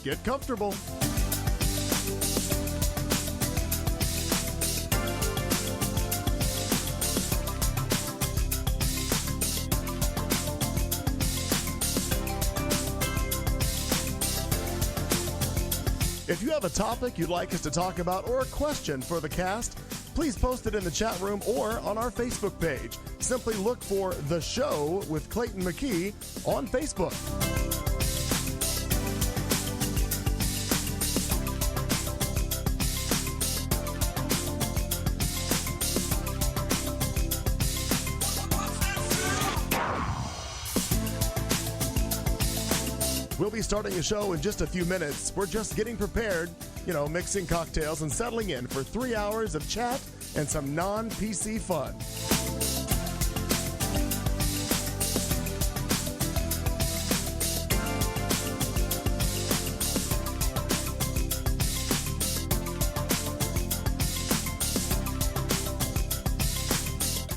get comfortable. If you have a topic you'd like us to talk about or a question for the cast, please post it in the chat room or on our Facebook page. Simply look for The Show with Clayton McKee on Facebook. We'll be starting the show in just a few minutes. We're just getting prepared, mixing cocktails and settling in for 3 hours of chat and some non-PC fun.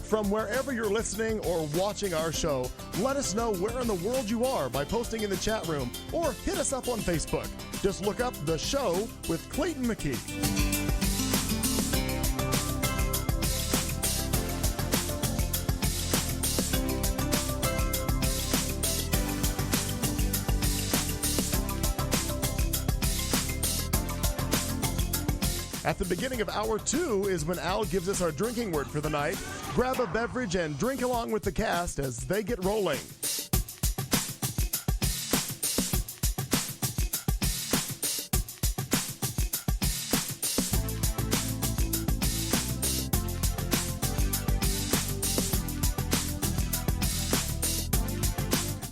From wherever you're listening or watching our show, let us know where in the world you are by posting in the chat room or hit us up on Facebook. Just look up The Show with Clayton McKee. At the beginning of hour 2 is when Al gives us our drinking word for the night. Grab a beverage and drink along with the cast as they get rolling.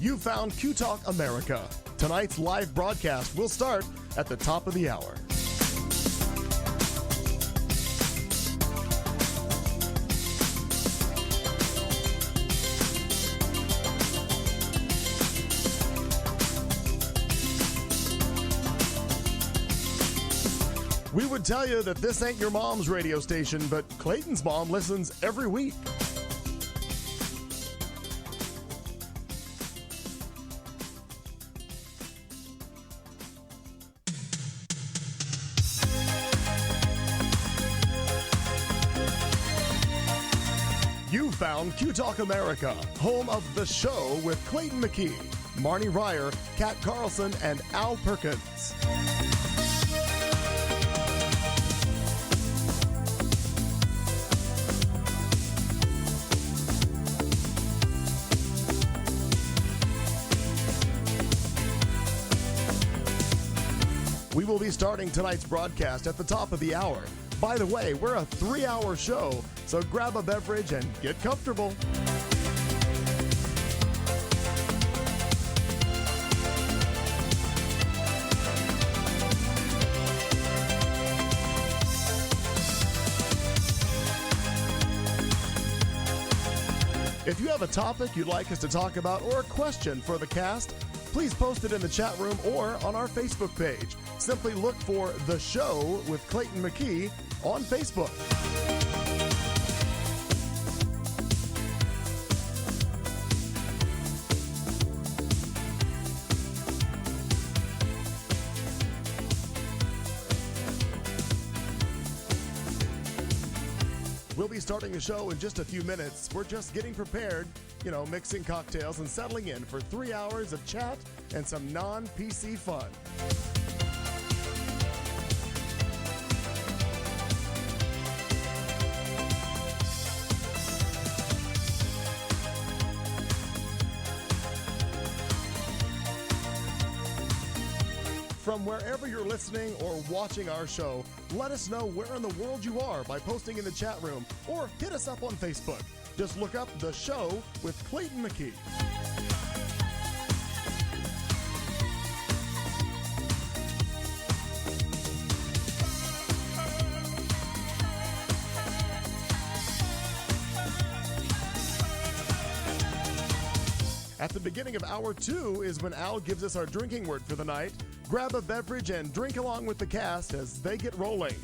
You found Q Talk America. Tonight's live broadcast will start at the top of the hour. We would tell you that this ain't your mom's radio station, but Clayton's mom listens every week. You found Q Talk America, home of The Show with Clayton McKee, Marnie Ryer, Kat Carlson, and Al Perkins. We will be starting tonight's broadcast at the top of the hour. By the way, we're a 3-hour show, so grab a beverage and get comfortable. If you have a topic you'd like us to talk about or a question for the cast, please post it in the chat room or on our Facebook page. Simply look for The Show with Clayton McKee on Facebook. We'll be starting the show in just a few minutes. We're just getting prepared, mixing cocktails and settling in for 3 hours of chat and some non-PC fun. From wherever you're listening or watching our show, let us know where in the world you are by posting in the chat room or hit us up on Facebook. Just look up The Show with Clayton McKee. At the beginning of hour 2 is when Al gives us our drinking word for the night. Grab a beverage and drink along with the cast as they get rolling.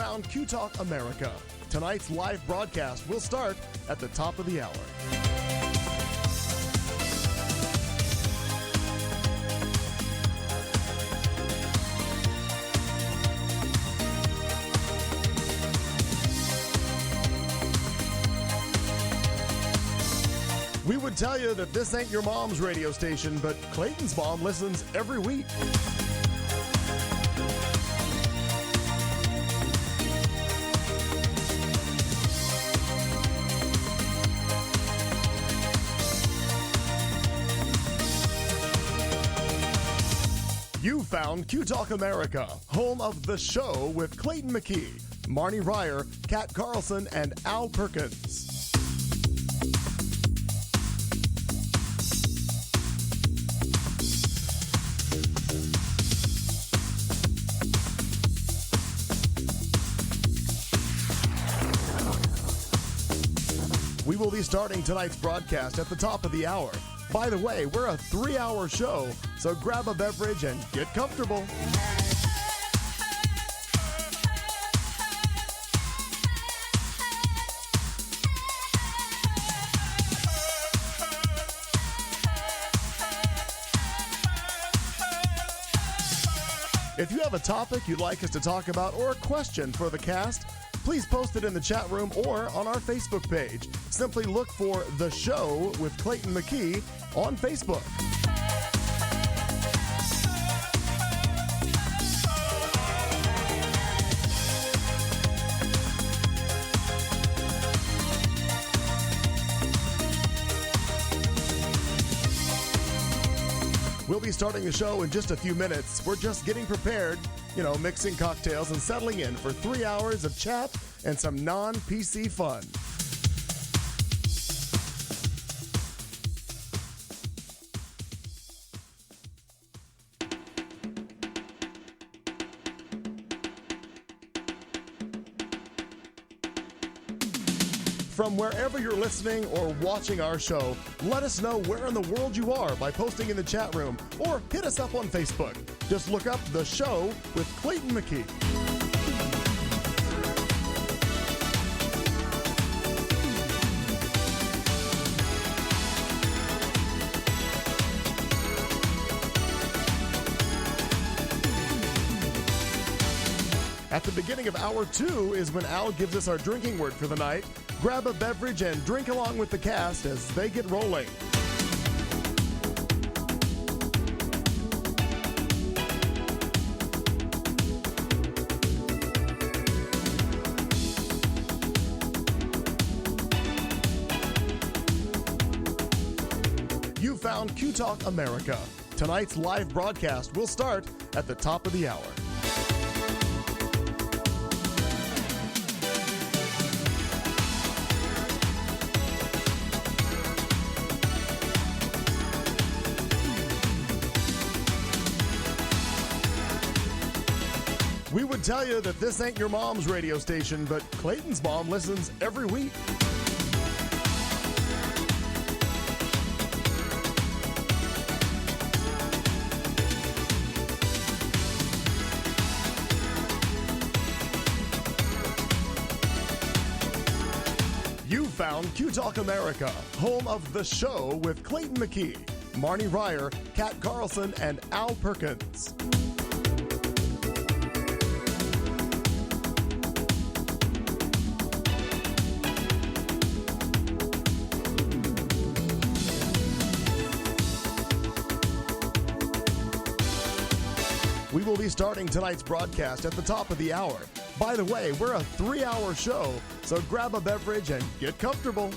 found Q Talk America. Tonight's live broadcast will start at the top of the hour. We would tell you that this ain't your mom's radio station, but Clayton's mom listens every week. You found Q Talk America, home of The Show with Clayton McKee, Marnie Ryer, Kat Carlson, and Al Perkins. We will be starting tonight's broadcast at the top of the hour. By the way, we're a 3-hour show, so grab a beverage and get comfortable. If you have a topic you'd like us to talk about or a question for the cast, please post it in the chat room or on our Facebook page. Simply look for The Show with Clayton McKee on Facebook. We'll be starting the show in just a few minutes. We're just getting prepared, mixing cocktails and settling in for 3 hours of chat and some non-PC fun. From wherever you're listening or watching our show, let us know where in the world you are by posting in the chat room or hit us up on Facebook. Just look up The Show with Clayton McKee. At the beginning of hour 2 is when Al gives us our drinking word for the night. Grab a beverage and drink along with the cast as they get rolling. You found Q Talk America. Tonight's live broadcast will start at the top of the hour. We would tell you that this ain't your mom's radio station, but Clayton's mom listens every week. You found Q Talk America, home of The Show with Clayton McKee, Marnie Ryer, Kat Carlson, and Al Perkins. We will be starting tonight's broadcast at the top of the hour. By the way, we're a 3-hour show, so grab a beverage and get comfortable.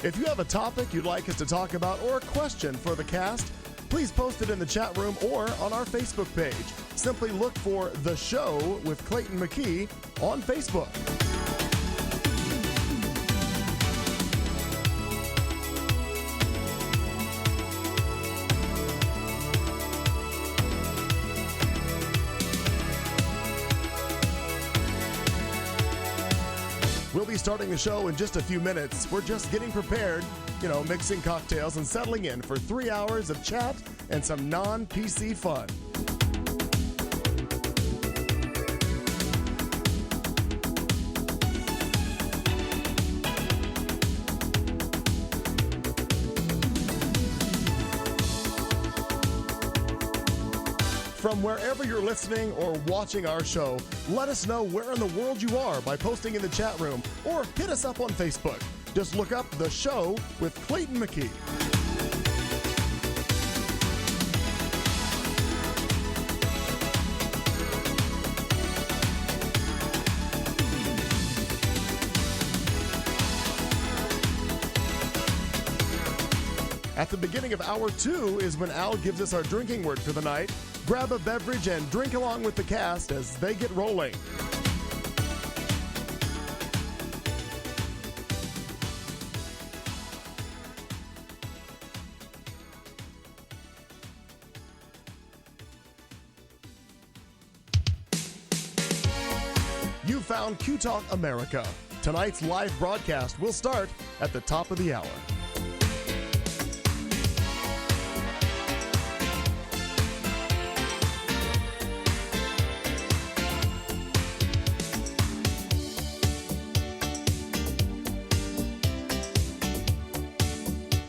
If you have a topic you'd like us to talk about or a question for the cast, please post it in the chat room or on our Facebook page. Simply look for The Show with Clayton McKee on Facebook. be starting the show in just a few minutes. We're just getting prepared, mixing cocktails and settling in for 3 hours of chat and some non-PC fun. From wherever you're listening or watching our show, let us know where in the world you are by posting in the chat room or hit us up on Facebook. Just look up The Show with Clayton McKee. At the beginning of hour 2 is when Al gives us our drinking word for the night. Grab a beverage and drink along with the cast as they get rolling. You found Q Talk America. Tonight's live broadcast will start at the top of the hour.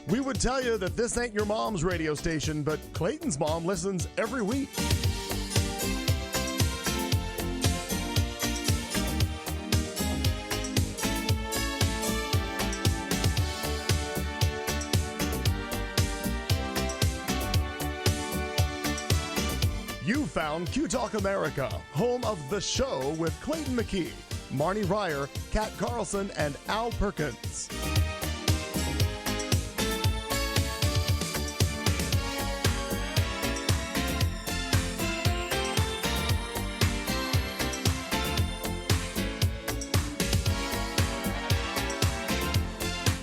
We would tell you that this ain't your mom's radio station, but Clayton's mom listens every week. You found Q Talk America, home of The Show with Clayton McKee, Marnie Ryer, Kat Carlson, and Al Perkins.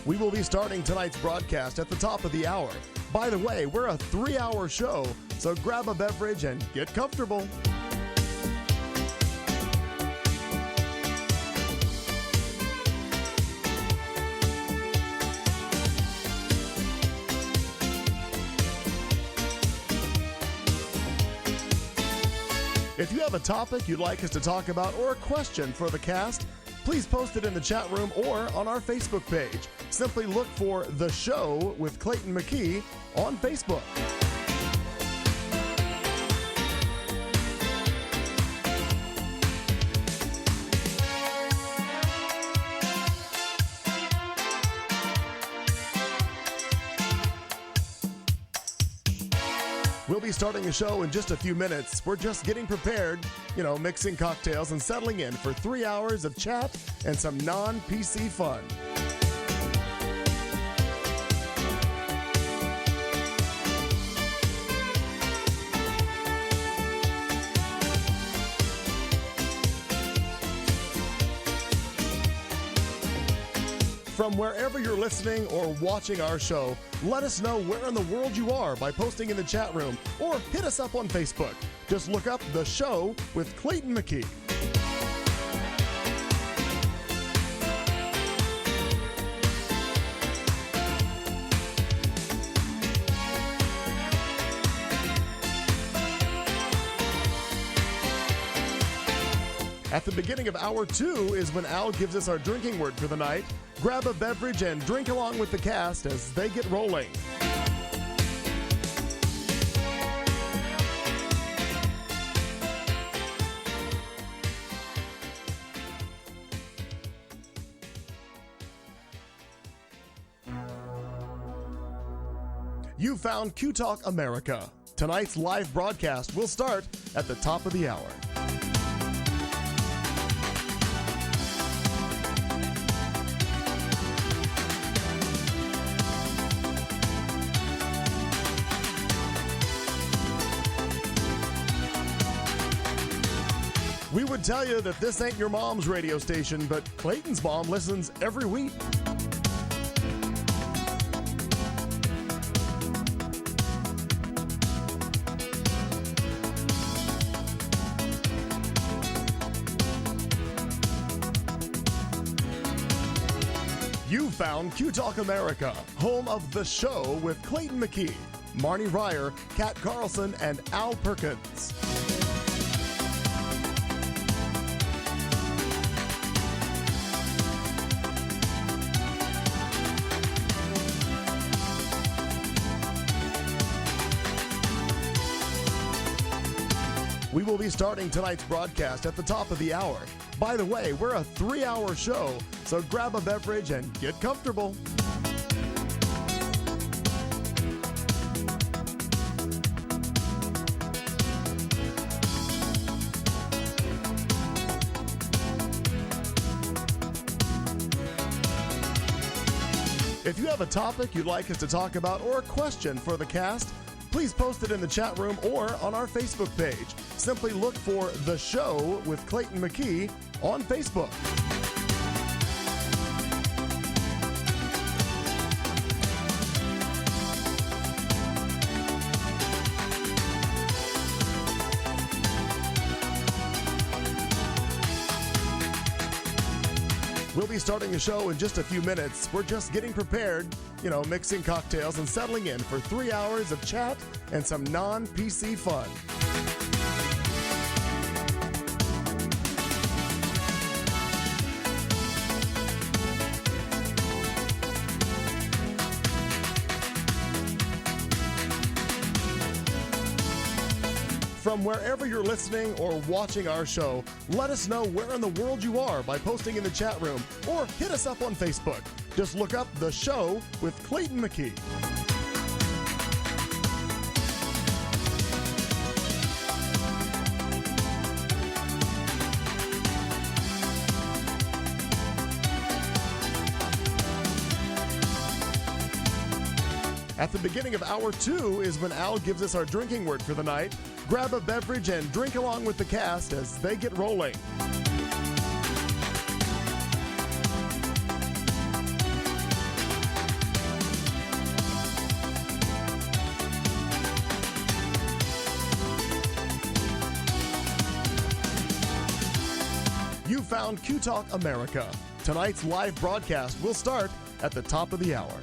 We will be starting tonight's broadcast at the top of the hour. By the way, we're a 3-hour show, so grab a beverage and get comfortable. If you have a topic you'd like us to talk about or a question for the cast, please post it in the chat room or on our Facebook page. Simply look for The Show with Clayton McKee on Facebook. We'll be starting the show in just a few minutes. We're just getting prepared, mixing cocktails and settling in for 3 hours of chat and some non-PC fun. From wherever you're listening or watching our show, let us know where in the world you are by posting in the chat room or hit us up on Facebook. Just look up The Show with Clayton McKee. At the beginning of hour 2 is when Al gives us our drinking word for the night. Grab a beverage and drink along with the cast as they get rolling. You found Q Talk America. Tonight's live broadcast will start at the top of the hour. We would tell you that this ain't your mom's radio station, but Clayton's mom listens every week. found Q Talk America, home of The Show with Clayton McKee, Marnie Ryer, Kat Carlson, and Al Perkins. We will be starting tonight's broadcast at the top of the hour. By the way, we're a 3-hour show, so grab a beverage and get comfortable. If you have a topic you'd like us to talk about or a question for the cast, please post it in the chat room or on our Facebook page. Simply look for The Show with Clayton McKee on Facebook. We'll be starting the show in just a few minutes. We're just getting prepared, mixing cocktails and settling in for 3 hours of chat and some non-PC fun. From wherever you're listening or watching our show, let us know where in the world you are by posting in the chat room or hit us up on Facebook. Just look up The Show with Clayton McKee. At the beginning of hour 2 is when Al gives us our drinking word for the night. Grab a beverage and drink along with the cast as they get rolling. You found Q Talk America. Tonight's live broadcast will start at the top of the hour.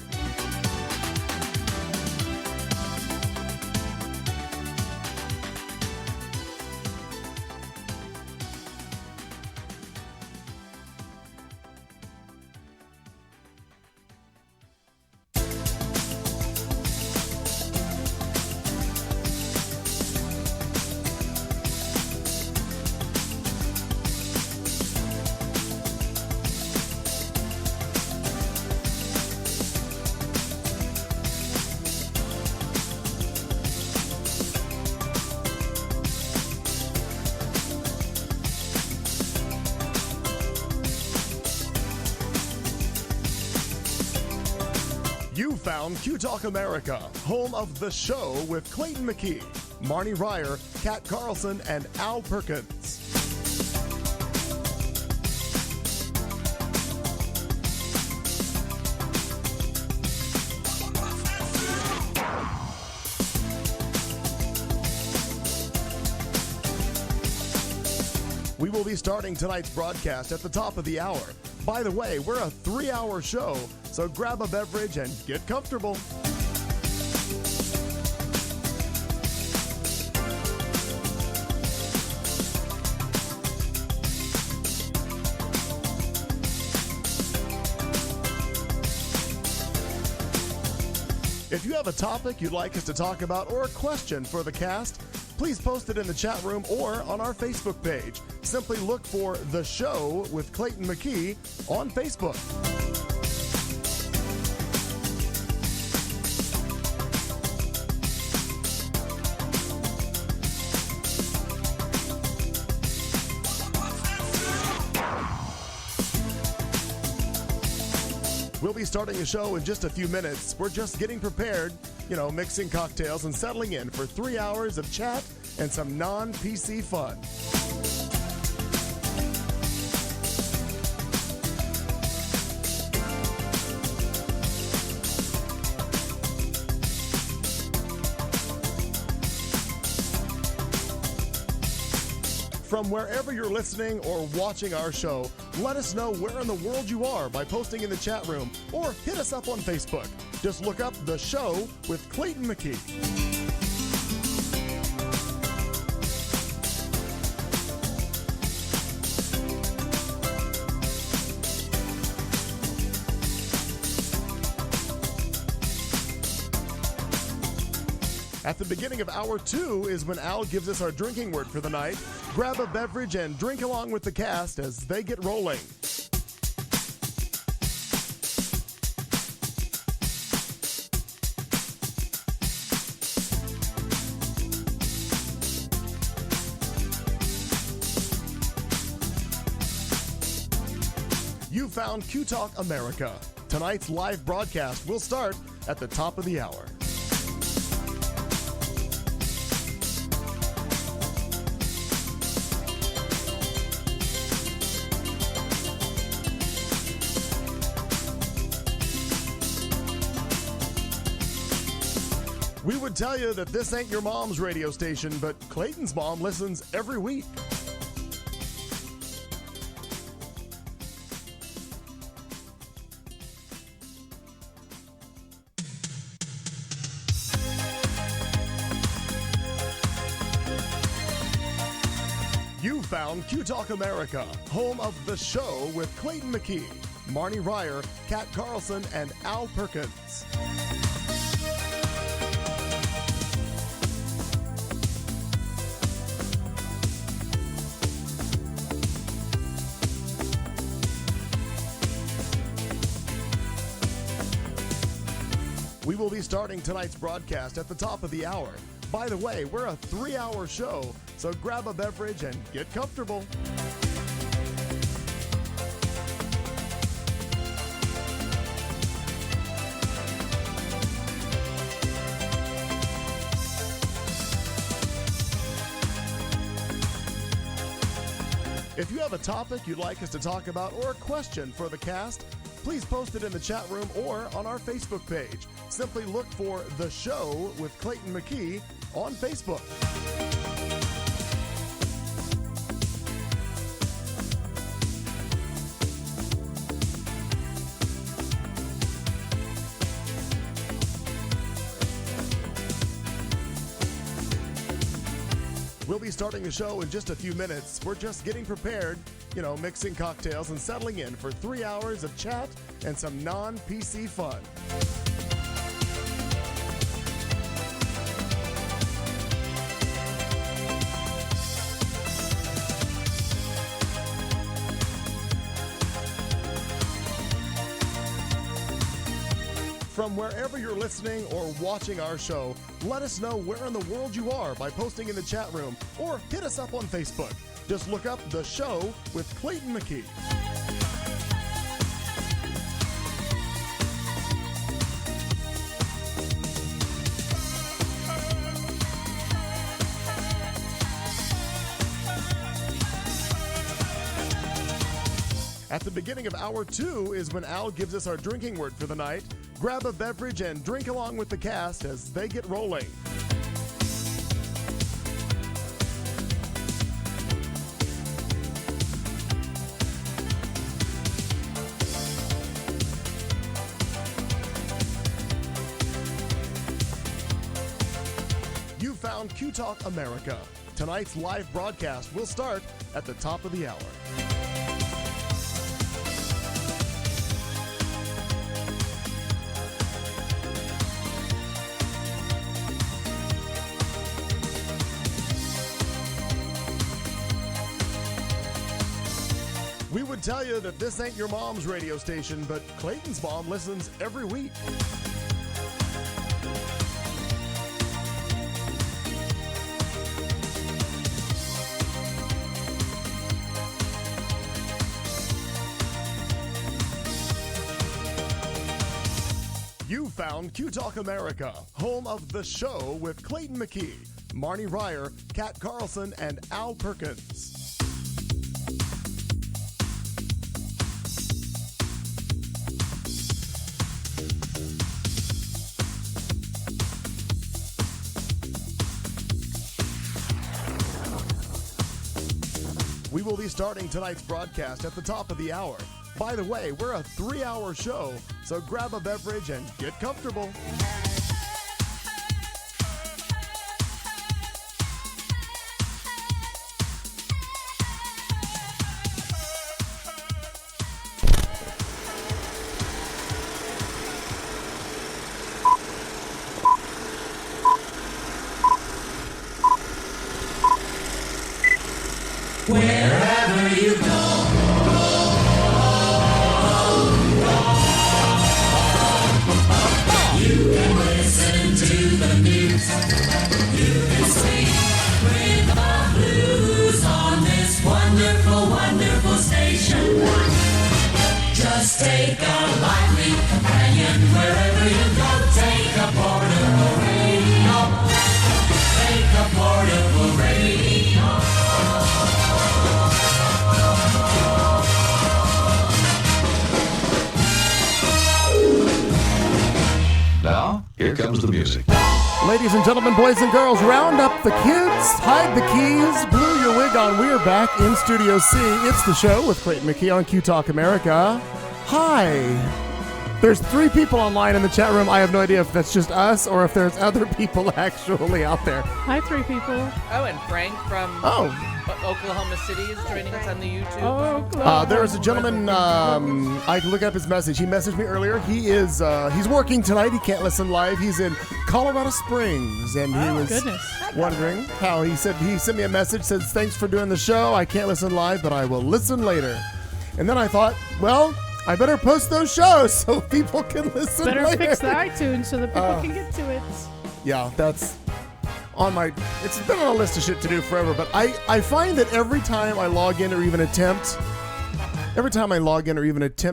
You found Q Talk America, home of The Show with Clayton McKee, Marnie Ryer, Kat Carlson, and Al Perkins. We will be starting tonight's broadcast at the top of the hour. By the way, we're a 3-hour show, so grab a beverage and get comfortable. If you have a topic you'd like us to talk about or a question for the cast, please post it in the chat room or on our Facebook page. Simply look for The Show with Clayton McKee on Facebook. We'll be starting the show in just a few minutes. We're just getting prepared, mixing cocktails and settling in for 3 hours of chat and some non-PC fun. From wherever you're listening or watching our show, let us know where in the world you are by posting in the chat room or hit us up on Facebook. Just look up The Show with Clayton McKee. At the beginning of hour 2 is when Al gives us our drinking word for the night. Grab a beverage and drink along with the cast as they get rolling. You found Q Talk America. Tonight's live broadcast will start at the top of the hour. We would tell you that this ain't your mom's radio station, but Clayton's mom listens every week. You found Q Talk America, home of The Show with Clayton McKee, Marnie Ryer, Kat Carlson, and Al Perkins. We will be starting tonight's broadcast at the top of the hour. By the way, we're a 3-hour show, so grab a beverage and get comfortable. If you have a topic you'd like us to talk about or a question for the cast, please post it in the chat room or on our Facebook page. Simply look for The Show with Clayton McKee on Facebook. We'll be starting the show in just a few minutes. We're just getting prepared, mixing cocktails and settling in for 3 hours of chat and some non-PC fun. From wherever you're listening or watching our show, let us know where in the world you are by posting in the chat room or hit us up on Facebook. Just look up The Show with Clayton McKee. At the beginning of hour 2 is when Al gives us our drinking word for the night. Grab a beverage and drink along with the cast as they get rolling. You found Q Talk America. Tonight's live broadcast will start at the top of the hour. We would tell you that this ain't your mom's radio station, but Clayton's mom listens every week. You found Q Talk America, home of The Show with Clayton McKee, Marnie Ryer, Kat Carlson, and Al Perkins. We will be starting tonight's broadcast at the top of the hour. By the way, we're a 3-hour show, so grab a beverage and get comfortable. Wherever you go, you can listen to the news. You can sing with the blues on this wonderful, wonderful station. Just take a lively companion wherever you go. Take a portable radio. Take a portable radio. Now, here comes the music. Ladies and gentlemen, boys and girls, round up the kids, hide the keys, glue your wig on. We are back in Studio C. It's the show with Clayton McKee on Q Talk America. Hi. There's 3 people online in the chat room. I have no idea if that's just us or if there's other people actually out there. Hi, 3 people. Oh, and Frank from Oklahoma City is joining us on the YouTube. Oh, There is a gentleman, I can look up his message. He messaged me earlier. He is, he's working tonight. He can't listen live. He's in Colorado Springs, and he was wondering how he sent me a message, says, thanks for doing the show. I can't listen live, but I will listen later. And then I thought, well, I better post those shows so people can listen later. Better fix the iTunes so that people can get to it. Yeah, that's on my, it's been on a list of shit to do forever, but I find that every time I log in or even attempt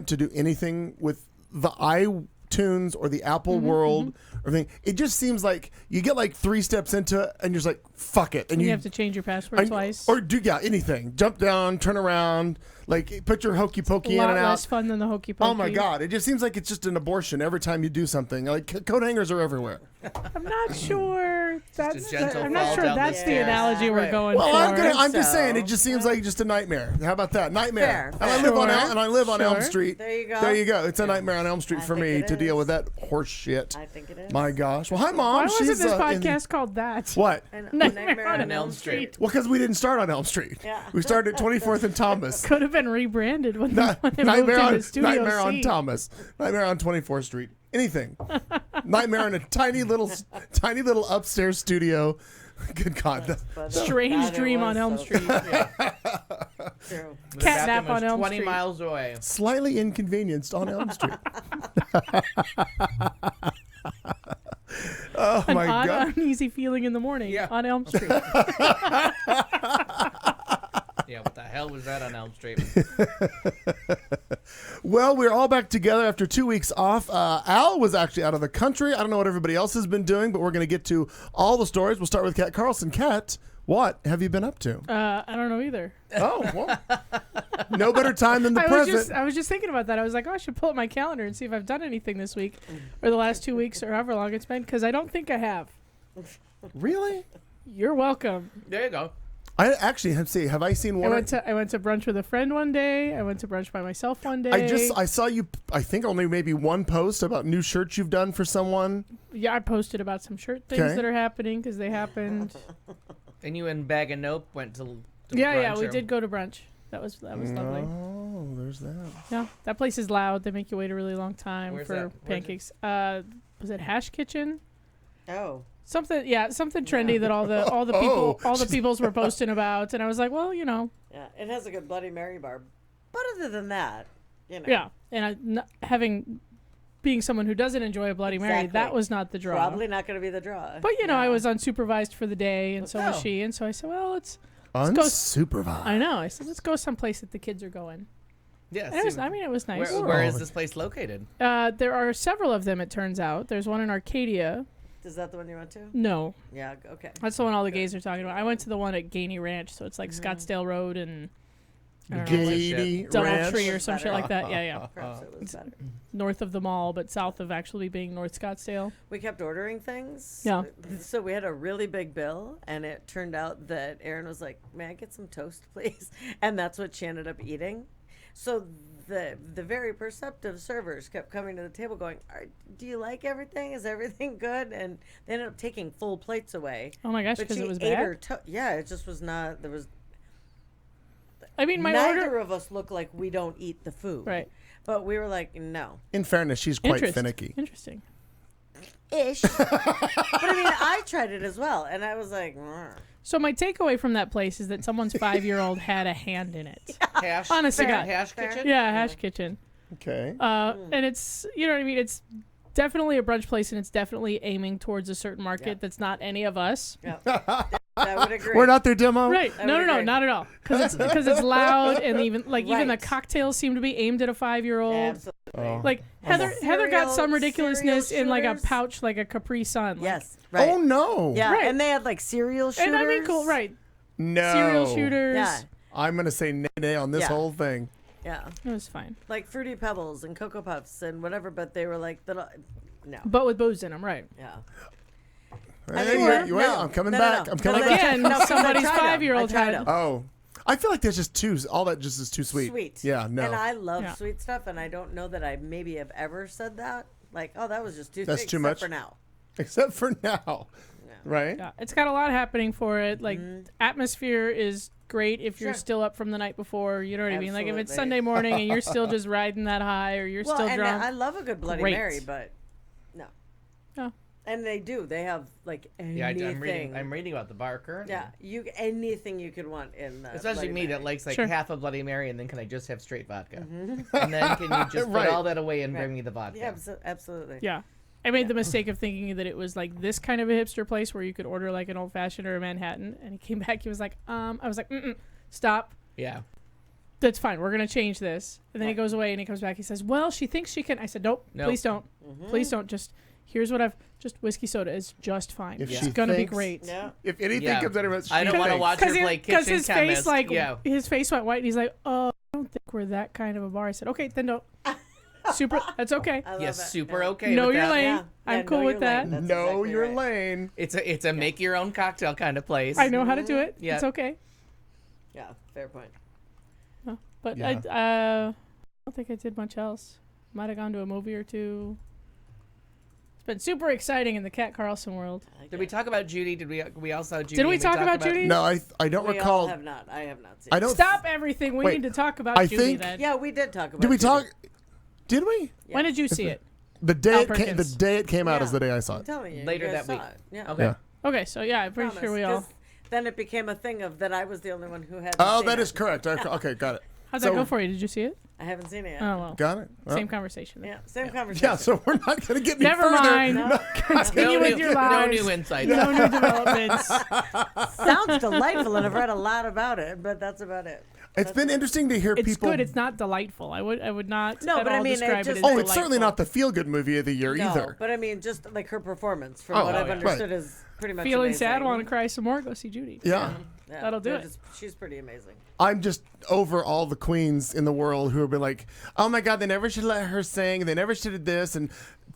to do anything with the iTunes or the Apple World or thing, it just seems like you get like 3 steps into it and you're just like, fuck it. And you have to change your password twice. Or do, anything. Jump down, turn around, like put your hokey pokey in and out. A lot less fun than the hokey pokey. Oh my God. It just seems like it's just an abortion every time you do something. Like coat hangers are everywhere. I'm not sure that's the the analogy we're going well, for. I'm just saying, it just seems like just a nightmare. How about that? Nightmare. Fair. And I live on Elm Street. There you go. There you go. It's a nightmare on Elm Street for me to deal with that horse shit. I think it is. My gosh. Well, hi, Mom. Why wasn't this podcast called that? What? Nightmare on Elm Street. Well, because we didn't start on Elm Street. Yeah. We started at 24th and Thomas. Could have been rebranded when it moved into Studio Nightmare C. on Thomas. Nightmare on 24th Street. Anything. Nightmare in a tiny little upstairs studio. Good God. Strange dream on Elm Street. True. Catnap on Elm 20 Street. miles away. Slightly inconvenienced on Elm Street. Oh An my odd, God. uneasy feeling in the morning on Elm Street. Yeah, what the hell was that on Elm Street? Well, we're all back together after 2 weeks off. Al was actually out of the country. I don't know what everybody else has been doing, but we're going to get to all the stories. We'll start with Kat Carlson. Kat, what have you been up to? I don't know either. Oh, well. No better time than the present. I was just thinking about that. I was like, I should pull up my calendar and see if I've done anything this week or the last 2 weeks or however long it's been, because I don't think I have. Really? You're welcome. There you go. I actually have I seen one? I went to brunch with a friend one day. I went to brunch by myself one day. I saw you, I think only maybe one post about new shirts you've done for someone. Yeah, I posted about some shirt things that are happening because they happened. And you and Bag of Nope went to Yeah, we did go to brunch. That was lovely. Oh, there's that. Yeah, that place is loud. They make you wait a really long time for pancakes. Was it Hash Kitchen? Oh. Something trendy that all the peoples were posting about, and I was like, well, Yeah, it has a good Bloody Mary bar, but other than that, Yeah, and being someone who doesn't enjoy a Bloody Mary, that was not the draw. Probably not going to be the draw. But I was unsupervised for the day, and so was she, and so I said, well, let's unsupervised. I know. I said, let's go someplace that the kids are going. Yeah, and it was nice. Where is this place located? There are several of them. It turns out there's one in Arcadia. Is that the one you went to? No. Yeah, okay. That's the one all the gays are talking about. I went to the one at Gainey Ranch, so it's like Scottsdale Road and I don't know, like Gaiety Ranch. Doubletree or some shit like that. Yeah, yeah. Perhaps it was better. North of the mall, but south of actually being North Scottsdale. We kept ordering things. Yeah. So we had a really big bill, and it turned out that Aaron was like, "May I get some toast, please?" And that's what she ended up eating. So the very perceptive servers kept coming to the table, going, "Do you like everything? Is everything good?" And they ended up taking full plates away. Oh my gosh, But because she it was ate bad. her yeah, it just was not. There was I mean, my neither order. of us look like we don't eat the food, Right. But we were like, no. In fairness, she's quite finicky. Interesting. Ish. But I mean, I tried it as well, and I was like, So my takeaway from that place is that someone's 5-year-old had a hand in it. Hash. Honest to fair. God. Hash kitchen. Yeah, Hash Kitchen. Okay. And it's, you know what I mean? It's definitely a brunch place, and it's definitely aiming towards a certain market that's not any of us. yeah. I would agree. We're not their demo. Right? I No, would no, agree. not at all. Because it's loud, and even even the Right. cocktails seem to be aimed at a 5-year-old. Absolutely. Oh. Like Heather got some Cereal ridiculousness in like a shooters. pouch, like a Capri Sun. Like, Yes. Right. Oh no. Yeah, Right. and they had like cereal shooters. And I mean, cool, right? No. Cereal shooters. Yeah. I'm gonna say nay on this Yeah. whole thing. Yeah. It was fine, Like Fruity Pebbles and Cocoa Puffs and whatever, but they were like little. No. but with booze in them, right? Yeah. Hey, mean, you wait, no. I'm coming No, no, back. no. I'm coming No, back. Again, No, 'cause I somebody's tried 'em. 5-year-old I tried had. 'em. Oh, I feel like there's just too. All that just is too sweet. Sweet. Yeah. No. And I love Yeah. sweet stuff, and I don't know that I maybe have ever said that. Like, oh, that was just too That's thick, too except much? for now. Except for now. Right. Yeah, it's got a lot happening for it. Like Mm-hmm. atmosphere is great if you're Sure. still up from the night before. You know what I mean? Like if it's Absolutely. Sunday morning and you're still just riding that high, or you're Well, still and drunk. I love a good Bloody Great. Mary, but no. Oh. And they do. They have like anything. Yeah, I'm reading about the bar currently. Yeah, anything you could want in the Especially Bloody me that Mary. likes like Sure. half a Bloody Mary, and then can I just have straight vodka? And then can you just Right. put all that away and Right. bring me the vodka? Yeah, absolutely. Yeah. I made the mistake of thinking that it was like this kind of a hipster place where you could order like an old fashioned or a Manhattan. And he came back, he was like, I was like, stop. Yeah. That's fine. We're going to change this. And then he goes away and he comes back. He says, well, she thinks she can. I said, nope, Nope. please don't. Please don't. Just, here's what just whiskey soda is just fine. If It's she going to be thinks- great. Yeah. If anything Yeah. comes out of it, I don't want to watch her play Because kitchen his chemist. face like yeah. his face went white and he's like, oh, I don't think we're that kind of a bar. I said, okay, then don't. Super. That's okay. I love Yes, it. super Yeah. okay. Know with your that. lane. Yeah. I'm Yeah, cool know with your that. lane. That's know exactly your right. lane. It's a make your own cocktail kind of place. I know how to do it. Yeah. It's okay. Yeah, fair point. But Yeah. I don't think I did much else. Might have gone to a movie or two. It's been super exciting in the Cat Carlson world. Did we talk about Judy? Did we also Judy? Did we and talk about Judy? No, I don't We recall. all have not. I have not seen. I don't. Stop everything. We Wait, need to talk about I Judy think- then. Yeah, we did talk about. Did we Judy. talk? Did we? When did you see it? The day Al it came. The Perkins. day it came out Yeah. is the day I saw I'm it. telling you. Later you guys that week. saw it. Yeah. Okay. Yeah. Okay, so yeah, I'm pretty sure we all. 'Cause Then it became a thing of that I was the only one who had. Oh, that is correct. Okay, got it. How'd So- that go for you? Did you see it? I haven't seen it yet. Oh well. Got it. Well, Same conversation. then. Yeah, same conversation. Yeah. So we're not going to get any Never further. mind. Continue with your no lives. new insights. No new developments. Sounds delightful, and I've read a lot about it, but that's about it. It's been interesting to hear It's people. good. It's not delightful. I would not No, at but I all mean, it describe it just- as Oh, delightful. it's certainly not the feel-good movie of the year No, either. but I mean, just like her performance, from Oh, what I've yeah. understood, Right. is pretty much Feeling amazing. sad, want to cry some more? Go see Judy. Yeah. Yeah, That'll do they're it. she's pretty amazing. I'm just over all the queens in the world who have been like, oh my God, they never should let her sing. They never should have this. And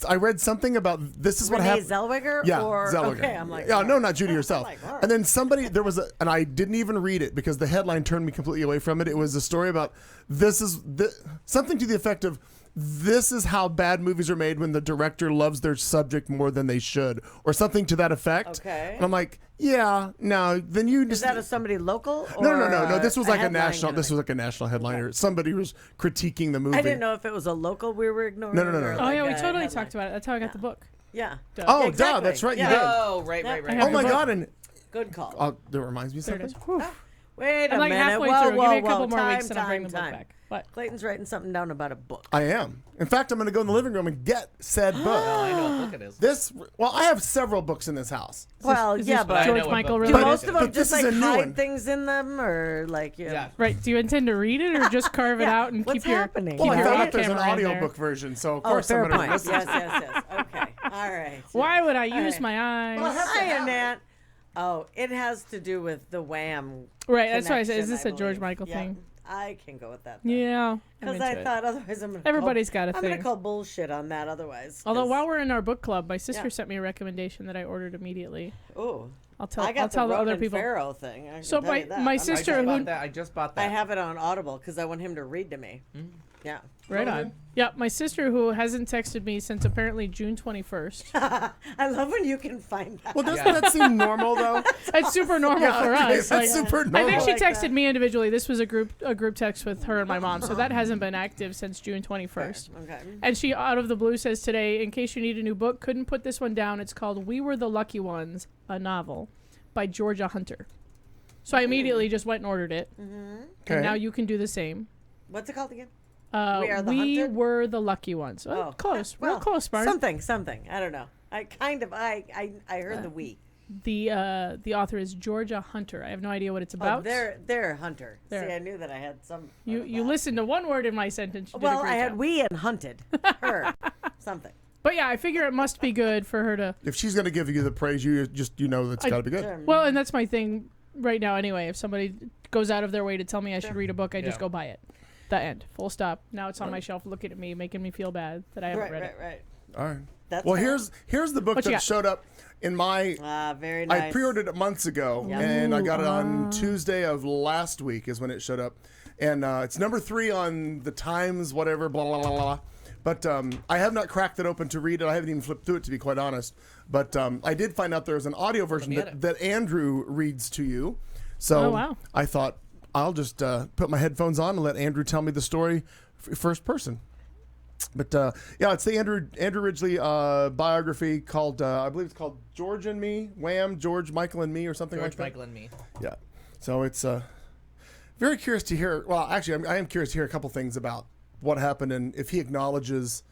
I read something about this is what Renee happened. Zellweger? Yeah, or, Zellweger. Okay, I'm like, yeah, no, not Judy herself. like, all right. And then somebody, there was and I didn't even read it because the headline turned me completely away from it. It was a story about something to the effect of, this is how bad movies are made when the director loves their subject more than they should, or something to that effect. Okay. And I'm like, yeah, no, then you Is just. that somebody local? Or No. This was like a headline national. kind of This thing? was like a national headliner. Somebody was critiquing the movie. I didn't know if it was a local we were ignoring. No. or Oh, Oh like yeah, we a totally headline. talked about it. That's how I got the book. Yeah. Duh. Oh, Exactly. duh, that's right. Yeah. You did. Oh, right. I Oh have my the God! book. And Good call. that reminds me of There it something. is. Whew. Wait a I'm like minute. halfway whoa, through. Whoa, Give me a whoa. couple more time, weeks and I'll bring the book time. back. What? Clayton's writing something down about a book. I am. In fact, I'm going to go in the living room and get said book. Oh, I know what book it is. This. Well, I have several books in this house. Well, Is yeah, this but I know George what Michael book- do related? most of them But just this is like a new hide one. things in them, or like Yeah. Right. Do you intend to read it or just carve it Yeah, out and what's keep your happening? keep Well, I your found on out there's an camera in there? audiobook version, so of Oh, course fair I'm going point. to Yes, yes. Okay. All right. Why would I use right. my eyes? Hi, Nat. Oh, it has to do with the Wham. Right. That's why I said, is connection, this a George believe. Michael Yeah. thing? I can go with that. Then. Yeah. I'm Because into I it. thought otherwise I'm gonna. Everybody's got a I'm thing. gonna call bullshit on that otherwise. Although 'cause- while we're in our book club, my sister Yeah. sent me a recommendation that I ordered immediately. Ooh, I'll tell. I got I'll tell the the other Ronan people. Farrow thing. I can So tell my- you that. my I'm- sister I just who- bought that. I just bought that. I have it on Audible because I want him to read to me. Yeah. Right on. Yeah, my sister who hasn't texted me since apparently June 21st. I love when you can find that. Well, doesn't that seem normal though? It's super normal for okay, us. that's like- super I normal. think she like texted that. me individually. This was a group text with her and my mom, so that hasn't been active since June 21st. Okay. And she, out of the blue, says today, in case you need a new book, couldn't put this one down. It's called We Were the Lucky Ones, a novel by Georgia Hunter. So I immediately just went and ordered it. Okay. And now you can do the same. What's it called again? We Are the Hunted? Were the Lucky Ones. Oh, Close. well, Real close, Barn. Something. I don't know. I heard the we. The author is Georgia Hunter. I have no idea what it's Oh, about. they're Hunter. There. See, I knew that I had some. You listened to one word in my sentence. You did a Well, great I had job. we and hunted her. Something. But yeah, I figure it must be good for her to. If she's going to give you the praise, you know that's got to be good. Sure. Well, and that's my thing right now anyway. If somebody goes out of their way to tell me I should read a book, I just Yeah. go buy it. The end. Full stop. Now it's on my shelf looking at me, making me feel bad that I haven't read it. Right. All right. That's Well, fair. here's the book What you that got? showed up in my. Very nice. I pre-ordered it months ago, and I got it on Tuesday of last week is when it showed up, and it's number 3 on the Times, whatever, blah blah blah blah. But I have not cracked it open to read it. I haven't even flipped through it, to be quite honest. But I did find out there's an audio version me at it. that Andrew reads to you. So Oh, wow. I thought I'll just put my headphones on and let Andrew tell me the story first person. But yeah, it's the Andrew Ridgely biography called I believe it's called George and Me, Wham, George, Michael and Me, or something George, like that. Michael, and me. Yeah. So it's very curious to hear. Well, actually, I am curious to hear a couple things about what happened and if he acknowledges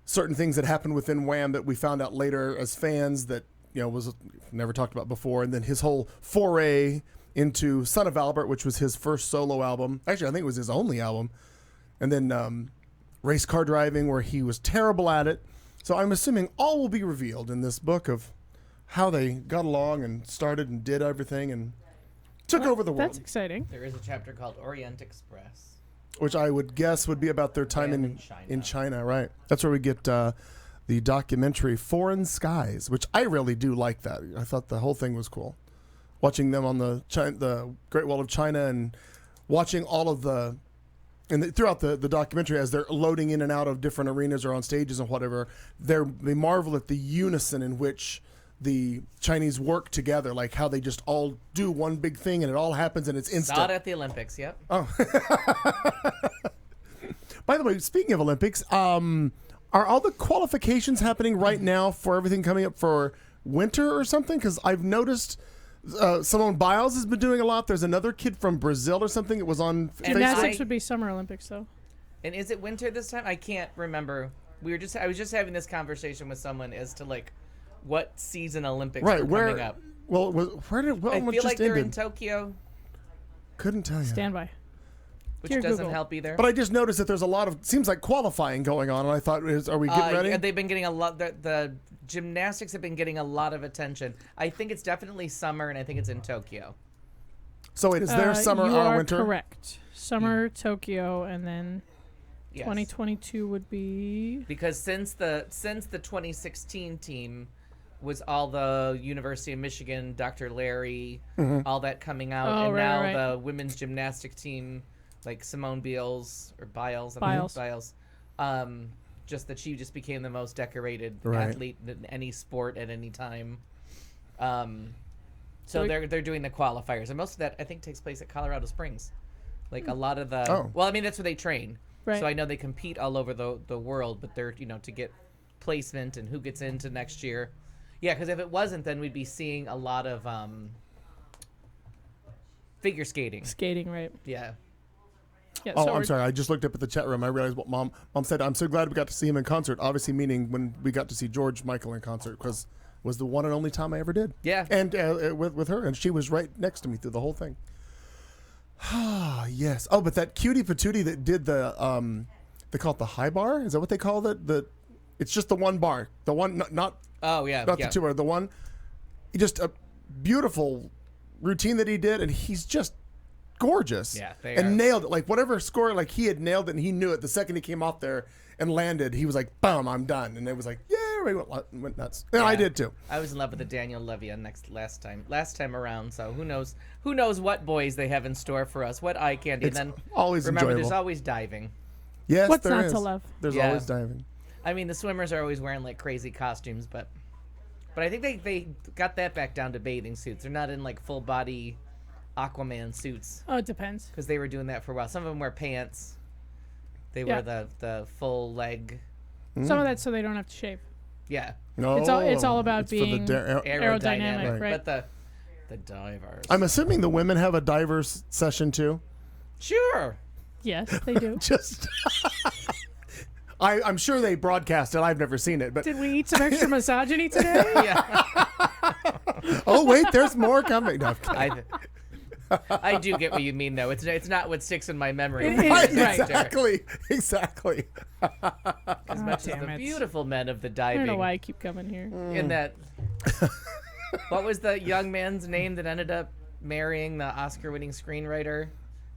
certain things that happened within Wham that we found out later as fans that was never talked about before, and then his whole foray into Son of Albert, which was his first solo album. Actually, I think it was his only album, and then race car driving, where he was terrible at it. So I'm assuming all will be revealed in this book of how they got along and started and did everything and took over the world, That's exciting. There is a chapter called Orient Express. which I would guess would be about their time Wham in China, right? That's where we get the documentary Foreign Skies, which I really do like that. I thought the whole thing was cool. Watching them on the Great Wall of China and watching all of throughout the documentary as they're loading in and out of different arenas or on stages and whatever, they marvel at the unison in which the Chinese work together, like how they just all do one big thing and it all happens and it's instant. Saw it at the Olympics. Yep. By the way, speaking of Olympics, are all the qualifications happening right now for everything coming up for winter or something? Because I've noticed Simone Biles has been doing a lot. There's another kid from Brazil or something. It was on And Facebook. Gymnastics would be Summer Olympics, though. And is it winter this time? I can't remember. I was just having this conversation with someone as to like what season Olympics Right, are where? coming up. Well, where did what I one feel just like they're in ended? Tokyo, Couldn't tell you. Stand by. which Dear doesn't Google. help either. But I just noticed that there's a lot of seems like qualifying going on, and I thought, are we getting ready? Yeah, they've been getting a lot. The gymnastics have been getting a lot of attention. I think it's definitely summer, and I think it's in Tokyo. So wait, is there summer you or are winter? correct. Summer, Tokyo, and then Yes. 2022 would be. Because since the 2016 team was all the University of Michigan, Dr. Larry, all that coming out, Oh, and right, now right. the women's gymnastic team, like Simone Biles or Biles, Biles. just that she just became the most decorated Right. athlete in any sport at any time. So So we- they're doing the qualifiers, and most of that I think takes place at Colorado Springs. Like a lot of the Oh. well, I mean that's where they train. Right. So I know they compete all over the world, but they're to get placement and who gets into next year. Yeah, because if it wasn't, then we'd be seeing a lot of figure skating. Skating, right? Yeah. Yeah, Oh, so I'm we're- sorry. I just looked up at the chat room. I realized what Mom said. I'm so glad we got to see him in concert. Obviously, meaning when we got to see George Michael in concert, because it was the one and only time I ever did. Yeah. And with her, and she was right next to me through the whole thing. Ah, yes. Oh, but that cutie patootie that did the they call it the high bar. Is that what they call it? It's just the one bar. The one not Oh yeah. not yeah. the two bar. The one. Just a beautiful routine that he did, and he's just gorgeous. Yeah, they and are. nailed it. Like whatever score, like he had nailed it and he knew it. The second he came off there and landed, he was like, "Boom, I'm done." And it was like, "Yeah, we went nuts." And I did too. I was in love with the Daniel Levy last time around. So who knows what boys they have in store for us? What eye candy? It's and then always remember, enjoyable. there's always diving. Yes, What's there not is. to love? There's Yeah. always diving. I mean, the swimmers are always wearing like crazy costumes, but I think they got that back down to bathing suits. They're not in like full body Aquaman suits Oh, it depends. because they were doing that for a while. Some of them wear pants. They Yeah. wear the full leg. Some of that's so they don't have to shave. Yeah, No, it's all about it's for the being Aerodynamic, right. But the divers. I'm assuming the women have a divers session too. Sure. Yes, they do. Just, I'm sure they broadcast it. I've never seen it, but Did we eat some extra misogyny today? Yeah. oh wait, there's more coming. No, I'm kidding. I do get what you mean, though. It's not what sticks in my memory. It is, Right, right. exactly. As much as damn the it. beautiful men of the I diving. don't know why I keep coming here. In that, what was the young man's name that ended up marrying the Oscar-winning screenwriter?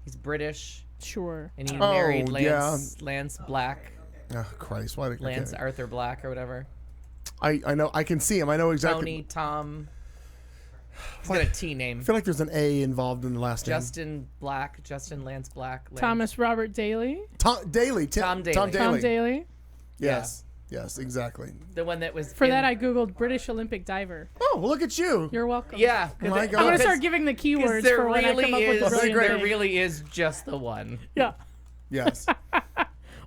He's British, Sure. and he Oh, married yeah. Lance Black, Oh Christ! Why did Lance Arthur Black or whatever. I know. I can see him. I know exactly. Tony, Tom. He's got a T name. I feel like there's an A involved in the last name. Justin Lance Black. Lance. Thomas Robert Daly. Tom Daly. Tom Daly. Tom Daly. Tom Daly. Yes. Yes. Exactly. The one that was For in- that, I googled British Olympic diver. Oh, well, look at you. You're welcome. Yeah. Oh my God. I'm gonna Because- start giving the keywords there for when I come up really with the is. brilliant There thing. really is just the one. Yeah. Yes.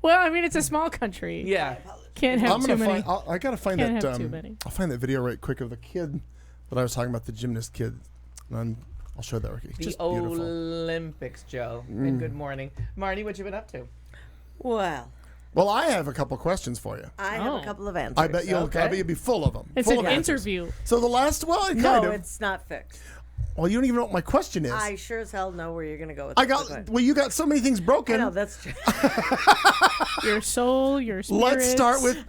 Well, I mean, it's a small country. Yeah. Can't have I'm too gonna many. find. I gotta find Can't that. have too many. I'll find that video right quick of the kid that I was talking about, the gymnast kid. And I'll show that. It's The just beautiful. Olympics, Joe. And good morning. Marnie, what you been up to? Well, Well, I have a couple questions for you. I have Oh. a couple of answers. I bet you'll. Okay. I bet you'll be full of them. It's full an of answers. interview. So the last, kind No, of. it's not fixed. Well, you don't even know what my question is. I sure as hell know where you're going to go with I this. got. Okay. Well, you got so many things I broken. know, that's true. Your soul, your spirit. Let's start with.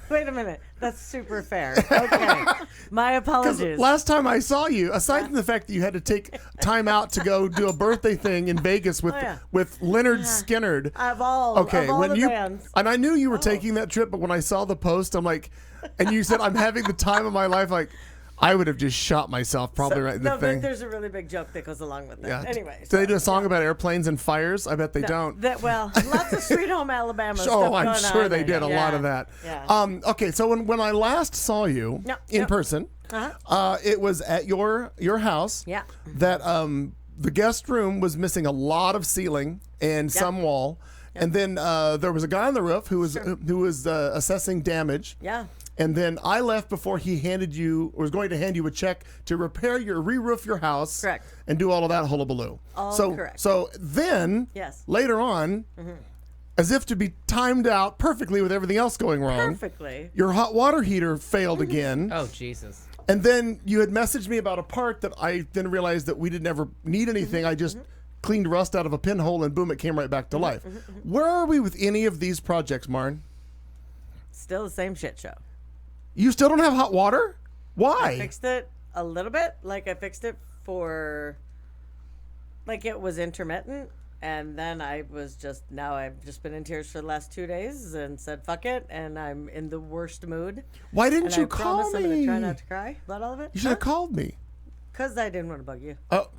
Wait a minute. That's super fair. Okay. My Because apologies. last time I saw you, aside from the fact that you had to take time out to go do a birthday thing in Vegas with Oh, yeah. with Leonard Skinnerd. Of all, Okay, of all when the you bands. and I knew you were taking that trip, but when I saw the post, I'm like, and you said I'm having the time of my life, like I would have just shot myself probably right in the No, thing. there's a really big joke that goes along with that. Yeah. Anyway. Do they do a song about airplanes and fires? I bet they don't. Well, lots of Sweet Home Alabama stuff Oh, I'm going sure on they there. did a lot of that. Yeah. Okay, so when I last saw you Yep, in yep. person, Uh-huh. it was at your house. Yeah. That the guest room was missing a lot of ceiling and some wall, and then there was a guy on the roof who was assessing damage. Yeah. And then I left before he was going to hand you a check to re-roof your house. Correct. And do all of that hullabaloo. All so, correct. So then, Yes. later on, as if to be timed out perfectly with everything else going wrong, Perfectly. your hot water heater failed again. Oh, Jesus. And then you had messaged me about a part that I then realized that we didn't ever need anything. I just cleaned rust out of a pinhole and boom, it came right back to life. Where are we with any of these projects, Marn? Still the same shit show. You still don't have hot water? Why? I fixed it a little bit. Like I fixed it for, like it was intermittent, and then I've just been in tears for the last 2 days and said fuck it, and I'm in the worst mood. Why didn't And you I promise call I'm gonna me? try not to cry about all of it. You should have called me. Because I didn't want to bug you. Oh,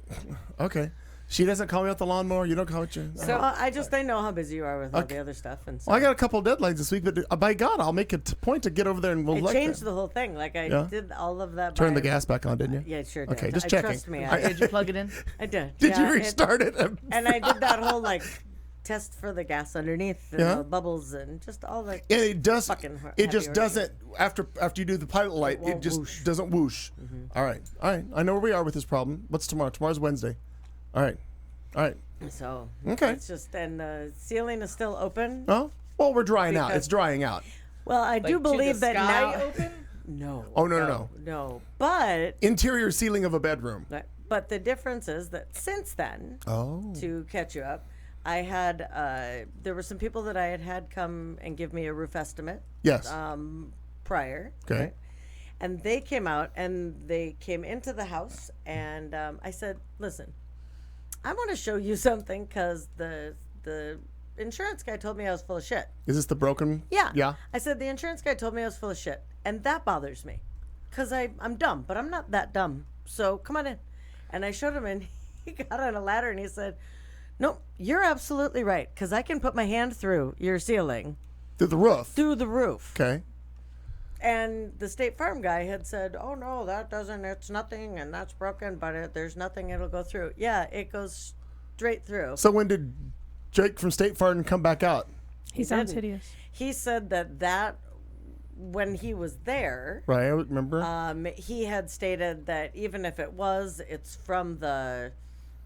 okay. She doesn't call me with the lawnmower. You don't call it your. So I know how busy you are with all the other stuff, and so Well, I got a couple of deadlines this week, but by God, I'll make a point to get over there and we'll it like changed that. the whole thing. Like I Yeah? did all of that. Turn by- the gas back on, didn't you? Yeah, it sure did. Okay, just checking. Trust me, did you plug it in? I did. Did you Yeah, restart it? And I did that whole like test for the gas underneath and Yeah? the bubbles and just all that. And it does. Fucking It just happy doesn't. After you do the pilot light, it won't just whoosh. doesn't whoosh. All right. I know where we are with this problem. What's tomorrow? Tomorrow's Wednesday. All right. So Okay. it's just, and the ceiling is still open. Oh, well, we're drying out. Because- It's drying out. Well, I do Like, to believe the that sky now. open? No. Oh no. No. But Interior ceiling of a bedroom. the difference is that since then, Oh. to catch you up, I had there were some people that I had come and give me a roof estimate Yes. prior. Okay. right? And they came out and they came into the house and I said, listen, I want to show you something because the insurance guy told me I was full of shit. Is this the broken? Yeah. Yeah. I said the insurance guy told me I was full of shit, and that bothers me, cause I'm dumb, but I'm not that dumb. So come on in, and I showed him, and he got on a ladder, and he said, "Nope, you're absolutely right, cause I can put my hand through your ceiling, Through the roof. through the roof." Okay. And the State Farm guy had said, "Oh no, that doesn't. It's nothing, and that's broken, but there's nothing. It'll go through." Yeah, it goes straight through. So when did Jake from State Farm come back out? He sounds didn't. hideous. He said that when he was there, Right, I remember. he had stated that even if it was, it's from the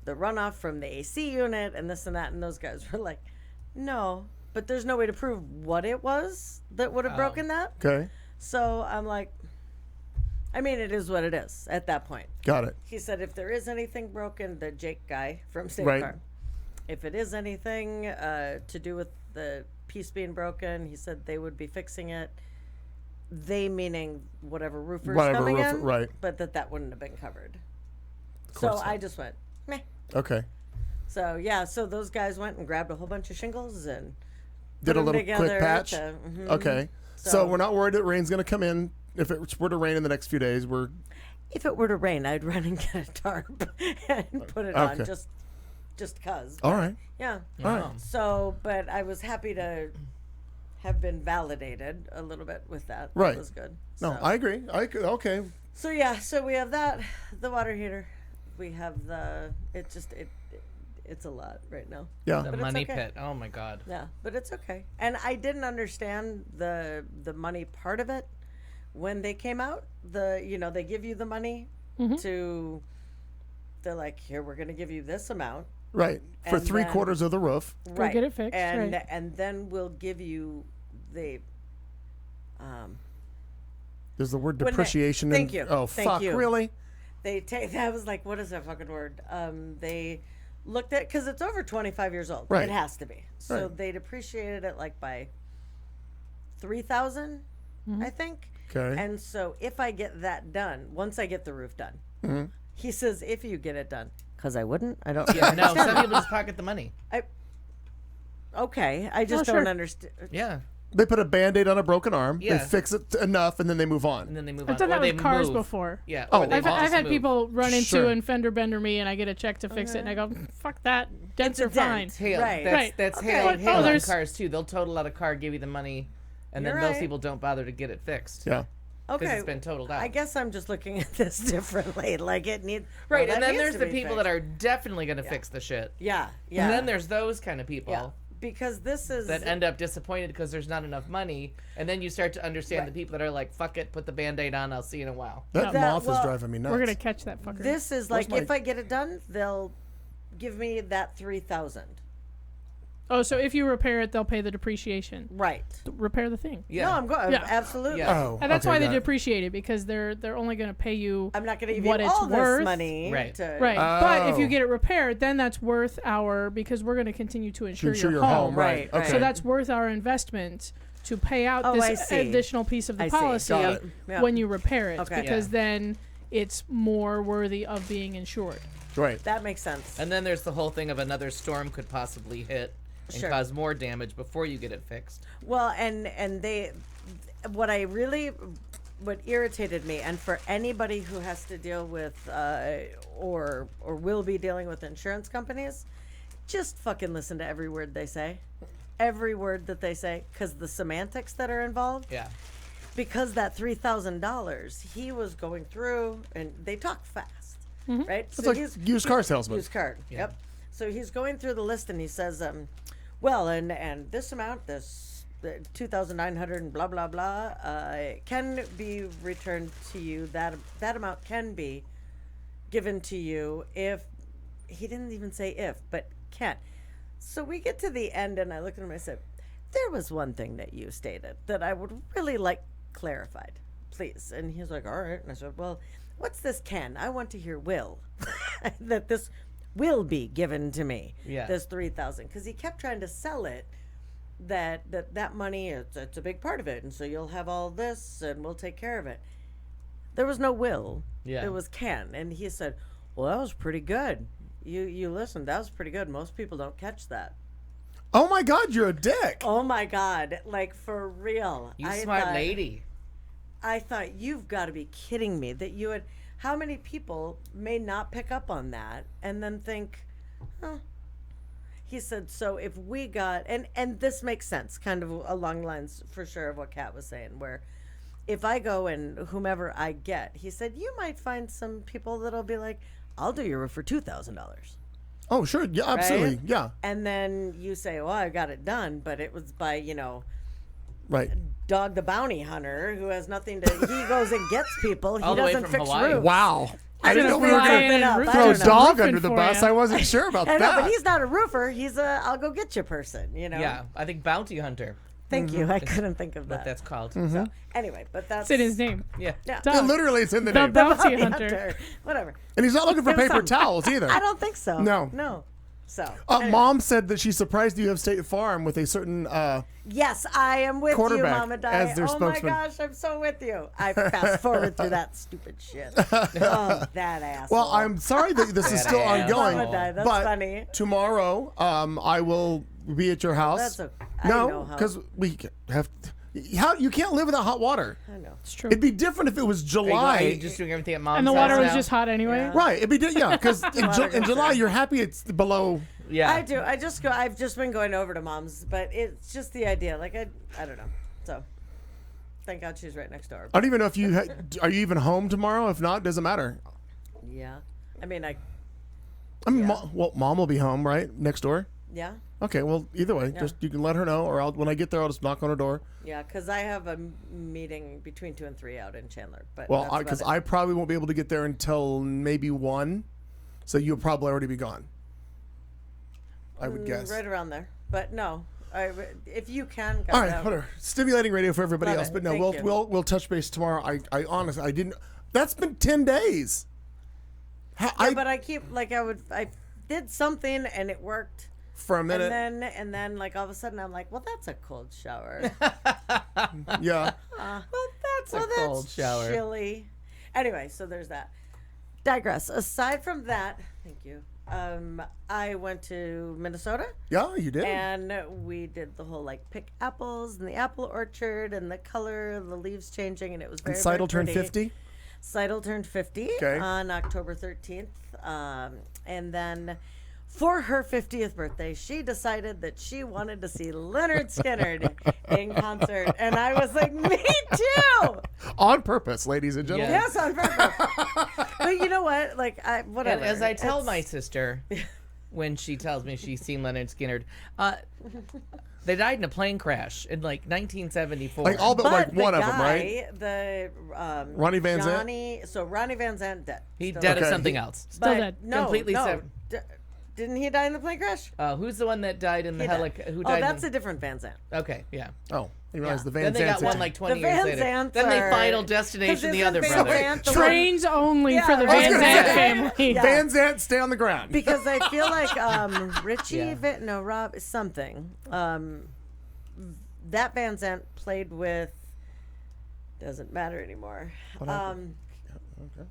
runoff from the AC unit and this and that. And those guys were like, "No, but there's no way to prove what it was that would have broken that." Okay. So I'm like, I mean, it is what it is at that point. Got it. He said if there is anything broken, the Jake guy from State Right. Farm. If it is anything to do with the piece being broken, he said they would be fixing it. They meaning whatever roofer's Whatever coming roofer- in, right. But that wouldn't have been covered. course So not. I just went, meh. Okay. So yeah, so those guys went and grabbed a whole bunch of shingles and Did put a 'em little together quick patch. mhm. Okay. So, So- we're not worried that rain's going to come in. If it were to rain in the next few days, we're If it were to rain, I'd run and get a tarp and put it on Okay. just cause. all right. Yeah. All right. So, but I was happy to have been validated a little bit with that. Right. That was good. No, So- I agree. Okay. So yeah, so we have that, the water heater. We have it's a lot right now. Yeah. The But it's money okay. pit. Oh my god. Yeah, but it's okay. And I didn't understand the money part of it when they came out. They give you the money to. They're like, here, we're going to give you this amount. Right. For And 3/4 of the roof. Go get it fixed, And right. and then we'll give you the. There's the word When they- depreciation. thank in, you. Oh, Thank fuck. you. Really? They take that was like, what is that fucking word? They looked at because it's over 25 years old. Right. It has to be. So Right. they depreciated it like by 3,000, I think. Okay. And so if I get that done, once I get the roof done, he says if you get it done, because I wouldn't. I don't. Yeah, no, some people just pocket the money. Okay, I just Oh, don't sure. understand. Yeah. They put a band-aid on a broken arm. They Yeah. fix it enough, and then they move on. And then they move I've on. done Or that they with cars move. before. Yeah. Oh, or they I've just had move. people run into Sure. and fender bender me, and I get a check to fix it, and I go, fuck that, dents It's a are fine. dent. Hail. Right. That's, Right. that's Okay. hail, But- hail oh, on there's- cars too. They'll total out a car, give you the money, and then You're those right. people don't bother to get it fixed. Yeah. Okay, it's been totaled out. I guess I'm just looking at this differently. Like it needs Right, well, and that then needs there's to the be people fixed. that are definitely going to fix the shit. Yeah, yeah. And then there's those kind of people yeah, because this is that end up disappointed because there's not enough money, and then you start to understand the people that are like, "Fuck it, put the Band-Aid on. I'll see you in a while." That That- moth is well, driving me nuts. We're gonna catch that fucker. This is like my- if I get it done, they'll give me that 3,000. Oh, so if you repair it, they'll pay the depreciation. Right. Repair the thing. Yeah. No, I'm going. Yeah. Absolutely. Yeah. Oh, And that's okay, why they got it. depreciate it, because they're only going to pay you I'm not going to give what you it's all worth. this money. Right. To, Right. But if you Oh. get it repaired, then that's worth because we're going to continue to insure, insure your your home. home, right? Right, Okay. So that's worth our investment to pay out Oh, I this see. additional piece of the I see. policy Got it. Yeah. when you repair it, Okay. because Yeah. then it's more worthy of being insured. right. That makes sense. And then there's the whole thing of another storm could possibly hit and Sure. cause more damage before you get it fixed. Well, and they, what irritated me, and for anybody who has to deal with or will be dealing with insurance companies, just fucking listen to every word they say, every word that they say, because the semantics that are involved. Yeah. Because that $3,000, he was going through, and they talk fast, right? It's like used car salesman. Used car. Yep. So he's going through the list, and he says, well, and this amount, this 2,900 and blah blah blah, can be returned to you. That amount can be given to you if he didn't even say if, but can. So we get to the end, and I looked at him and I said, there was one thing that you stated that I would really like clarified, please. And he was like, all right. And I said, well, what's this can? I want to hear will. That this will be given to me. Yeah. This 3,000. Because he kept trying to sell it that money, it's a big part of it. And so you'll have all this and we'll take care of it. There was no will. Yeah. It was can. And he said, well, that was pretty good. you listened. That was pretty good. Most people don't catch that. Oh my God, you're a dick. Oh my God, like for real. You I smart thought- lady. I thought, you've got to be kidding me that you would. How many people may not pick up on that and then think, huh? He said, so if we got, and this makes sense, kind of along the lines for sure of what Kat was saying, where if I go and whomever I get, he said, you might find some people that'll be like, I'll do your roof for $2,000. Oh, sure. Yeah, absolutely. Right? Yeah. And then you say, well, I got it done, but it was by, Right. Dog the bounty hunter who has nothing to, he goes and gets people. He All the way doesn't from fix Hawaii. roofs. Wow. I didn't know we were fly going in to and up. roof- I throw don't know. dog roofing under the for bus. ya. I wasn't sure about I know, that. but he's not a roofer. He's a I'll go get you person, Yeah, I think bounty hunter. Thank you. I couldn't think of What that. that's called. Mm-hmm. Anyway, but that's It's in his name. Yeah. Yeah. Duh. Yeah, literally, it's in the The name. bounty Bounty hunter. Whatever. And he's not looking for It was paper something. towels either. I don't think so. No. So anyway. Mom said that she's surprised you have State Farm with a certain. Yes, I am with you, Quarterback Mama Di. as their oh spokesman. my gosh, I'm so with you. I fast forward through that stupid shit. Oh, that asshole. Well, I'm sorry that this is still That ongoing. Mama Di, that's but funny. tomorrow, I will be at your house. That's okay. I No, know how- because we have. How you can't live without hot water. I know. It's true. It'd be different if it was Are July. you just doing everything at mom's And the house water was now? just hot anyway. Right, it'd be because in, Water in goes July down. you're happy it's below. Yeah. I do. I've just been going over to Mom's, but it's just the idea. Like I don't know. So, thank God she's right next door. I don't even know if you are you even home tomorrow. If not, doesn't matter. Yeah. I mean, I mean, Mom will be home, right, next door. yeah. Okay, well, either way, just you can let her know, or when I get there, I'll just knock on her door. Yeah, because I have a meeting between 2 and 3 out in Chandler. But Well, that's because about it. I probably won't be able to get there until maybe 1, so you'll probably already be gone. I would guess. Right around there. But no, if you can. All right, whatever. Stimulating radio for everybody Love else, it. but no, Thank you. we'll touch base tomorrow. I honestly I didn't. That's been 10 days. But I keep I did something and it worked. For a minute, And then like all of a sudden I'm like, well, that's a cold shower. yeah. That's a cold shower. Chilly. Anyway, so there's that. Digress. Aside from that, thank you. I went to Minnesota Yeah, you did. and we did the whole like pick apples in the apple orchard and the color of the leaves changing, and it was very, And very Seidel turned pretty. 50. Seidel turned 50 Okay. on October 13th. And then for her 50th birthday, she decided that she wanted to see Leonard Skinner in concert. And I was like, me too. On purpose, ladies and gentlemen. Yes, on purpose. But you know what? Like, whatever. And as I tell It's- my sister, when she tells me she's seen Leonard Skinner, they died in a plane crash in like 1974. Like all but like the one of guy, them, right? The Ronnie Van Zant? Zant. So Ronnie Van Zant dead. He Still dead of Okay. something else. Still But dead. No, Completely no. severed. Didn't he die in the plane crash? Who's the one that died in the He died. helicopter? Who Oh, died? that's in... a different Van Zant. Okay, yeah. Oh, you realize Yeah. the Van Then they got Zant's one a- like 20 The years Van later. Zants Then they are- Final 'cause Destination, the isn't other Van brother. Zant the one- Trains only Yeah, for the I was Van gonna Zandt say. family. Yeah. Van Zant, stay on the ground. Because I feel like Richie, Yeah. Rob, something. That Van Zant played with. Doesn't matter anymore. happened? Okay.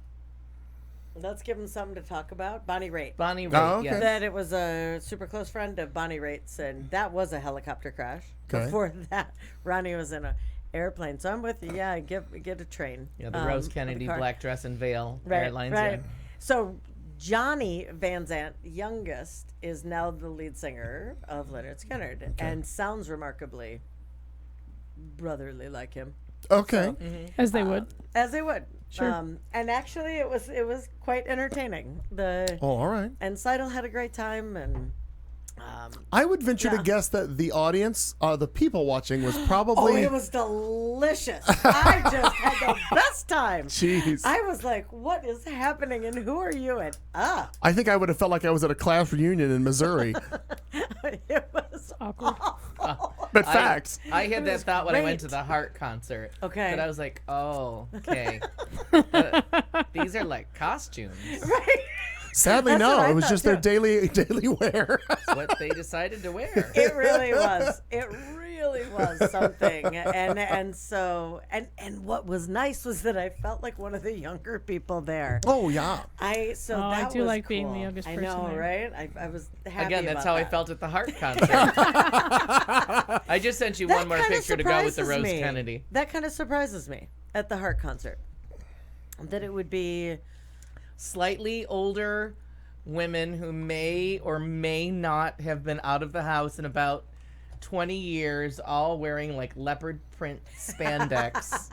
Let's give him something to talk about. Bonnie Raitt. Bonnie Raitt, Oh, okay. yes. That it was a super close friend of Bonnie Raitt's, and that was a helicopter crash. Okay. Before that, Ronnie was in a airplane. So I'm with you. Yeah, get a train. Yeah, the Rose with a Kennedy car. black dress and veil Right, airlines. right. Yeah. So Johnny Van Zant, youngest, is now the lead singer of Leonard Skinner, and sounds remarkably brotherly like him, Okay. As they would. as they would. Sure. And actually, it was quite entertaining. Oh, all right. And Seidel had a great time, and I would venture to Yeah. guess that the audience, the people watching, was oh, probably. it was delicious. I just had the best time. Jeez. I was like, "What is happening? And who are you?" And I think I would have felt like I was at a class reunion in Missouri. it was Awkward. But facts. I had that thought when I went to great. the Heart concert. Okay. But I was like, oh, okay. These are like costumes. right. Sadly, That's what no. I It was thought, just their too. daily wear. That's what they decided to wear. It really was. It really was something. And so what was nice was that I felt like one of the younger people there. Oh yeah. I I do was like being the cool. youngest I person know, there. right? I was happy Again, that's about how I that. felt at the Heart concert. I just sent you That one more kinda picture to go with the surprises Rose me. Kennedy. That kind of surprises me at the Heart concert. That it would be Slightly older women who may or may not have been out of the house in about 20 years, all wearing like leopard print spandex.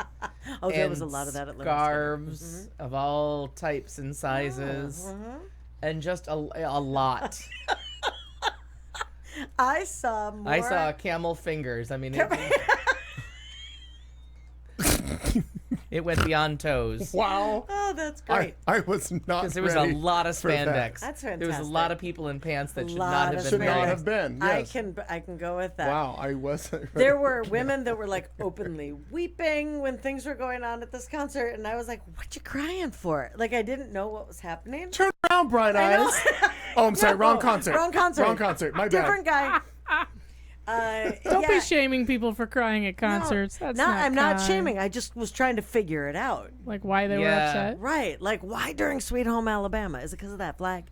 Oh, there and was a lot of that at Leonard scarves of all types and sizes, and just a lot. I saw more. I saw camel fingers. I mean, it went beyond toes. Wow. Oh, that's great. I was not. Because there was a ready lot of for that. spandex. That's There was a fantastic. lot of people in pants that should Lot not have of been Should not wearing. have been. Yes. I can go with that. Wow, I wasn't. Ready. There were women that were like openly weeping when things were going on at this concert, and I was like, "What you crying for?" Like I didn't know what was happening. Turn around, Bright I know. Eyes. Oh, I'm sorry. No, Wrong concert. Wrong concert. Wrong concert. My Different bad. guy. Don't yeah. be shaming people for crying at concerts. No, That's no, not I'm not kind. shaming. I just was trying to figure it out. Like why they were Yeah. upset. Right. Like, why during Sweet Home Alabama? Is it because of that flag?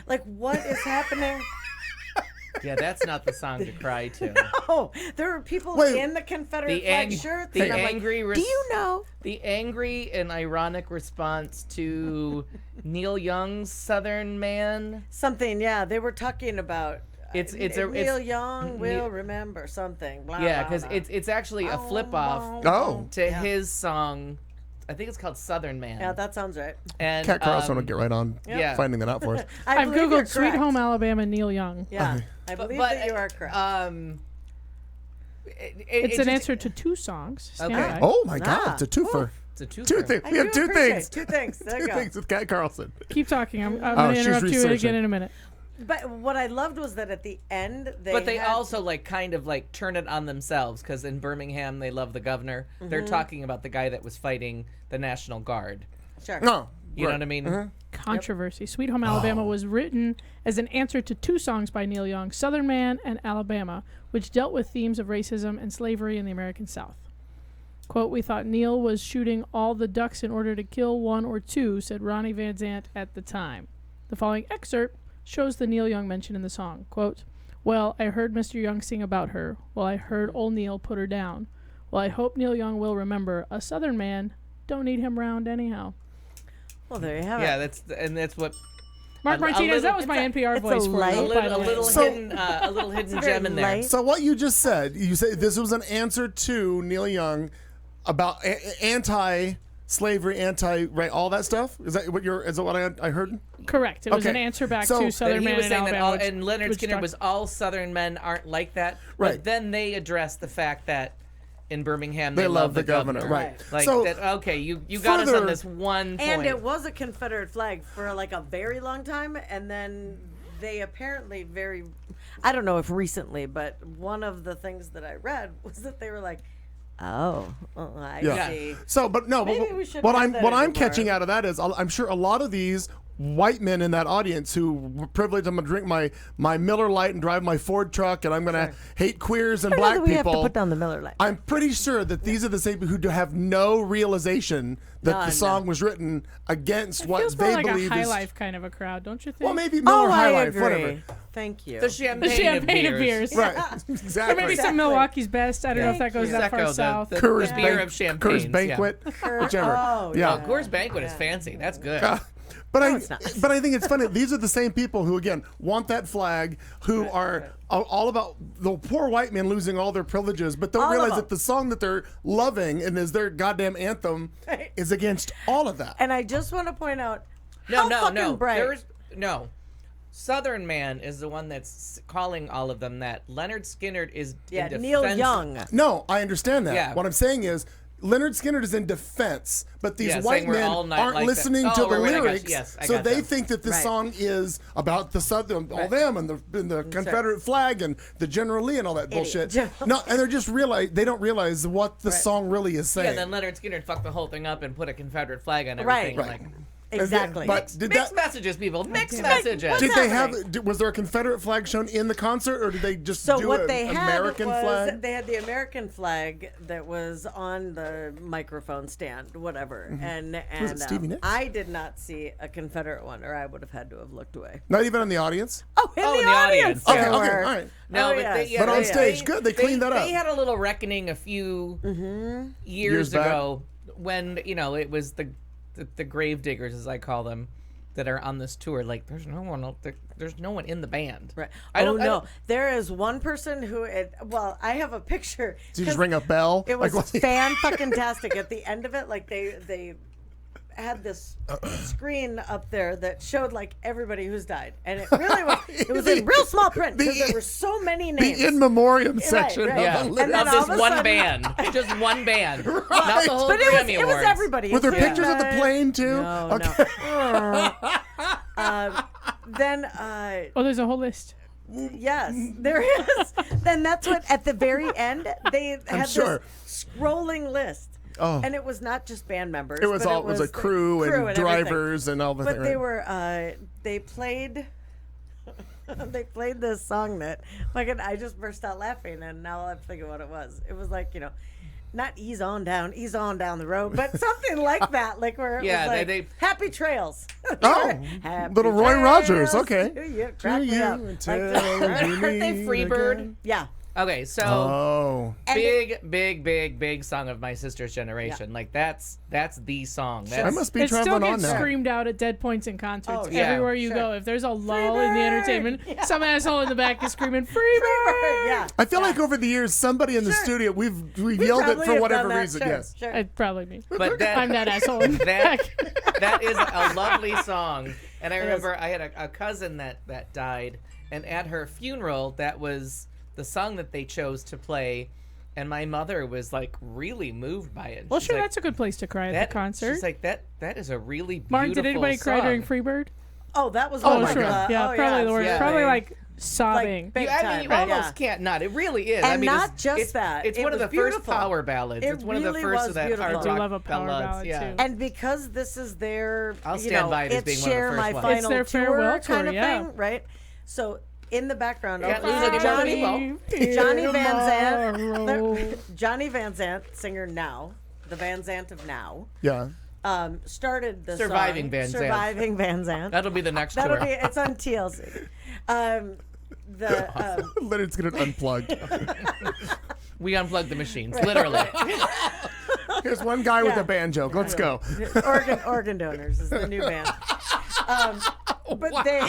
Like, what is happening? Yeah, that's not the song to cry to. Oh, there were people Wait. in the Confederate The flag ang- shirts. the and I'm angry like, res- do you know? The angry and ironic response to Neil Young's Southern Man. Something, yeah. They were talking about. It's Neil Young will remember something. Blah, Yeah, blah, because blah. it's actually a flip off Oh. to his song. I think it's called Southern Man. Yeah, that sounds right. and Cat Carlson will get right on yeah. finding that out for us. I've believe you're googled Sweet correct. Home Alabama Neil Young. Yeah, I But- believe but, that you are correct. It's an just- answer to two songs. Stand Okay. by. Oh my God, Ah. it's a twofer. It's a two. Two things. I We have do two appreciate things. Two things. There you Two go. things with Cat Carlson. Keep talking. I'm Oh, going to she's interrupt you researching. again in a minute. But what I loved was that at the end But they had- also like kind of like turn it on themselves because in Birmingham they love the governor. They're talking about the guy that was fighting the National Guard. sure. No. You know what I mean? Controversy. Sweet Home Alabama was written as an answer to two songs by Neil Young, Southern Man and Alabama, which dealt with themes of racism and slavery in the American South. Quote, we thought Neil was shooting all the ducks in order to kill one or two, said Ronnie Van Zant at the time. The following excerpt shows the Neil Young mention in the song. Quote, well, I heard Mr. Young sing about her. Well, I heard old Neil put her down. Well, I hope Neil Young will remember a Southern man don't need him round anyhow. Well, there you have Yeah, it. that's what Mark A Martinez, little- that was my NPR it's a voice for light- you, a A by the little, way. a little hidden very gem in there. light. So what you just said, you said this was an answer to Neil Young about anti-slavery, anti-right, all that stuff. Is that what I heard? Correct. It was Okay. an answer back So- to That Southern he Man was in saying that Alabama. and Leonard which Skinner talked- was all Southern men aren't like that. Right. But then they addressed the fact that in Birmingham They love the governor, right. Like So, that. Okay, you got us further- on this one point. And it was a Confederate flag for like a very long time, and then they apparently I don't know if recently, but one of the things that I read was that they were like, oh, I Yeah. see. So, but no, Maybe but we shouldn't what have I'm that what I'm anymore. catching out of that is I'm sure a lot of these white men in that audience who were privileged. I'm gonna drink my Miller Lite and drive my Ford truck, and I'm gonna hate queers and I don't know black that we have to people. put down the Miller Lite. I'm pretty sure that these are the same people who have no realization that No, the song was written against what feels they more like a believe high is. life kind of a crowd, don't you think? Well, maybe Miller Oh, High I Life, agree. whatever. Thank you. the champagne, the champagne of beers. Right, exactly. Or maybe some Milwaukee's best. I don't know if that goes that far Prosecco, south. the Coors beer Bank- of champagnes. Coors Banquet, whichever. Oh, yeah. Yeah. Coors Banquet is fancy. That's good. But it's not. but I think it's funny. These are the same people who, again, want that flag, who are all about the poor white men losing all their privileges, but don't All of realize them. that the song that they're loving and is their goddamn anthem Right. is against all of that. And I just want to point out No, how no, fucking no. bright. There's no. Southern Man is the one that's calling all of them that. Leonard Skinner is Yeah, in Neil defense- Young. No, I understand that. Yeah. What I'm saying is, Leonard Skinner is in defense, but these Yeah, white saying we're men all not aren't like that. listening Oh, to the right, I got you. lyrics, Yes, I so got they that. think that this Right. song is about the Southern, all them, and the Confederate flag and the General Lee and all that bullshit. General- No, and they don't realize what the Right. song really is saying. Yeah, then Leonard Skinner fucked the whole thing up and put a Confederate flag on Right. everything. Right. Like, Exactly. But did Mixed that? messages, people. Mixed messages. Did they have? Was there a Confederate flag shown in the concert, or did they just So do what an they had American was flag? they had the American flag that was on the microphone stand, whatever, and Was it Stevie Nicks? I did not see a Confederate one, or I would have had to have looked away. Not even in the audience. Oh, in Oh, the audience. Okay, there okay, were. all right. No, Oh, but, yes. they, yeah, But on they- stage, good, they cleaned that up. They had a little reckoning a few years back. ago when it was the grave diggers, as I call them, that are on this tour. Like, there's no one. There's no one in the band. Right. I don't no, know. there is one person who. Well, I have a picture. Did you just 'cause ring a bell? It was Like, what- fan-fucking-tastic. At the end of it, like they had this screen up there that showed like everybody who's died, and it really was. It was in real small print because there were so many names. The in memoriam section. right. of Yeah, the And list. then of all this of a one sudden- band, just one band, not the whole but Grammy it was Awards. everybody. Were there including pictures of the plane too? No, Okay. no. Then Oh, there's a whole list. yes, there is. Then that's what at the very end they had sure. this scrolling list. Oh. And it was not just band members. It was but all. It was a the crew and everything. drivers and all the But thing, they right? were. They played. They played this song that fucking I just burst out laughing, and now I'm thinking what it was. It was like not ease on down the road, but something like that, like where it Yeah, was like they- happy trails. Oh, Happy little Roy Rogers. trails Okay. to you. Crack me up. Like until that. you Aren't they meet Freebird? again. Yeah. Okay, so Oh. And big song of my sister's generation. Like that's the song. That's, I must be It still traveling on gets now. screamed out at dead points in concerts Oh, yeah. everywhere you Sure. go. If there's a lull in the Freebird! entertainment, Yeah. some asshole in the back is screaming "Freebird!" Yeah. I feel like over the years, somebody in the Sure. studio, we've We yelled it probably for have whatever done that. reason. Sure, Yes. sure. It's probably me. but that, I'm that asshole in the that back. that is a lovely song. And I remember I had a cousin that died, and at her funeral, that was the song that they chose to play. And my mother was like really moved by it. Well, She's sure, like, that's a good place to cry at the concert. She's like, that is a really beautiful Martin, did anybody cry song." during Freebird? Oh, that was Oh, one of sure. the- Yeah, oh, probably the worst. yeah. Probably like sobbing. Like, big You, I mean, time, you right, almost yeah. can't not. It really is. And I mean, not it's, just it's, that. It's It one of was the first beautiful. power ballads. It It's one of really the first was of that beautiful. hard I do rock love a power ballads. ballad, yeah. too. And because this is their, I'll stand by it as it's being one of the share first my ones. final It's their tour farewell kind tour, of yeah. thing, right? So in the background, Can't lose any more people. Johnny Van Tomorrow. Zant, Johnny Van Zant, singer now, the Van Zant of now, Yeah. started the Surviving song, Van Zant. Surviving Van Zant. That'll be the next That'll tour. be it's on TLC. Leonard's going to unplug. We unplugged the machines, literally. Here's one guy with Yeah. a banjo. Let's go. Organ Donors is the new band. But they,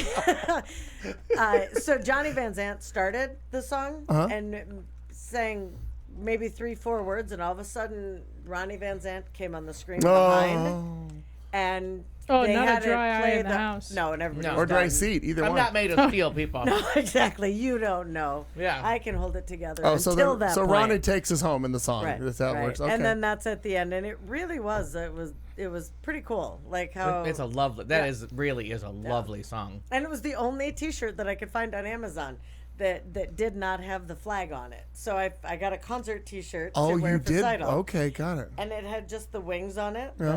so Johnny Van Zant started the song and sang maybe 3-4 words, and all of a sudden Ronnie Van Zant came on the screen behind, Oh. and Oh, they not a had it dry eye play in the house. No, and everybody No. was Or dry done. seat, either I'm one. not made of steel, people. No, exactly. You don't know. Yeah. I can hold it together Oh, until so that so point. Ronnie takes us home in the song. Right, That's how it right. works. Okay. And then that's at the end, and it really was. It was pretty cool. Like how It's a lovely. That Yeah. is really is a lovely song. and it was the only T-shirt that I could find on Amazon that did not have the flag on it. So I got a concert T-shirt oh, to wear you for did? Seidel. Okay, got it. And it had just the wings on it. Yeah.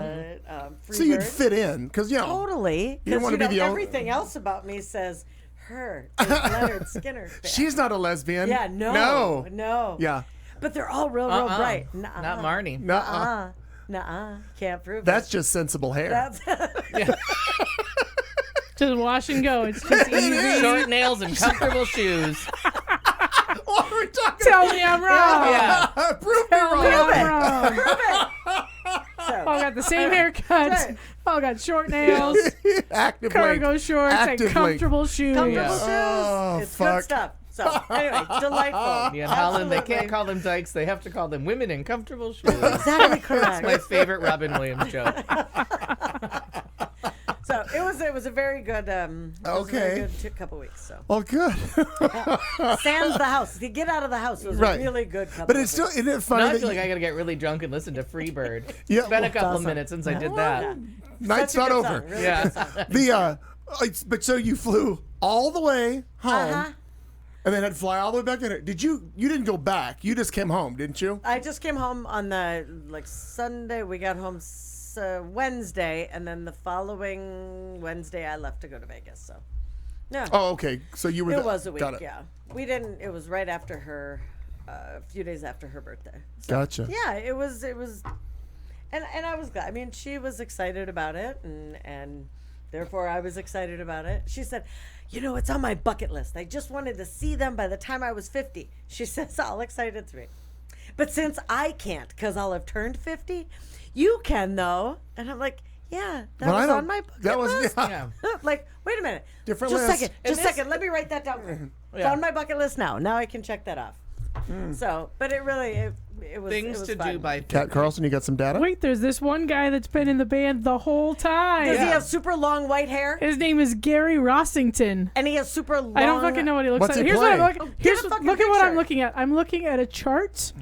The, So you'd Freebird. fit in, because, Totally. You don't Because wanna be the only- everything else about me says her is Leonard Skinner. fan. she's not a lesbian. Yeah, no. No. Yeah. But they're all real bright. Nuh-uh. Not Marnie. Nuh-uh. Nuh-uh. Can't prove That's it. just sensible hair. That's Just wash and go. It's just easy. Short nails and comfortable shoes. What are we talking Tell me I'm wrong. Yeah. Prove me Tell me wrong. I'm wrong. so. All got the same haircuts. Right. All got short nails, Active cargo link. shorts, Active and comfortable shoes. Comfortable Yeah. shoes. Oh, it's fuck. good stuff. So anyway, delightful. Me and Holland, they Absolutely. can't call them dykes. They have to call them women in comfortable shoes. Exactly correct. My favorite Robin Williams joke. So it was a very good Okay. couple weeks. So Oh, good. sans the house. To get out of the house was Right. a really good couple. But of it's still, weeks. isn't it Now funny I that feel like I gotta get really drunk and listen to Freebird. Yeah, It's been a well, couple awesome. minutes since I did that. night's Such a not good over. song, really Yeah. good song. The but so you flew all the way home, Uh-huh. and then had to fly all the way back there. Did you? You didn't go back. You just came home, didn't you? I just came home on the Sunday. We got home Wednesday, and then the following Wednesday I left to go to Vegas. So, yeah, Oh, okay. So you were. it was a week. Got it. Yeah, we didn't. It was right after her, a few days after her birthday. So, Gotcha. yeah, it was, and I was glad. I mean, she was excited about it, and therefore I was excited about it. She said, "You know, it's on my bucket list. I just wanted to see them by the time I was 50." She says, all excited to me. But since I can't, because I'll have turned 50, you can though. And I'm like, yeah, that But I was don't- on my bucket that was- list. yeah. Like, wait a minute. Different just list. second. And Just a second. Let me write that down. It's Yeah. on my bucket list now. Now I can check that off. So, but it really, it was Things it was to fun. do by Kat Carlson, you got some data? Wait, there's this one guy that's been in the band the whole time. Does he Yeah. have super long white hair? His name is Gary Rossington. And he has super long. I don't fucking know what he looks What's like. he Here's what I'm play? looking. Get a Here's fucking look at what I'm picture. looking at. I'm looking at a chart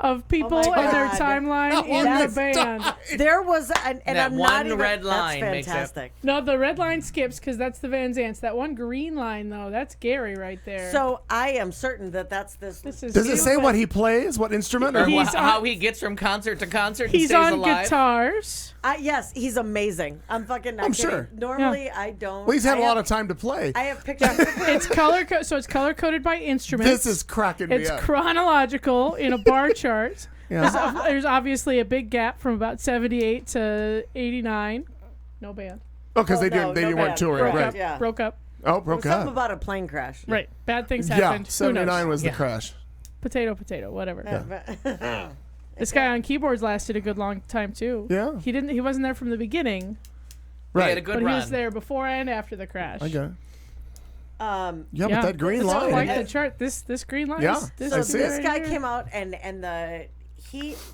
of people my and their God. timeline in That's- the band. There was, and That I'm one not even. red line That's makes it- fantastic. No, the red line skips because that's the Van Zants. That one green line though, that's Gary right there. So I am certain that that's this. this is Does it say stupid. what he plays? What instrument? Or Or He's how on- he gets from concert to concert and He's stays on alive. guitars. Yes, he's amazing. I'm fucking. Not I'm kidding. sure. Normally, I don't. Well, he's had I a lot have- of time to play. I have pictures. It's so it's color coded by instruments. This is cracking me It's up. chronological in a bar chart. Yeah. There's obviously a big gap from about 78 to 89. No band. Oh, because Oh, they no, didn't. They no weren't band. touring, Broke right? up. Yeah. Broke up. Oh, broke Something up. about a plane crash. Right. Bad things Yeah, happened. Who 79 knows? was the Yeah. crash. Potato, potato, whatever. Yeah. This guy on keyboards lasted a good long time too. Yeah. He wasn't there from the beginning, He had a Right. good but run. he was there before and after the crash. I got it. Yeah, Yeah. but that green So, line. like the chart, this green line. Yeah, This I So is see this it. guy right here. came out and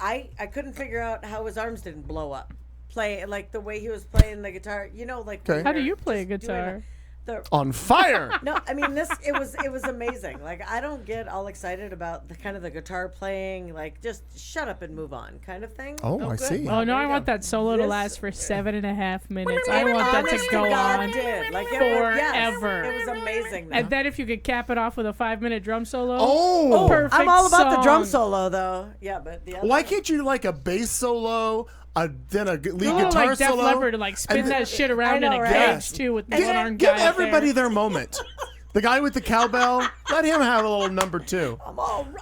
I couldn't figure out how his arms didn't blow up. Play like the way he was playing the guitar. You know, like Okay. when How do you're you play a just doing guitar? On fire. No, I mean it was amazing. Like I don't get all excited about the kind of the guitar playing, like just shut up and move on kind of thing. Oh, I good. see. Oh no, there I you want go. that solo to This- last for 7.5 minutes. I want that to Honest go God, on. it did. Like it was, yes, forever. it was amazing. Though. And then if you could cap it off with a 5-minute drum solo. Oh, perfect I'm all about the drum song. solo though. Yeah, but the other why can't you like a bass solo, then a lead Oh, guitar like Def solo? Leppard to like spin and that shit around I in know, a right? cage Yes. too with the Give, one arm give guy. up everybody there. their moment. The guy with the cowbell, let him have a little number two.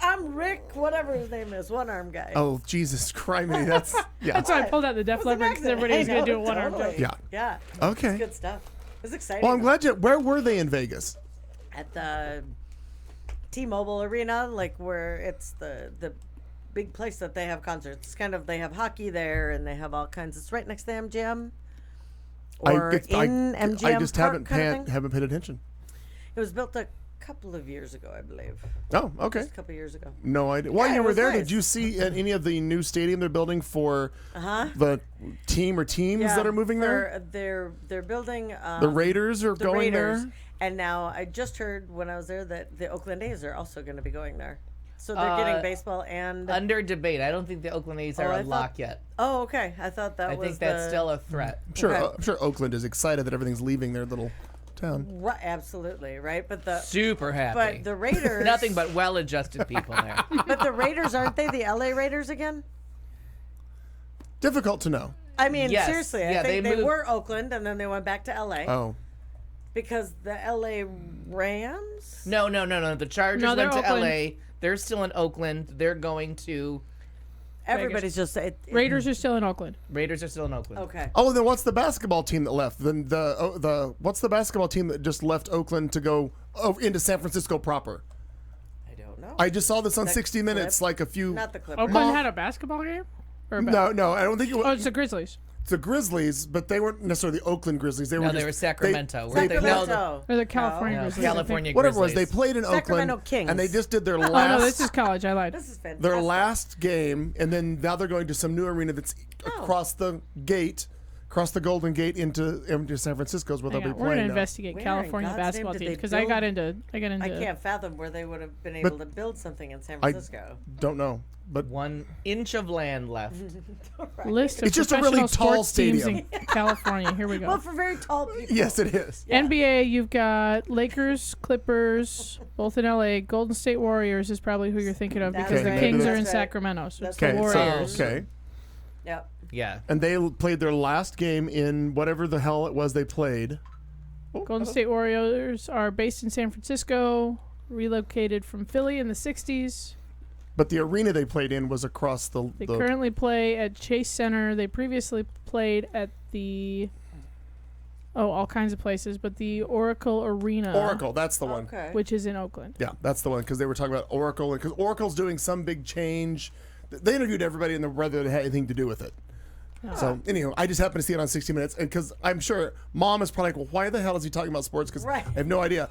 I'm Rick, whatever his name is, one arm guy. Oh, Jesus Christ. That's, yeah. That's why I pulled out the Def Leppard because everybody was going to do a one arm totally. jump. Yeah. Yeah. Okay. Good stuff. It was exciting. Well, I'm glad you, where were they in Vegas? At the T-Mobile Arena, like where it's the big place that they have concerts. It's kind of they have hockey there and they have all kinds. It's right next to MGM. Or in MGM I just Park haven't kind of thing. haven't paid attention. It was built a couple of years ago, I believe. Oh, okay. Just a couple of years ago. No idea. While Yeah, you it were was there, nice. did you see any of the new stadium they're building for the team or teams that are moving there? They're building The Raiders are the going Raiders, there. and now I just heard when I was there that the Oakland A's are also going to be going there. So they're getting baseball and Under debate. I don't think the Oakland A's are I a thought- lock yet. oh, okay. I thought that I was think that's the- still a threat. I'm sure Oakland is excited that everything's leaving their little town. Right, absolutely right. But the Super happy. but the Raiders Nothing but well-adjusted people there. But the Raiders aren't they the LA Raiders again? Difficult to know. I mean, Yes. seriously, I Yeah, think they they moved- were Oakland and then they went back to LA Oh, because the LA Rams. No. The Chargers No, they're went to Oakland. LA. They're still in Oakland. They're going to Everybody's just Raiders are still in Oakland. Raiders are still in Oakland. okay. oh. Then what's the basketball team that left? Then what's the basketball team that just left Oakland to go into San Francisco proper? I don't know. I just saw this on The 60 Minutes, Clip- like a few. Not the Clippers. Oakland had a basketball game? Or a No, I don't think it was. Oh, it's the Grizzlies. It's the Grizzlies, but they weren't necessarily the Oakland Grizzlies. They were No, just, they were Sacramento. They, weren't they? No, Sacramento. Or the California no, Grizzlies. I think. California whatever it was, they Grizzlies. played in Sacramento Oakland, Kings. and they just did their Oh, last. no, this is college. I lied. This is fantastic. their last game, and then now they're going to some new arena that's across the gate, across the Golden Gate into San Francisco's where Hang they'll on, be we're gonna playing now. investigate Where in California God's name basketball did teams they because I got build- into. I can't fathom where they would have been But- able to build something in San I Francisco. don't know, but 1 inch of land left. list of It's just a really professional tall sports teams stadium. in California. Here we go. Well, for very tall people. yes, it is. NBA, you've got Lakers, Clippers, both in LA. Golden State Warriors is probably who you're thinking of That's because the right. Kings are That's in right. Sacramento. So That's it's the Okay, Warriors. so okay, Yep. Yeah. And they played their last game in whatever the hell it was they played. Golden State Warriors are based in San Francisco, relocated from Philly in the 60s. But the arena they played in was across the... They currently play at Chase Center. They previously played at all kinds of places, but the Oracle Arena. Oracle, that's the one. Okay. Which is in Oakland. Yeah, that's the one, because they were talking about Oracle, because Oracle's doing some big change. They interviewed everybody, and whether it had anything to do with it. So, anyhow, I just happened to see it on 60 Minutes, and because I'm sure Mom is probably like, well, why the hell is he talking about sports? Because Right. I have no idea.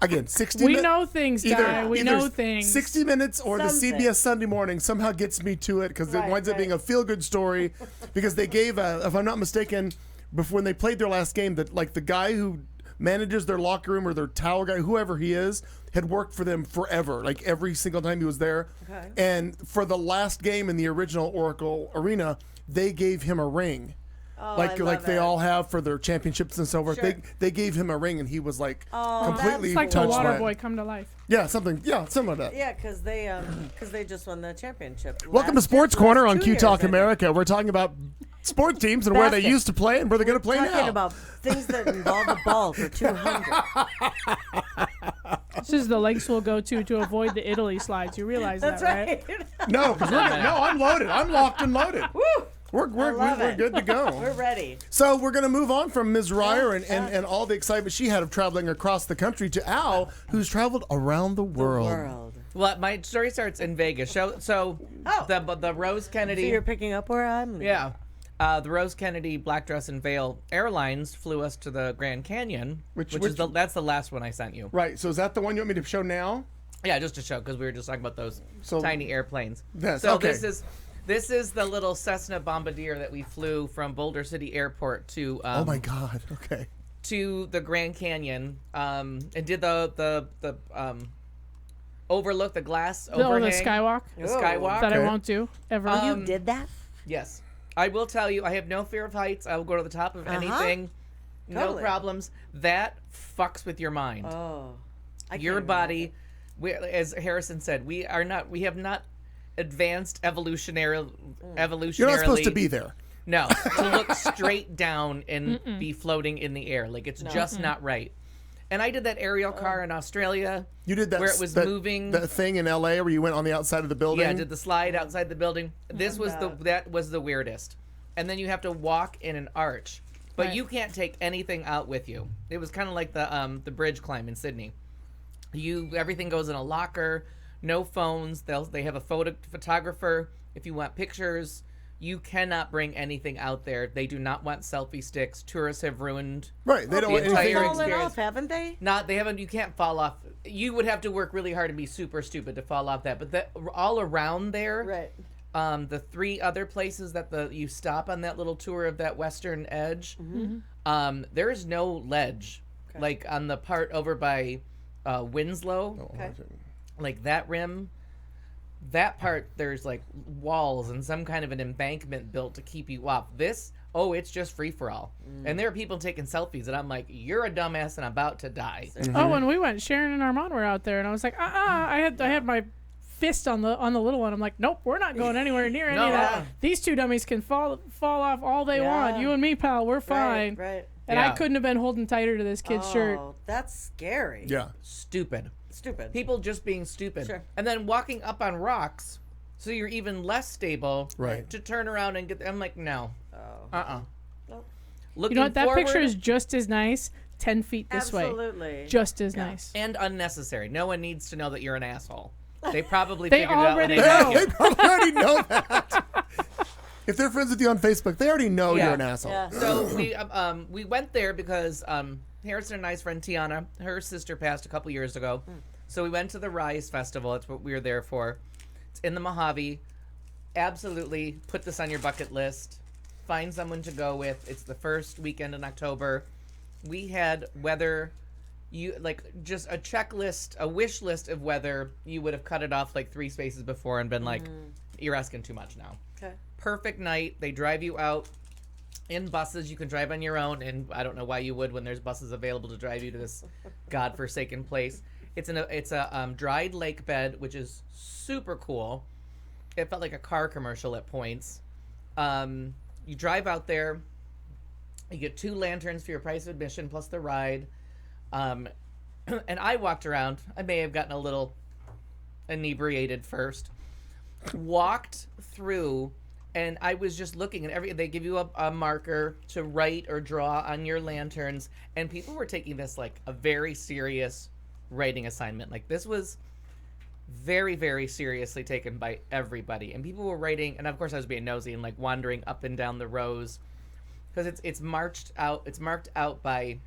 Again, 60 We Minutes. know things, Di. We know things. 60 Minutes or the Something. CBS Sunday Morning somehow gets me to it, because it Right, winds up being a feel-good story, because they gave, if I'm not mistaken, before when they played their last game, that like the guy who manages their locker room or their towel guy, whoever he is, had worked for them forever, like every single time he was there. Okay. And for the last game in the original Oracle Arena, they gave him a ring. Oh, Like I love they it. all have for their championships and so forth. Sure. They gave him a ring, and he was like Oh, completely It's like the touched Water by it. Boy come to life. Yeah, something like that. Yeah, because they just won the championship. Welcome to last Sports year- Corner last on 2 Q years, Talk I think. America. We're talking about sport teams and where they Basket. used to play and where they're going to play Talking now. about things that involve the ball for 200. This is the lengths we'll go to avoid the Italy slides. You realize That's that, right? right. No, because I'm loaded. I'm locked and loaded. Woo! We're love it. good to go. We're ready. So we're going to move on from Ms. Ryer and all the excitement she had of traveling across the country to Al, who's traveled around the world. World. Well, my story starts in Vegas. So the Rose So Kennedy. you're picking up where I'm. Yeah. The Rose Kennedy Black Dress and Veil Airlines flew us to the Grand Canyon, Which- that's the last one I sent you. Right. So is that the one you want me to show now? Yeah, just to show, because we were just talking about those So- tiny airplanes. Yes, So okay. this is the little Cessna Bombardier that we flew from Boulder City Airport to Oh my God. Okay. to the Grand Canyon, and did the overlook, the glass The overhang, skywalk the Oh. skywalk. that I Okay. won't do ever. You did that? Yes. I will tell you, I have no fear of heights. I will go to the top of anything. No Totally. problems. That fucks with your mind. Oh. I can't Your even body, as Harrison said, we have not advanced evolutionarily. You're not supposed to be there. No, to look straight down and be floating in the air. Like, it's just not right. And I did that aerial car in Australia. You did that where it was that, moving. that thing in LA where you went on the outside of the building. Yeah, I did the slide outside the building. This was God. that was the weirdest. And then you have to walk in an arch, but Right. you can't take anything out with you. It was kind of like the bridge climb in Sydney. Everything goes in a locker, no phones. They have a photographer if you want pictures. You cannot bring anything out there. They do not want selfie sticks. Tourists have ruined. Right. They don't The want entire anything. Fallen experience. off, haven't they? They haven't. You can't fall off. You would have to work really hard and be super stupid to fall off that. But all around there, Right. the 3 other places that you stop on that little tour of that western edge, there is no ledge. Like on the part over by Winslow, Okay. like that rim, that part, there's like walls and some kind of an embankment built to keep you off. It's just free for all. And there are people taking selfies, and I'm like, you're a dumbass and about to die. Oh, when we went, Sharon and Armand were out there, and I was like, I had my fist on the little one. I'm like, nope, we're not going anywhere near any No. of that. These 2 dummies can fall off all they want. Yeah. You and me, pal, we're fine. Right. And I Yeah. couldn't have been holding tighter to this kid's shirt. Oh, that's scary. Yeah. Stupid. Stupid. People just being stupid. Sure. And then walking up on rocks, so you're even less stable. Right. To turn around and get. I'm like, no. Oh. Nope. Looking You know what? That forward, picture is just as nice 10 feet this way. Absolutely. Just as nice. and unnecessary. No one needs to know that you're an asshole. They probably They figured it out when already they met know. you. They probably already know that. If they're friends with you on Facebook, they already know Yeah. you're an asshole. Yeah. So we went there because Harrison and I's friend Tiana, her sister passed a couple years ago. So we went to the Rise Festival. That's what we were there for. It's in the Mojave. Absolutely put this on your bucket list. Find someone to go with. It's the first weekend in October. We had weather, just a checklist, a wish list of weather. You would have cut it off like 3 spaces before and been like, you're asking too much now. Okay. Perfect night. They drive you out in buses. You can drive on your own, and I don't know why you would when there's buses available to drive you to this godforsaken place. It's a dried lake bed, which is super cool. It felt like a car commercial at points. you drive out there. You get 2 lanterns for your price of admission plus the ride. And I walked around. I may have gotten a little inebriated first. Walked through, and I was just looking at they give you a marker to write or draw on your lanterns, and people were taking this like a very serious writing assignment. Like, this was very, very seriously taken by everybody, and people were writing, and of course I was being nosy and like wandering up and down the rows, because it's marked out by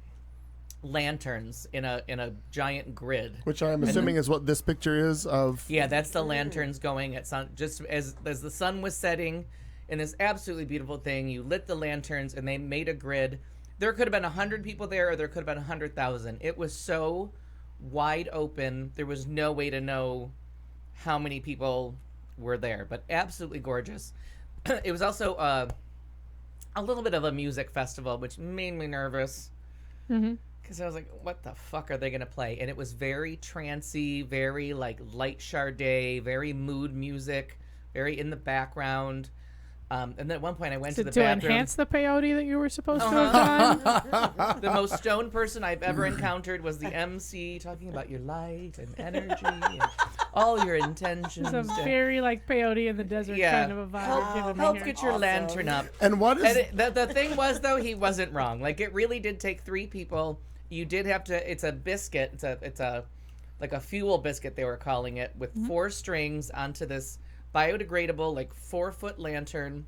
lanterns in a giant grid. Which I'm assuming is what this picture is of. Yeah, that's the lanterns going at sun, just as the sun was setting in this absolutely beautiful thing. You lit the lanterns and they made a grid. There could have been 100 people there, or there could have been 100,000. It was so wide open. There was no way to know how many people were there, but absolutely gorgeous. It was also a little bit of a music festival, which made me nervous. Because I was like, what the fuck are they going to play? And it was very trancey, very like light Sade, very mood music, very in the background. And then at one point I went to the bathroom. To enhance the peyote that you were supposed to have done? The most stoned person I've ever encountered was the MC talking about your light and energy and all your intentions. It's a very like peyote in the desert kind of a vibe. Help get your lantern up. And what is... the thing was, though, he wasn't wrong. Like, it really did take 3 people. You did have to... It's a biscuit. It's a like a fuel biscuit, they were calling it, with 4 strings onto this biodegradable, like 4-foot lantern.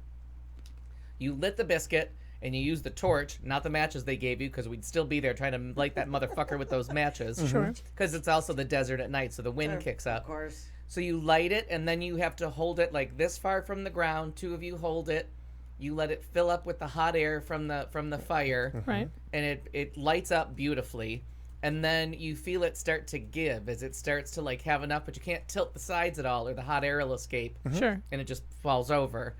You lit the biscuit and you used the torch, not the matches they gave you, because we'd still be there trying to light that motherfucker with those matches. Sure. Because it's also the desert at night, so the wind kicks up. Of course. So you light it, and then you have to hold it like this far from the ground. 2 of you hold it. You let it fill up with the hot air from the fire. Right. And it lights up beautifully. And then you feel it start to give as it starts to like have enough, but you can't tilt the sides at all or the hot air will escape. Sure. And it just falls over.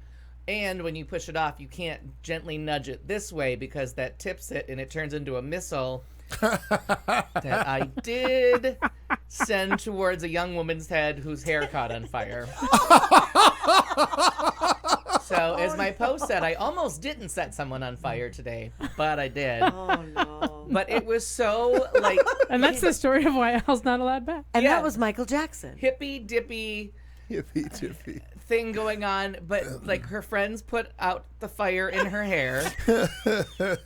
And when you push it off, you can't gently nudge it this way because that tips it and it turns into a missile that I did send towards a young woman's head whose hair caught on fire. So, as my post said, I almost didn't set someone on fire today, but I did. Oh, no. But it was so, like... And that's the story of why Al's not allowed back. And Yeah. that was Michael Jackson. hippy-dippy thing going on, but, like, her friends put out the fire in her hair.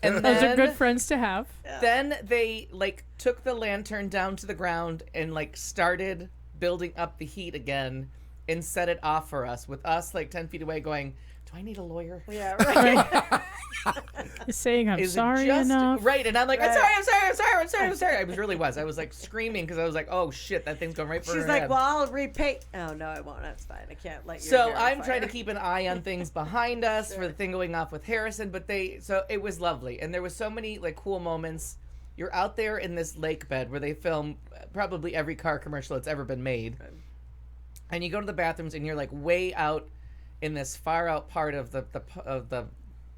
And Those are then, good friends to have. then they, like, took the lantern down to the ground and, like, started building up the heat again and set it off for us, with us, like, 10 feet away going... Do I need a lawyer? Yeah, right. Saying I'm Is sorry it just enough. right? And I'm like, I'm sorry. I was really screaming because I was like, oh shit, that thing's going right for She's her like, head. well, I'll repay. Oh, no, I won't. That's fine. I can't let you. So I'm trying to keep an eye on things behind us for the thing going off with Harrison, but so it was lovely. And there was so many like cool moments. You're out there in this lake bed where they film probably every car commercial that's ever been made. And you go to the bathrooms and you're like way out in this far out part of the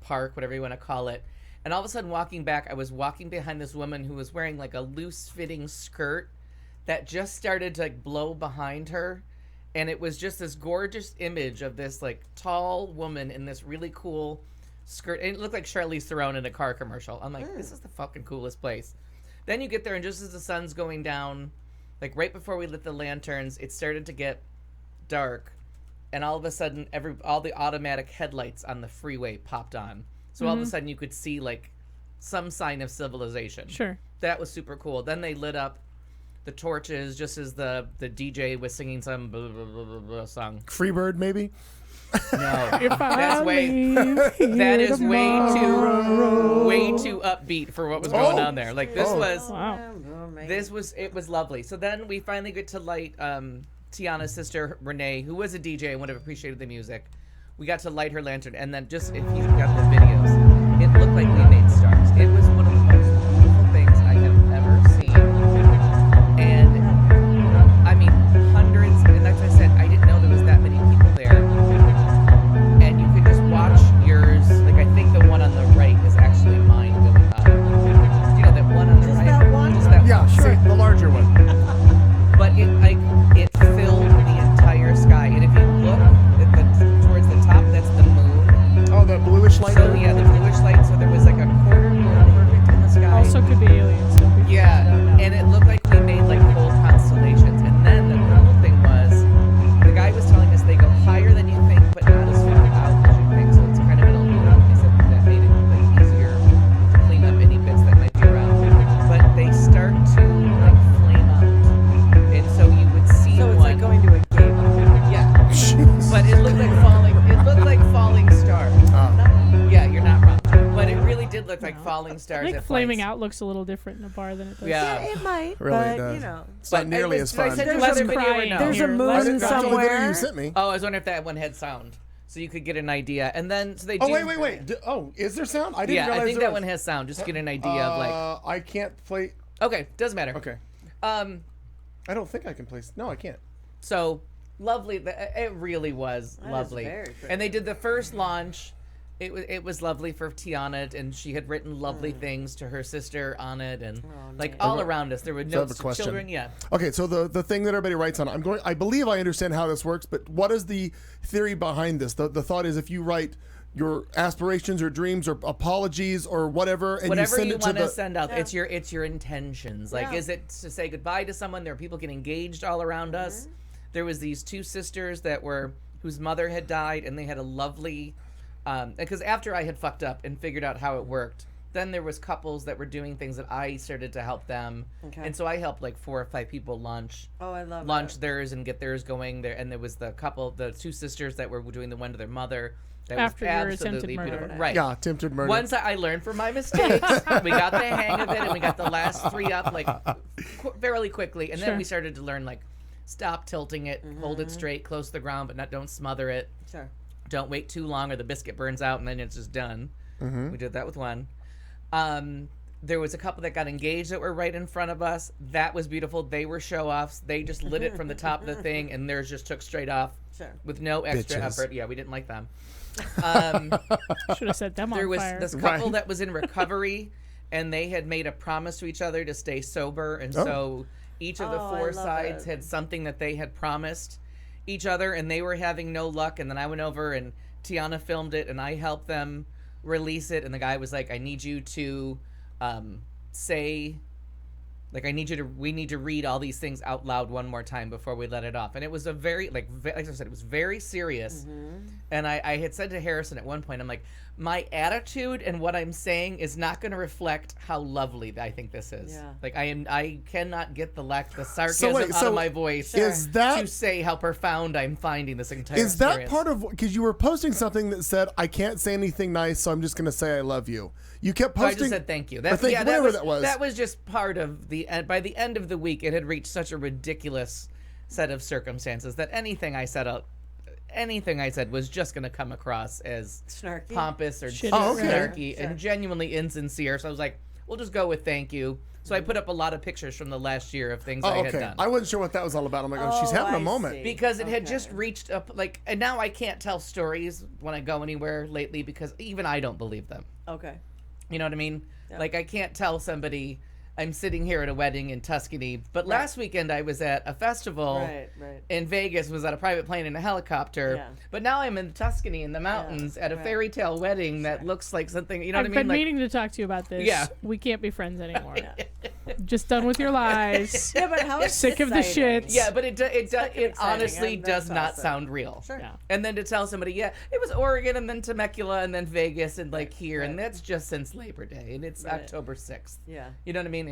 park, whatever you want to call it. And all of a sudden walking back, I was walking behind this woman who was wearing like a loose fitting skirt that just started to like blow behind her. And it was just this gorgeous image of this like tall woman in this really cool skirt. And it looked like Charlize Theron in a car commercial. I'm like, this is the fucking coolest place. Then you get there and just as the sun's going down, like right before we lit the lanterns, it started to get dark. And all of a sudden, all the automatic headlights on the freeway popped on. So all of a sudden, you could see like some sign of civilization. Sure. That was super cool. Then they lit up the torches just as the DJ was singing some blah, blah, blah, blah, blah song. Freebird, maybe? No, If I that's way leave that is way tomorrow. too upbeat for what was going on there. Like this was Wow. it was lovely. So then we finally get to light Tiana's sister Renee, who was a DJ and would have appreciated the music. We got to light her lantern, and then just if you've got the videos, it looked like we made stars. It was one of the most beautiful things I have ever seen. And I mean, hundreds, and like I said, I didn't know there was that many people there. And you could just watch yours. Like I think the one on the right is actually mine going up. You know that one on the right? that one? Just that Yeah, one. sure. The larger one. But it filled the entire sky. And if you look at towards the top, that's the moon. Oh, the bluish light So might look like falling I stars. think at Flaming points. Out looks a little different in a bar than it does. Yeah. It might, Really but does. you know. It's not nearly as Did I fun. send you Less another video or crying no? There's a here, moon less That's the only video somewhere. you sent me. Oh, I was wondering if that one had sound, so you could get an idea. And then so they Oh, do. wait. Oh, is there sound? I didn't Yeah, realize I think there that was. one has sound. Just get an idea of like. I can't play. Okay, doesn't matter. Okay. Um. I don't think I can play. No, I can't. So lovely. It really was That is lovely. very pretty. And they did the first launch. It was lovely for Tiana, and she had written lovely things to her sister on it, and like neat. all around us there were I have notes a to question. children. Yeah. Okay, so the thing that everybody writes on, I believe I understand how this works, but what is the theory behind this? The thought is if you write your aspirations or dreams or apologies or whatever, and you Whatever send you it to want to the. send out, it's your intentions. Like, Yeah. is it to say goodbye to someone? There are people getting engaged all around us. There was these two sisters whose mother had died, and they had a lovely. Because after I had fucked up and figured out how it worked, then there was couples that were doing things that I started to help them, Okay. and so I helped like 4 or 5 people launch Oh, I love it. theirs and get theirs going there. And there was the two sisters that were doing the one to their mother. That After was your absolutely attempted murder. beautiful. Right. Yeah, attempted murder. Once I learned from my mistakes, we got the hang of it, and we got the last 3 up like fairly quickly, and then Sure. we started to learn like stop tilting it, hold it straight, close to the ground, but don't smother it. Sure. Don't wait too long, or the biscuit burns out, and then it's just done. We did that with one. There was a couple that got engaged that were right in front of us. That was beautiful. They were show offs. They just lit it from the top of the thing, and theirs just took straight off Sure. with no extra Bitches. effort. Yeah, we didn't like them. Should have set them on There was fire. this couple Right. that was in recovery, and they had made a promise to each other to stay sober, and so each of the Oh, I 4 love sides it. had something that they had promised each other, and they were having no luck. And then I went over and Tiana filmed it, and I helped them release it. And the guy was like, "I need you to say." Like, we need to read all these things out loud one more time before we let it off. And it was a very, like I said, it was very serious. And I had said to Harrison at one point, I'm like, my attitude and what I'm saying is not going to reflect how lovely I think this is. Yeah. Like, I cannot get the sarcasm wait, out so of my voice is that- to say how profound I'm finding this entire Is that experience. part of because you were posting something that said I can't say anything nice, so I'm just going to say I love you. You kept So I posting. just said thank you. or thank you, whatever that was. That was just part of the end. By the end of the week, it had reached such a ridiculous set of circumstances that anything I said was just going to come across as Snarky. pompous or Shitty. Oh, okay. snarky and genuinely insincere. So I was like, we'll just go with thank you. So I put up a lot of pictures from the last year of things I Oh, had okay. done. I wasn't sure what that was all about. I'm like, oh, she's Oh, having a I moment. see. Because it had just Okay. reached up, like, and now I can't tell stories when I go anywhere lately because even I don't believe them. Okay. You know what I mean? Yeah. Like, I can't tell somebody I'm sitting here at a wedding in Tuscany, but last weekend I was at a festival Right. Right. in Vegas, was at a private plane and a helicopter, Yeah. but now I'm in Tuscany in the mountains at a right. fairy tale wedding that looks like something, you know I've what I been mean? Like, meaning to talk to you about this. Yeah. We can't be friends anymore. Just done with your lies. Yeah, but how Sick of the exciting. shits. yeah, but it exciting. honestly And does that's not awesome. sound real. Sure. Yeah. And then to tell somebody, yeah, it was Oregon and then Temecula and then Vegas and like here, and right. that's just since Labor Day, and it's Right. October 6th. Yeah. You know what I mean?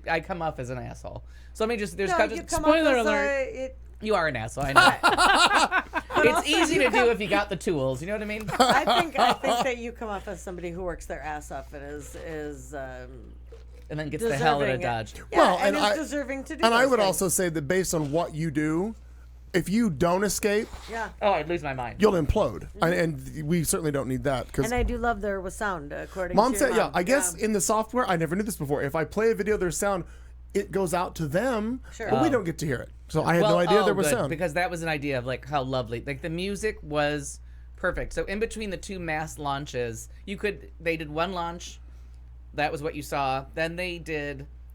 I come off as an asshole. So let me just, there's No, kind you of, come Spoiler off as, alert. you are an asshole, I know. It's easy to do if you got the tools, you know what I mean? I think that you come off as somebody who works their ass off and is And then gets the hell out of deserving. Dodge. Yeah, Well, and and is I- deserving to do. And I those would things. also say that based on what you do, if you don't escape, Yeah. Oh, I'd lose my mind. you'll implode. And we certainly don't need that because And I do love there was sound according mom to said, your yeah, mom. I guess in the software, I never knew this before. If I play a video, there's sound, it goes out to them, Sure. but we don't get to hear it. So I had no idea there was good, sound. because that was an idea of like how lovely, like the music was perfect. So in between the 2 mass launches, they did one launch, that was what you saw. Then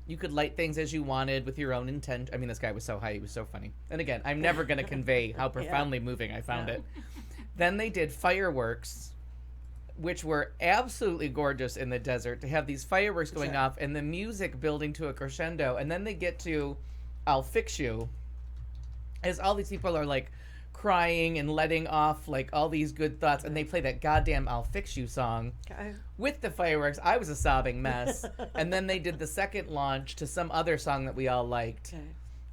you could light things as you wanted with your own intent. I mean, this guy was so high, he was so funny. And again, I'm never going to convey how profoundly moving I found it. Then they did fireworks, which were absolutely gorgeous in the desert, to have these fireworks going off and the music building to a crescendo. And then they get to I'll Fix You, as all these people are like crying and letting off like all these good thoughts, and they play that goddamn I'll Fix You song Okay. with the fireworks. I was a sobbing mess. And then they did the second launch to some other song that we all liked. Okay.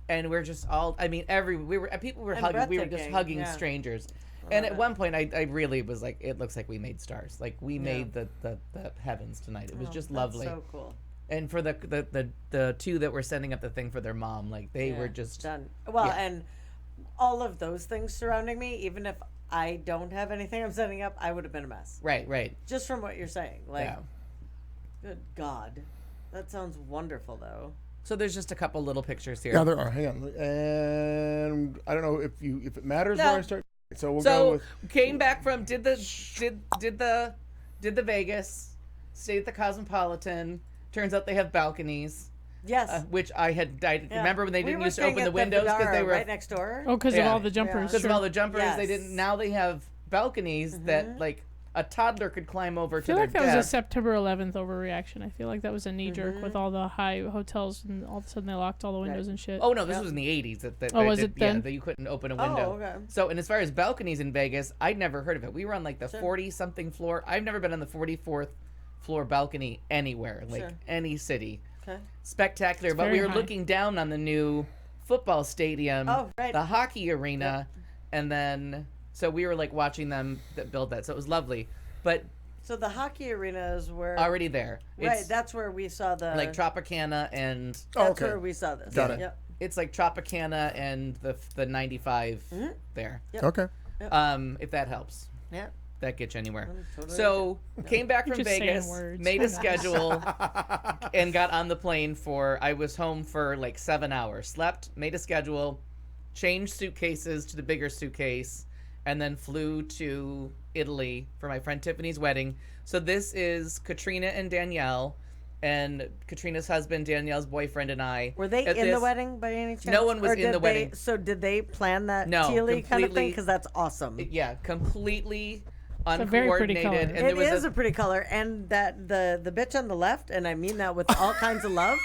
And we're just all, I mean, people were And hugging, we were just breathtaking, hugging yeah. strangers. And at one point, I really was like, it looks like we made stars. Like we made the heavens tonight. It was just lovely. So cool. And for the two that were setting up the thing for their mom, like they were just Done. Well, Yeah. and all of those things surrounding me, even if I don't have anything I'm setting up, I would have been a mess. right. Just from what you're saying. Like, Yeah. good God. That sounds wonderful, though. So there's just a couple little pictures here. Yeah, there are. Hang on. And I don't know if it matters No. where I start. So we'll go So with. came back from did the Vegas, stayed at the Cosmopolitan. Turns out they have balconies, Yes. which I Yeah. remember when they We didn't were used to staying open the at windows because Vdara they were right next door. Oh, because of Yeah. all the jumpers. because of all the jumpers. They Yes. didn't. Now they have balconies that like a toddler could climb over I to feel their like that was a deck. September 11th overreaction. I feel like that was a knee jerk with all the high hotels, and all of a sudden they locked all the windows and shit. Oh no, this was in the 80s. That Oh, was that- it yeah, then? that you couldn't open a window. okay. So, and as far as balconies in Vegas, I'd never heard of it. We were on like the 40-something floor. I've never been on the 44th floor balcony anywhere, like Sure. any city. Okay. Spectacular. But very we were high. looking down on the new football stadium, Oh, right. the hockey arena, and then so we were like watching them build that. So it was lovely, but So the hockey arena is where. already there. Right, It's that's where we saw the. like Tropicana and That's okay. where we saw this. Got it. Yep. it's like Tropicana and the 95 there. Okay. If that helps. Yeah. That gets you anywhere. totally So came back You're from just saying Vegas, words. made a schedule, and got on the plane for. I was home for like 7 hours. Slept, made a schedule, changed suitcases to the bigger suitcase, and then flew to Italy for my friend Tiffany's wedding. So this is Katrina and Danielle, and Katrina's husband, Danielle's boyfriend, and I. Were they At in the this- wedding by any chance? No one was Or in did the wedding. So did they plan that No, Tealy kind of thing? completely- Because that's awesome. Yeah, completely a very pretty uncoordinated. color. And It there was is a pretty color, and that the bitch on the left, and I mean that with all kinds of love.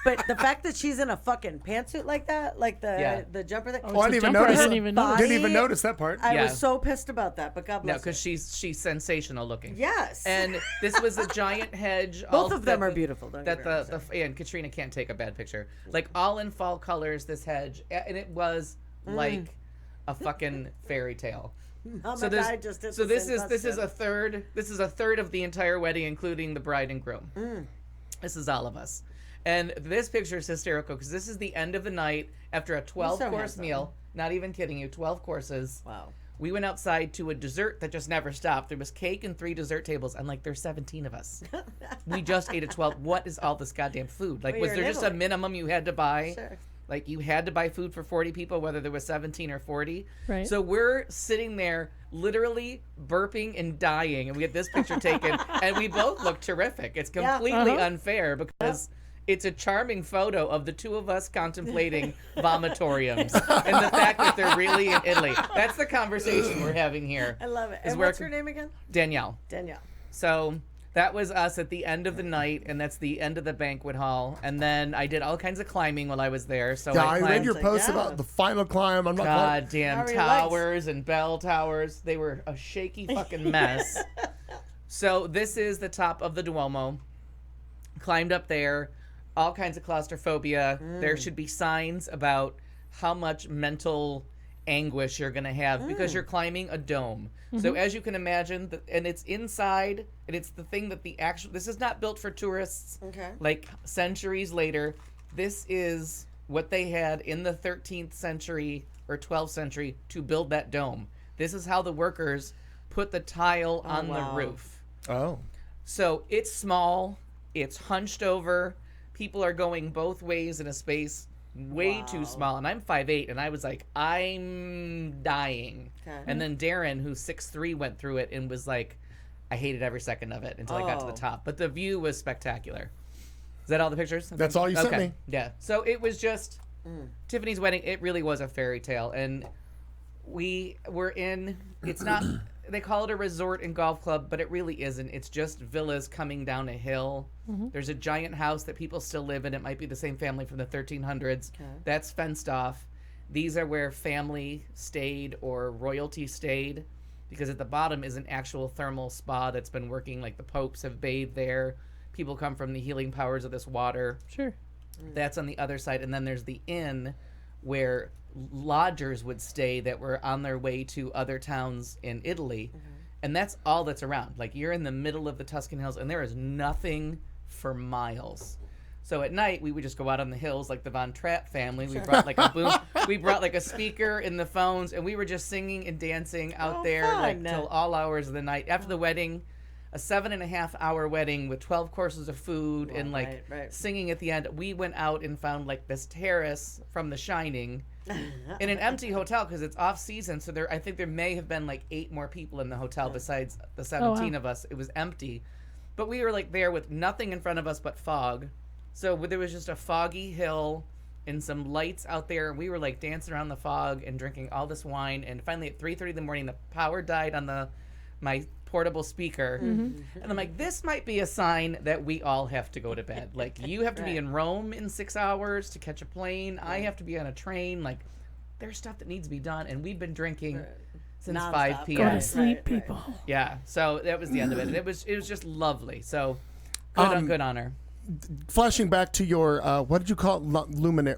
But the fact that she's in a fucking pantsuit like that, like Yeah. the jumper thing, Oh, I didn't even jumper, I notice. didn't even notice. Didn't even Body- notice that part. I Yeah. was so pissed about that. But God no, bless her. because she's sensational looking. Yes. And this was a giant hedge. Both of them are beautiful, don't That get me wrong, and Katrina can't take a bad picture. Like all in fall colors, this hedge, and it was like a fucking fairy tale. Mama So this, died just did so the this same is this is costume. a third. This is a third of the entire wedding, including the bride and groom. This is all of us. And this picture is hysterical because this is the end of the night after a 12-course handsome. meal. Not even kidding you, 12 courses. Wow. We went outside to a dessert that just never stopped. There was cake and 3 dessert tables. I'm like, there's 17 of us. We just ate at 12. What is all this goddamn food? Like, Well, was you're there in just a Italy. minimum you had to buy? Sure. Like, you had to buy food for 40 people, whether there was 17 or 40. Right. So we're sitting there literally burping and dying. And we get this picture taken. And we both look terrific. It's Yeah. completely Uh-huh. unfair because... It's a charming photo of the two of us contemplating vomitoriums and the fact that they're really in Italy. That's the conversation we're having here. I love it. Is And where- what's her name again? Danielle. Danielle. So that was us at the end of the night, and that's the end of the banquet hall. And then I did all kinds of climbing while I was there. So Yeah, I read climbed your post yeah. about the final climb. I'm not. quite- goddamn How are your towers and bell towers. They were a shaky fucking mess. So this is the top of the Duomo. Climbed up there. All kinds of claustrophobia. There should be signs about how much mental anguish you're going to have because you're climbing a dome. So as you can imagine, and it's inside, and it's the thing that this is not built for tourists. Okay. Like centuries later, this is what they had in the 13th century or 12th century to build that dome. This is how the workers put the tile on wow. the roof. Oh. So it's small, it's hunched over. People are going both ways in a space way too small. And I'm 5'8", and I was like, I'm dying. Okay. And then Darren, who's 6'3", went through it and was like, I hated every second of it until I got to the Oh. top. But the view was spectacular. Is that all the pictures? That's all you sent me. Yeah. So it was just Tiffany's wedding. It really was a fairy tale. And we were in, it's not, they call it a resort and golf club, but it really isn't. It's just villas coming down a hill. There's a giant house that people still live in. It might be the same family from the 1300s. That's fenced off. These are where family stayed or royalty stayed, because at the bottom is an actual thermal spa that's been working. Like the popes have bathed there. People come from the healing powers of this water. Sure. That's on the other side. And then there's the inn, where lodgers would stay that were on their way to other towns in Italy. And that's all that's around. Like, you're in the middle of the Tuscan Hills, and there is nothing for miles. So at night, we would just go out on the hills like the Von Trapp family. We brought like a boom. We brought like a speaker in the phones, and we were just singing and dancing out there like till all hours of the night. After the wedding, a 7.5-hour wedding with 12 courses of food and like singing at the end, we went out and found like this terrace from The Shining in an empty hotel because it's off season. So I think there may have been like 8 more people in the hotel besides the 17 of us. It was empty, but we were like there with nothing in front of us but fog. So there was just a foggy hill and some lights out there. And we were like dancing around the fog and drinking all this wine. And finally at 3:30 in the morning, the power died on my portable speaker. And I'm like, this might be a sign that we all have to go to bed. Like, you have to be in Rome in 6 hours to catch a plane. I have to be on a train. Like, there's stuff that needs to be done. And we've been drinking since 5 p.m. Go to sleep, people. Yeah. So that was the end of it. And it was just lovely. So good on her. Flashing back to your what did you call it?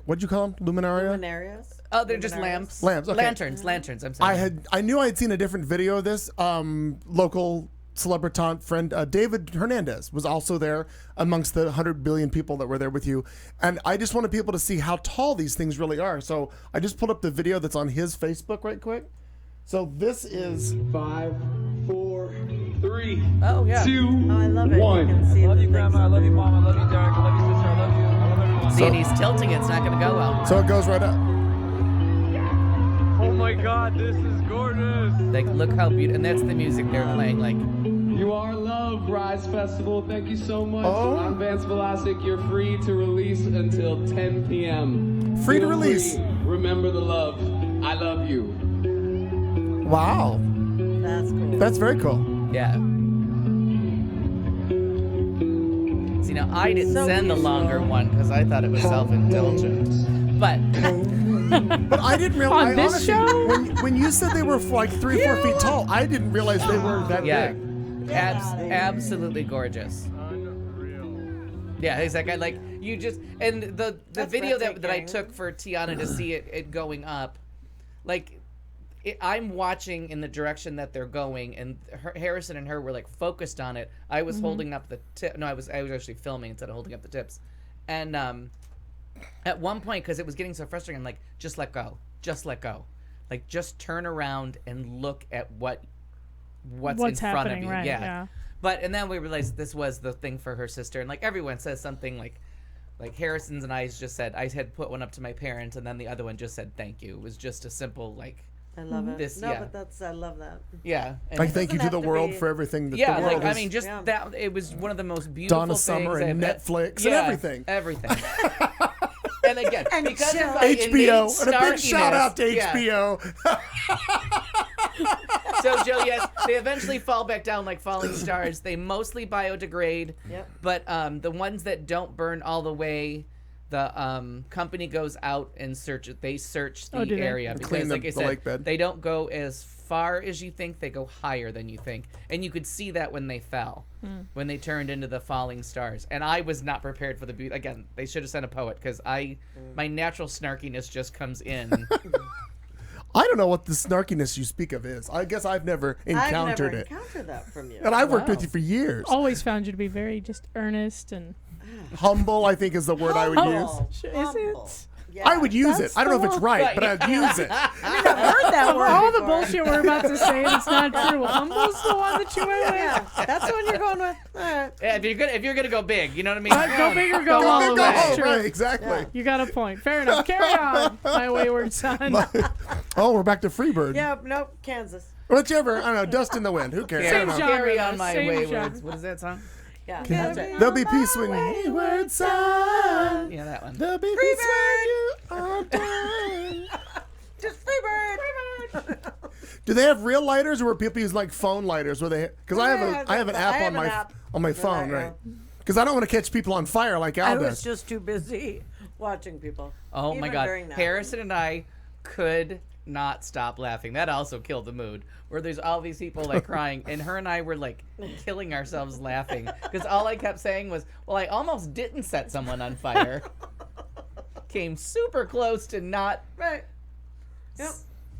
What did you call them? Luminaria? Luminarias? Oh, they're just lamps. Lamps, okay. Lanterns. I'm sorry. I knew I had seen a different video of this. Local celebritant friend David Hernandez was also there amongst the 100 billion people that were there with you, and I just wanted people to see how tall these things really are. So I just pulled up the video that's on his Facebook right quick. So this is 5, 4, 3, Oh, yeah. 2, Oh, I love it. One. You can see I love the you, Grandma. I love you, Mom. I love you, Derek. I love you, sister. I love you. I love everyone. See, and he's tilting it. It's not going to go well. so it goes right up. Oh my God, this is gorgeous. Like, look how beautiful. And that's the music they're playing. Like, You Are Love Rise Festival. Thank you so much. Oh. I'm Vance Velasic. You're free to release until 10 p.m. Free to Feel release. Remember the love. I love you. Wow, That's cool. that's very cool. yeah. See, now I didn't So send the beautiful. longer one because I thought it was self-indulgent. But But I didn't realize. On this honestly, show? when you said they were like 3 or 4 feet tall, I didn't realize they were that yeah, big. absolutely gorgeous. Yeah, exactly. Like, you just, and the That's video that I breathtaking. took for Tiana to see it going up, like, I'm watching in the direction that they're going, and Harrison and her were like focused on it. I was holding up the tip. No, I was actually filming instead of holding up the tips. And at one point, because it was getting so frustrating, I'm like, just let go, like just turn around and look at what's in front of happening, you. right? Yeah. But and then we realized this was the thing for her sister, and like everyone says something like Harrison's and I just said I had put one up to my parents, and then the other one just said thank you. It was just a simple like. I love it. This- no, yeah. but I love that. Yeah. And Like, thank you to doesn't the have to world be- for everything that yeah, the world like I has mean, just Yeah. that it was one of the most beautiful Donna Summer things and I've- Netflix and everything. Everything. And again, And because chill. of my innate HBO. And a big snarkiness- shout out to yeah. HBO. So Joe, yes, they eventually fall back down like falling stars. They mostly biodegrade. Yep. But the ones that don't burn all the way, the company goes out and search it. They search the do they? area And because, clean like I the said, lake bed. they don't go as far as you think. They go higher than you think, and you could see that when they fell, when they turned into the falling stars. And I was not prepared for the beauty. Again, they should have sent a poet because my natural snarkiness just comes in. I don't know what the snarkiness you speak of is. I guess I've never encountered I've it. never encountered that from you. And I've worked with you for years. Always found you to be very just earnest and. Humble, I think, is the word I would use. Is Humble. it? Yeah. I would use it. I don't know if it's right, but I'd use it. I've heard that Of word all the before. bullshit we're about to say, it's not true. Humble's the one that you went with. Yeah, that's the one you're going with. All right. Yeah, if you're gonna go big, you know what I mean? Go big or go home. Go That's home, true. right, exactly. You got a point. Fair enough. Carry on, my wayward son. Oh, we're back to Freebird. Yeah, nope, Kansas. Whichever. I don't know. Dust in the wind. Who cares? I Same don't know. genre. Carry on my Same waywards. genre. What is that song? Yeah, that's right. There'll be peace when wayward son. Yeah, that one. There'll be peace when you are done. Just Freebird. Do they have real lighters, or are people use like phone lighters? Where they? Because I have an app I on have my an app. on my phone, right? Because I don't want to catch people on fire like I Al was does. just too busy watching people. Oh my Even God. during that. Harrison and I could not stop laughing. That also killed the mood. Where there's all these people like crying, and her and I were like killing ourselves laughing because all I kept saying was, "Well, I almost didn't set someone on fire." came super close to not Right. Yep.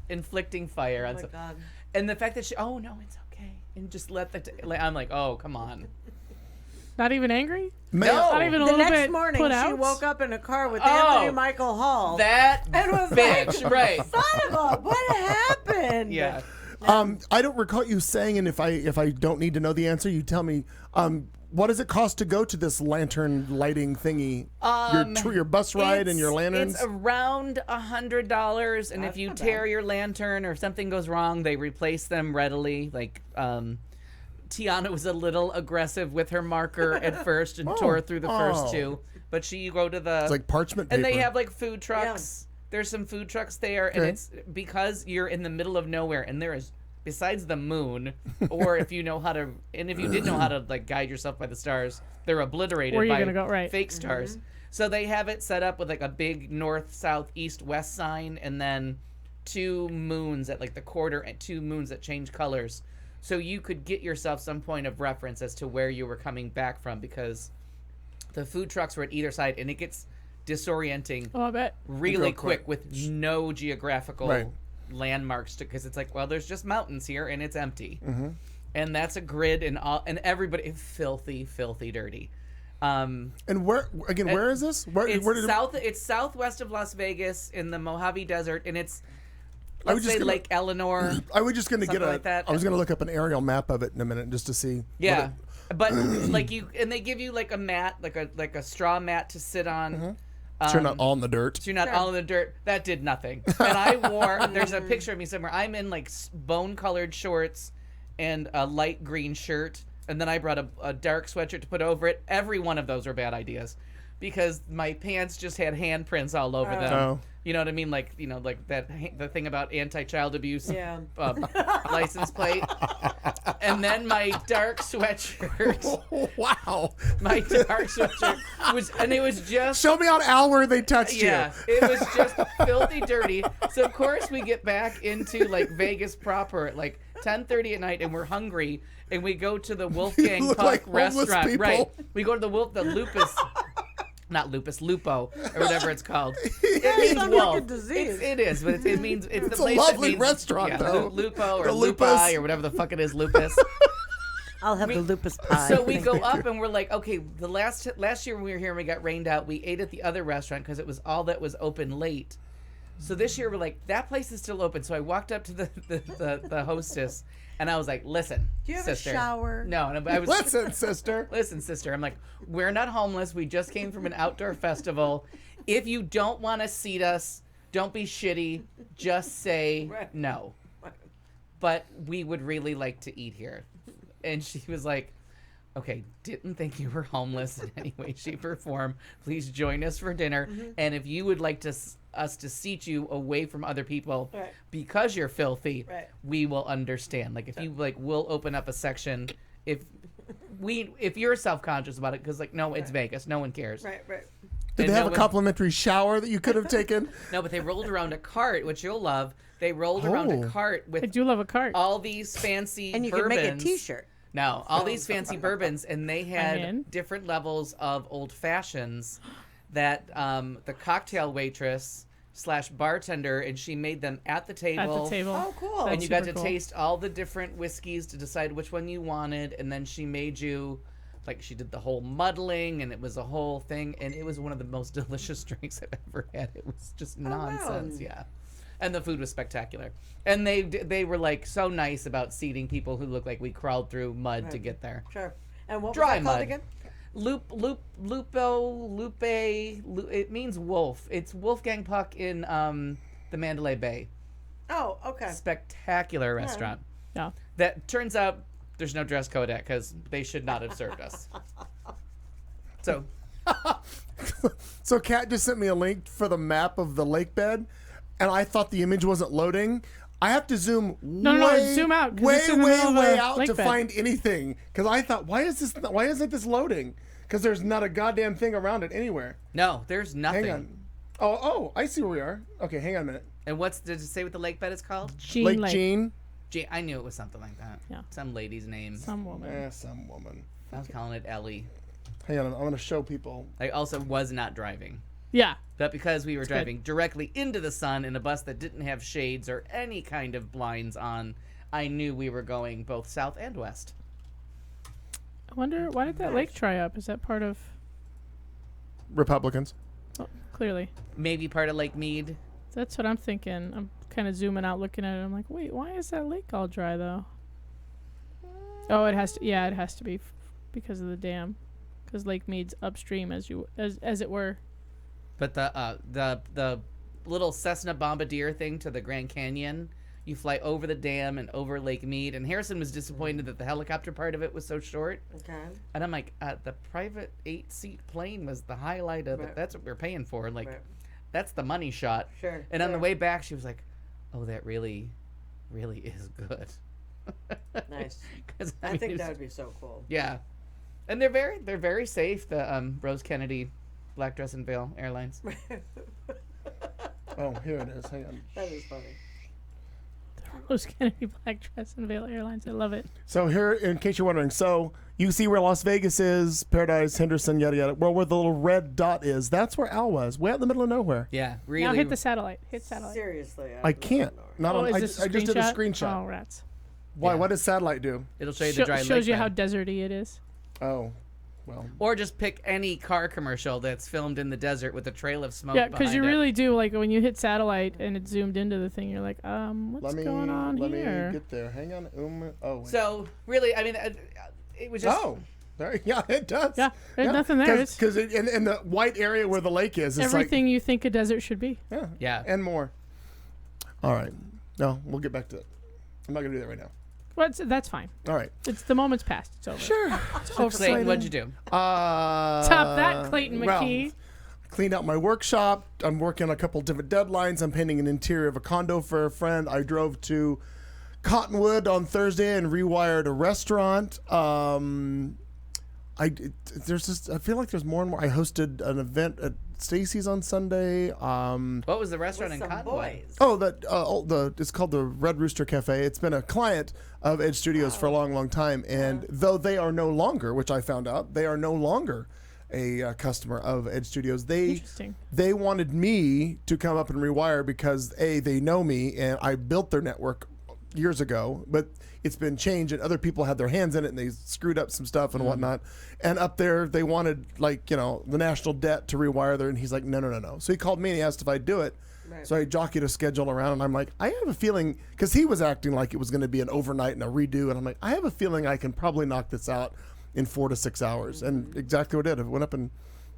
inflicting fire Oh on my some. God. And the fact that she, oh no, it's okay, and just let I'm like, oh come on. Not even angry? Man, No. Not even a The little next bit morning, put she out? woke up in a car with Oh. Anthony Michael Hall. That and was bitch, like, right? son of a, what happened? Yeah. I don't recall you saying, and if I don't need to know the answer, you tell me. What does it cost to go to this lantern lighting thingy? Your bus ride and your lanterns. It's around $100, and if you tear your lantern or if something goes wrong, they replace them readily. Like Tiana was a little aggressive with her marker at first and tore through the first two, but you go to the It's like parchment paper. and they have like food trucks. There's some food trucks there, and Okay. it's because you're in the middle of nowhere, and there is, besides the moon, or if you know how to, and if you did know how to like guide yourself by the stars, they're obliterated Where are you by gonna go? Right. fake stars. So they have it set up with like a big north, south, east, west sign, and then 2 moons at like the quarter, and 2 moons that change colors. So you could get yourself some point of reference as to where you were coming back from, because the food trucks were at either side, and it gets disorienting Oh, I bet. really Real quick quick. with no geographical Right. landmarks, because it's like, well, there's just mountains here and it's empty, and that's a grid, and all, and everybody filthy dirty. And where again? Where is this? Where It's did it's southwest of Las Vegas in the Mojave Desert, and it's I was let's just say gonna- Lake Eleanor. I was just going to get something like that. I was going to look up an aerial map of it in a minute just to see. what Yeah, it- but like you, and they give you like a mat, like a straw mat to sit on. so you're not all in the dirt. So you're not all in the dirt. That did nothing. And I wore, there's a picture of me somewhere. I'm in like bone-colored shorts and a light green shirt. And then I brought a dark sweatshirt to put over it. Every one of those were bad ideas, because my pants just had handprints all over them. Oh. You know what I mean? Like, you know, like that, the thing about anti-child abuse Yeah. license plate. And then my dark sweatshirt, Wow. my dark sweatshirt was, and it was just Show me on Al where they touched yeah, you. it was just filthy dirty. So of course we get back into like Vegas proper at like 10:30 at night, and we're hungry, and we go to the Wolfgang look Puck like homeless restaurant. people. Right, we go to the Lupus. Not lupus, lupo, or whatever it's called. It means sounds like a wolf. disease. It is, but it means it's the It's a place lovely that means, restaurant, yeah, though. Lupo or The lupi lupus. or whatever the fuck it is, lupus. I'll have the lupus pie. So we go up and we're like, okay, the last year when we were here and we got rained out, we ate at the other restaurant because it was all that was open late. So this year we're like, that place is still open. So I walked up to the hostess and I was like, listen, Do you have sister. a shower? No, I was Listen, sister. listen, sister. I'm like, we're not homeless. We just came from an outdoor festival. If you don't want to seat us, don't be shitty. Just say Right. no. But we would really like to eat here. And she was like, okay, didn't think you were homeless in any way, shape, or form. Please join us for dinner. And if you would like us to seat you away from other people Right. because you're filthy, Right. we will understand. Like if you like, we'll open up a section if you're self-conscious about it, because like, no, it's Vegas. No one cares. Right. Did And they have no a one- complimentary shower that you could have taken? No, but they rolled around a cart, which you'll love. They rolled around Oh. a cart I with do love a cart. all these fancy And you bourbons. can make a T-shirt. No, all these fancy bourbons, and they in. had different levels of old fashions that the cocktail waitress / bartender, and she made them at the table. At the table. Oh, cool. That's And you got super to cool. taste all the different whiskeys to decide which one you wanted, and then she made you, like, she did the whole muddling, and it was a whole thing, and it was one of the most delicious drinks I've ever had. It was just nonsense, yeah. And the food was spectacular, and they were like so nice about seating people who looked like we crawled through mud to get there. Sure. And what Dry was that called mud. again? Lupe. It means wolf. It's Wolfgang Puck in the Mandalay Bay. Oh, okay. Spectacular restaurant. Yeah. That turns out there's no dress code at, because they should not have served us. So So Kat just sent me a link for the map of the lake bed, and I thought the image wasn't loading. I have to zoom zoom out, 'cause way, it's in the way, middle of way a out lake to bed. find anything. Because I thought, why isn't this loading? Because there's not a goddamn thing around it anywhere. no, there's nothing. Hang on. Oh, I see where we are. Okay, hang on a minute. And did it say what the lake bed is called? Jean Lake Lake. Jean. Gee, I knew it was something like that. Yeah. Some lady's name. Some woman. Some woman. I was calling it Ellie. Hang on, I'm going to show people. I also was not driving. Yeah. But because we were good. driving directly into the sun in a bus that didn't have shades or any kind of blinds on, I knew we were going both south and west. I wonder, why did that lake dry up? Is that part of... Republicans. Oh, clearly. Maybe part of Lake Mead. That's what I'm thinking. I'm kind of zooming out looking at it. I'm like, wait, why is that lake all dry, though? Oh, it has to... Yeah, it has to be because of the dam. Because Lake Mead's upstream, as it were. But the little Cessna Bombardier thing to the Grand Canyon, you fly over the dam and over Lake Mead. And Harrison was disappointed that the helicopter part of it was so short. Okay. And I'm like, the private 8-seat plane was the highlight of it. Right. That's what we're paying for. Like, Right. that's the money shot. Sure. And on the sure. way back, she was like, "Oh, that really, really is good." Nice. 'Cause, I mean, think it's- that would be so cool. Yeah, and they're very safe. The Rose Kennedy, Black Dress and Veil Airlines. Oh, here it is. Hang on. That is funny. Rose Kennedy Black Dress and Veil Airlines. I love it. So here, in case you're wondering, so you see where Las Vegas is, Paradise, Henderson, yada yada. Well, where the little red dot is, that's where Al was, way out in the middle of nowhere. Yeah, really. Now hit the satellite. Hit satellite. Seriously. I can't. Not Oh, on. is I this just did a screenshot. Oh, rats. Why? Yeah. What does satellite do? It'll show you the dry lake shows you bed. how deserty it is. Oh, well. Or just pick any car commercial that's filmed in the desert with a trail of smoke. Yeah, because you behind it. really do, like, when you hit satellite and it zoomed into the thing, you're like, what's Let me going on let here? me get there. Hang on. Oh. Wait. So really, I mean, it was just. Oh. There, yeah, it does. Yeah, there's nothing there. It's Because in the white area where the lake is, it's everything you think a desert should be. like, Yeah. and more. All right. No, we'll get back to it. I'm not going to do that right now. Well, that's fine. All right. It's the moment's past. It's over. Sure. It's over. Clayton, what'd you do? Top that, Clayton McKee. Cleaned out my workshop. I'm working on a couple different deadlines. I'm painting an interior of a condo for a friend. I drove to Cottonwood on Thursday and rewired a restaurant. I feel like there's more and more. I hosted an event at Stacy's on Sunday. What was the restaurant With in some Cottonwood? boys. It's called the Red Rooster Cafe. It's been a client of Edge Studios for a long, long time, and though they are no longer, which I found out, they are no longer a customer of Edge Studios. Interesting. They wanted me to come up and rewire because they know me and I built their network years ago, but it's been changed and other people had their hands in it and they screwed up some stuff and whatnot. And up there, they wanted the national debt to rewire there. And he's like, no. So he called me and he asked if I'd do it. Right. So I jockeyed a schedule around and I'm like, I have a feeling, because he was acting like it was going to be an overnight and a redo. And I'm like, I have a feeling I can probably knock this out in 4 to 6 hours. And exactly what I did. It went up in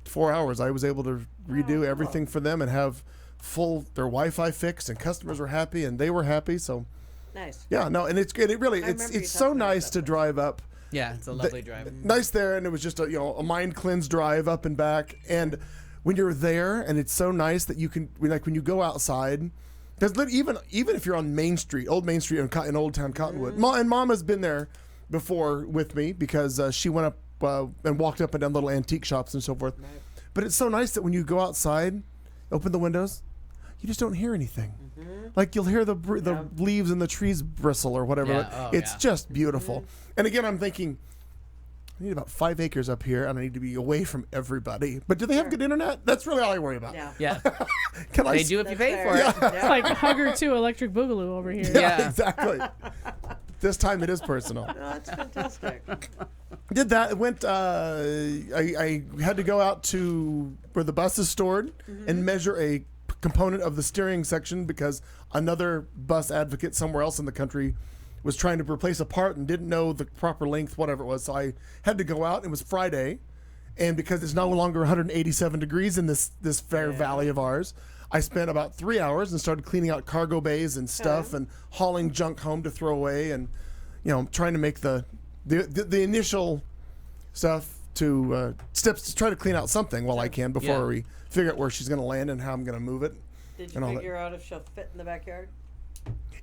4 hours. I was able to redo everything for them and have their Wi-Fi fixed and customers were happy and they were happy. So Nice. yeah, no, and it's good. It really, remember you it's so talking about nice to drive up. Yeah, it's a lovely drive. Nice there, and it was just a mind cleanse drive up and back. And when you're there, and it's so nice that you can when you go outside, because even if you're on Main Street, Old Main Street in Old Town Cottonwood, and Mama's been there before with me because she went up and walked up and down little antique shops and so forth. But it's so nice that when you go outside, open the windows, you just don't hear anything. Like you'll hear the leaves in the trees bristle or whatever. Yeah. but Oh, it's yeah. just beautiful. And again, I'm thinking, I need about 5 acres up here, and I need to be away from everybody. But do they have good internet? That's really all I worry about. Yeah. Yeah, Can I? they do if you That's pay fair. for it. It's like Hugger 2 Electric Boogaloo over here. Yeah, Yeah. exactly. This time it is personal. Oh, that's fantastic. Did that? Went. I had to go out to where the bus is stored and measure a component of the steering section because another bus advocate somewhere else in the country was trying to replace a part and didn't know the proper length, whatever it was. So I had to go out. It was Friday, and because it's no longer 187 degrees in this fair valley of ours, I spent about 3 hours and started cleaning out cargo bays and stuff and hauling junk home to throw away and trying to make the initial stuff to steps to try to clean out something while I can before we figure out where she's going to land and how I'm going to move it. Did and all you that. figure out if she'll fit in the backyard?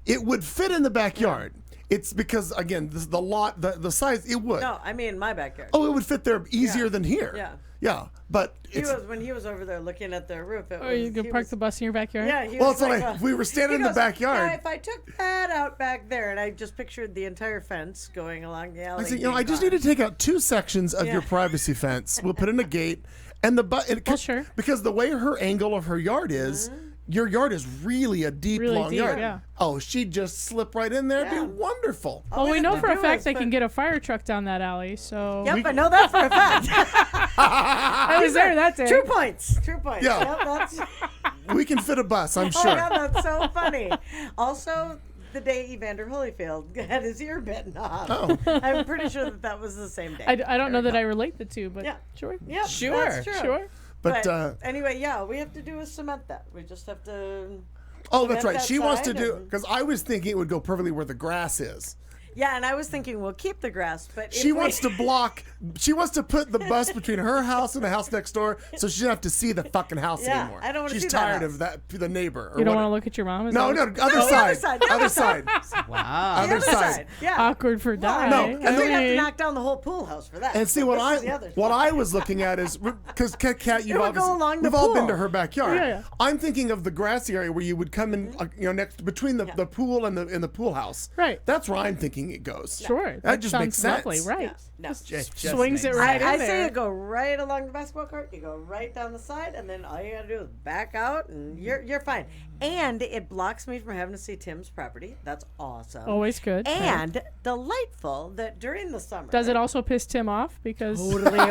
It would fit in the backyard. It's because again, the lot, the size, it would. No, I mean my backyard. Oh, it would fit there easier Yeah. than here. Yeah. Yeah, but it's When he was over there looking at the roof. Or you could park the bus in your backyard? Yeah, he well, was it's like, like we were standing in he the goes, backyard. "Now, if I took that out back there, and I just pictured the entire fence going along the alley. I said, I just need to take out 2 sections of Yeah. your privacy fence. We'll put in a gate, And the Well, sure. because the way her angle of her yard is, your yard is really a deep, Really long deep, yard. yeah. Oh, she'd just slip right in there. It'd Yeah. be wonderful. Well, we have know to for a do fact is they put- can get a fire truck down that alley. So Yep, I know that for a fact. I was there that day. True points. True points. Yeah. Yep, that's, We can fit a bus, I'm oh sure. my God, that's so funny. Also, the day Evander Holyfield had his ear bitten off. Oh. I'm pretty sure that was the same day. I don't know that I relate the two, but Yeah. sure. Yep, Sure, that's true. Sure. But, anyway, yeah, we have to do is cement that. We just have to. oh, that's cement right. that She wants to side do, and- because I was thinking it would go perfectly where the grass is. Yeah, and I was thinking we'll keep the grass, but if She we- wants to put the bus between her house and the house next door so she doesn't have to see the fucking house Yeah, anymore. I don't wanna She's see that tired house. of that, the neighbor. Or You don't what- want to look at your mom? Is No, that no, other the side. other side, the Other other side. Wow. Other The other side. side. Yeah. awkward for Di? No, I and think we'd have to Okay. knock down the whole pool house for that. And see But what this is the other what side. I was looking at is because Kat, you've would obviously go along the we've all been pool. to her backyard. Yeah, yeah. I'm thinking of the grassy area where you would come in, next between the pool and the pool house. Right. That's where I'm thinking it goes. Sure. that just makes sounds sense. lovely, right? No. Just Swings it makes right I in say there. you go right along the basketball court, you go right down the side, and then all you gotta do is back out, and you're fine. And it blocks me from having to see Tim's property. That's awesome. Always good. And delightful that during the summer. Does it also piss Tim off? Because Totally it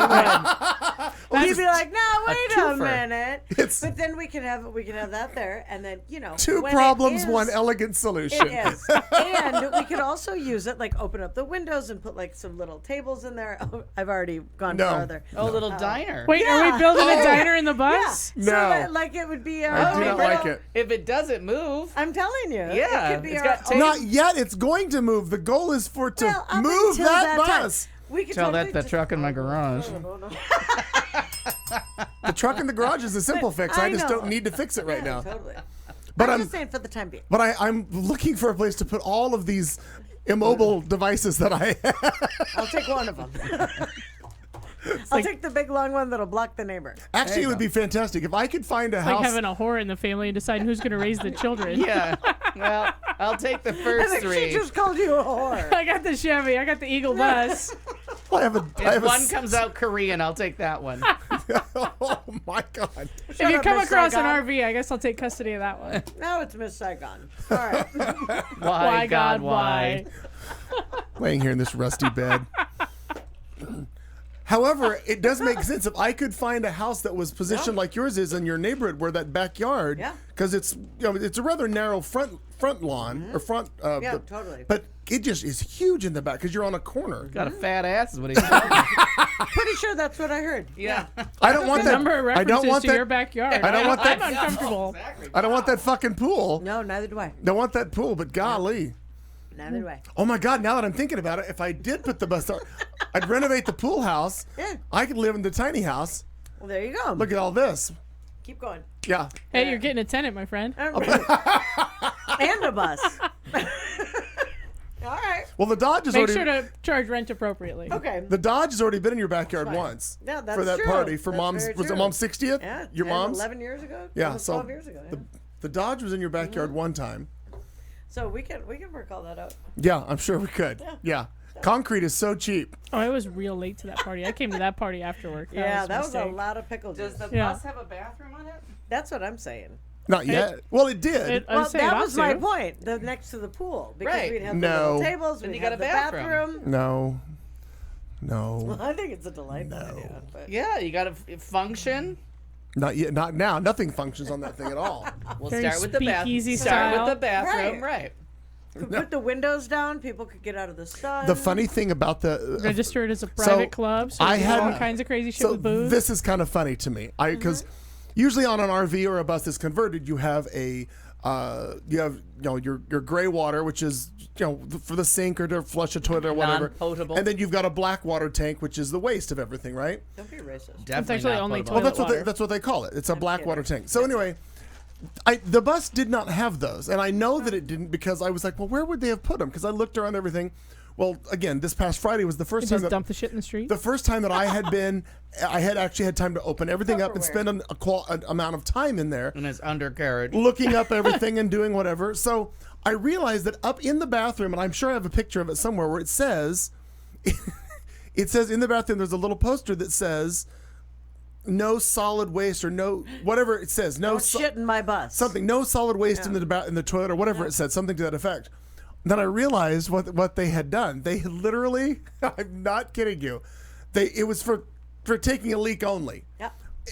would. He'd be like, "No, wait a twofer. minute." It's- But then we can have that there, and then Two when it problems, is- one elegant solution. It is, and we could also use it like open up the windows and put like some little tables in there. Oh, I've already gone No. farther. Oh, little diner. wait, are Yeah. we building Oh. a diner in the Yeah, bus? No. so that, like it would be our. I do own not little- like it. If it doesn't move, I'm telling you. Yeah, it could be it's our got own- Not yet. It's going to move. The goal is for it to Well, up move until that time. bus. We could tell totally that the just- truck in my garage. No. The truck in the garage is a simple fix. I just know. don't need to fix it right Yeah, now. Totally. But I'm I'm just saying for the time being. but I'm looking for a place to put all of these immobile devices that I have. I'll take one of them. I'll take the big long one that'll block the neighbor. Actually, it would be fantastic if I could find a Like house. having a whore in the family and deciding who's going to raise the children. Yeah. Well, I'll take the I first think she three. just called you a whore. I got the Chevy. I got the Eagle bus. I have a. I If have a one comes out Korean, I'll take that one. oh my god! If you up, come Miss across an Saigon. RV, I guess I'll take custody of that one. Now it's Miss Saigon. All right. Why, God, why? Laying here in this rusty bed. However, it does make sense if I could find a house that was positioned like yours is in your neighborhood, where that backyard, Yeah. because it's it's a rather narrow front lawn or front. Yeah, but, totally. But it just is huge in the back because you're on a corner. Got a fat ass is what he said. Pretty sure that's what I heard. Yeah. I don't want The that. number of I don't references want to that. your backyard. I don't want that- I'm uncomfortable. I don't want that fucking pool. No, neither do I. Don't want that pool. But golly. Neither do I. Oh my God! Now that I'm thinking about it, if I did put the bus, I'd renovate the pool house. Yeah. I could live in the tiny house. Well, there you go. Look at all this. Keep going. Yeah. Hey, you're getting a tenant, my friend. And a bus. All right. Well, the Dodge has Make already. sure to charge rent appropriately. Okay. The Dodge has already been in your backyard fine. once. Yeah, that's for that true. party for That's mom's. very Was it true. mom's 60th? Yeah. Your 10, mom's. 11 years ago. Yeah. Almost So 12 years ago. Yeah. the Dodge was in your backyard Mm-hmm. one time. So we can work all that out. Yeah, I'm sure we could. Yeah. Concrete is so cheap. Oh, I was real late to that party. I came to that party after work. Yeah, that a was a mistake. lot of pickle Does juice. the Yeah. bus have a bathroom on it? That's what I'm saying. Not yet. Well, it did. I Well, was saying that about was my to. point. The next to the pool, because Right. we'd have the No. little tables, Then we'd you got have a the bathroom. No. No. Well, I think it's a delightful idea. But Yeah, you got to function. Not yet. Not now. Nothing functions on that thing at all. We'll Very start with the bathroom. speakeasy Start style. with the bathroom, Right. right? could put the windows down. People could get out of the sun. The funny thing about the Registered as a private club, so I you do had all kinds of crazy shit so with booze. this is kind of funny to me. Because usually on an RV or a bus that's converted, you have a your gray water, which is for the sink or to flush a toilet or whatever, Non-potable. and then you've got a black water tank, which is the waste of everything, right? Don't be racist. Definitely actually not only potable. Well, Toilet that's water. what they call it. It's a black kidding. water tank. So anyway, the bus did not have those, and I know that it didn't because I was like, well, where would they have put them? Because I looked around everything. Well, again, this past Friday was the first You time just that dump the shit in the street. the first time that I had been, I had actually had time to open everything up and spend an amount of time in there And it's undercarriage. looking up everything and doing whatever. So I realized that up in the bathroom, and I'm sure I have a picture of it somewhere where it says, in the bathroom, there's a little poster that says, "If you want to use the bathroom, please use the bathroom." And it says, "If you want to use the bathroom, please use the bathroom." And it says in the bathroom, there's a little poster that says, "If you want to use the bathroom, please use the bathroom." no solid waste or no whatever it says. No Don't shit in my bus. something. No solid waste in the toilet or whatever it said. Something to that effect. Then I realized what they had done. They had literally, I'm not kidding you, it was for taking a leak only. Yeah.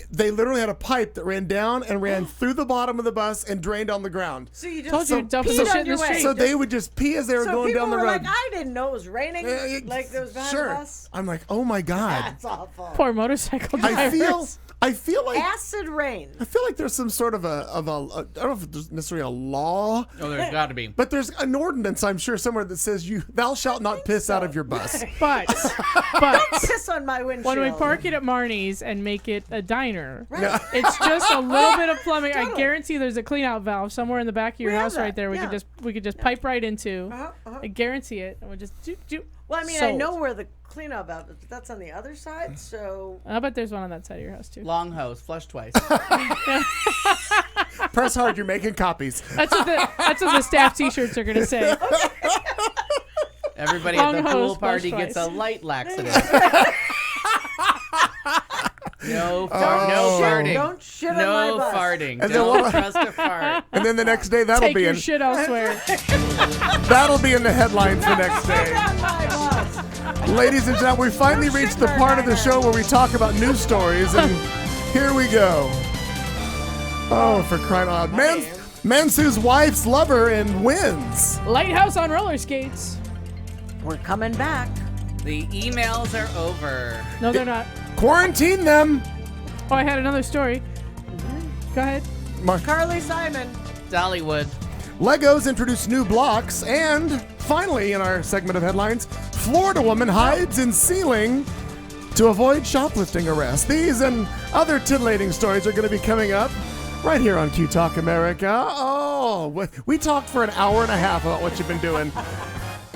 They literally had a pipe that ran down and ran through the bottom of the bus and drained on the ground. So you Told just you, dump peed some on shit in your the way. street. So they would just pee as they were So going people down the were road. like, I didn't know it was raining. Like there was behind sure. the bus. I'm like, oh my God. That's awful. Poor motorcycle I drivers. feel like Acid rain. I feel like there's some sort of a I don't know if there's necessarily a law, Oh, there's got to be. but there's an ordinance, I'm sure, somewhere that says thou shalt not piss out of your bus. But Piss on my windshield. when we park it at Marnie's and make it a diner, Right. it's just a little bit of plumbing. I Totally. guarantee there's a clean out valve somewhere in the back of your We have house right that, there. We yeah. could just pipe right into. Uh-huh. I guarantee it, and we just do. Well, I mean, I Sold. know where the cleanup valve is, but that's on the other side, so I bet there's one on that side of your house too. Long hose, flush twice. Press hard, you're making copies. That's what the staff T-shirts are gonna say. Everybody at the Long pool hose, party flush gets a twice. light laxative. No farting. don't shit on No my bus. farting. And then Don't what- trust a fart. And then the next day that'll Take be your in shit elsewhere. that'll be in the headlines the next day. On my bus. Ladies and gentlemen, we finally Don't reached shit the in our part of the diner. show where we talk about news stories, and here we go. Oh, for crying out loud. Man sues wife's lover and wins. Lighthouse on roller skates. We're coming back. The emails are over. No, they're not. Quarantine them. Oh, I had another story. Go ahead. Carly Simon. Dollywood. Legos introduce new blocks, and finally, in our segment of headlines, Florida woman hides in ceiling to avoid shoplifting arrest. These and other titillating stories are going to be coming up right here on Q Talk America. Oh, we talked for an hour and a half about what you've been doing.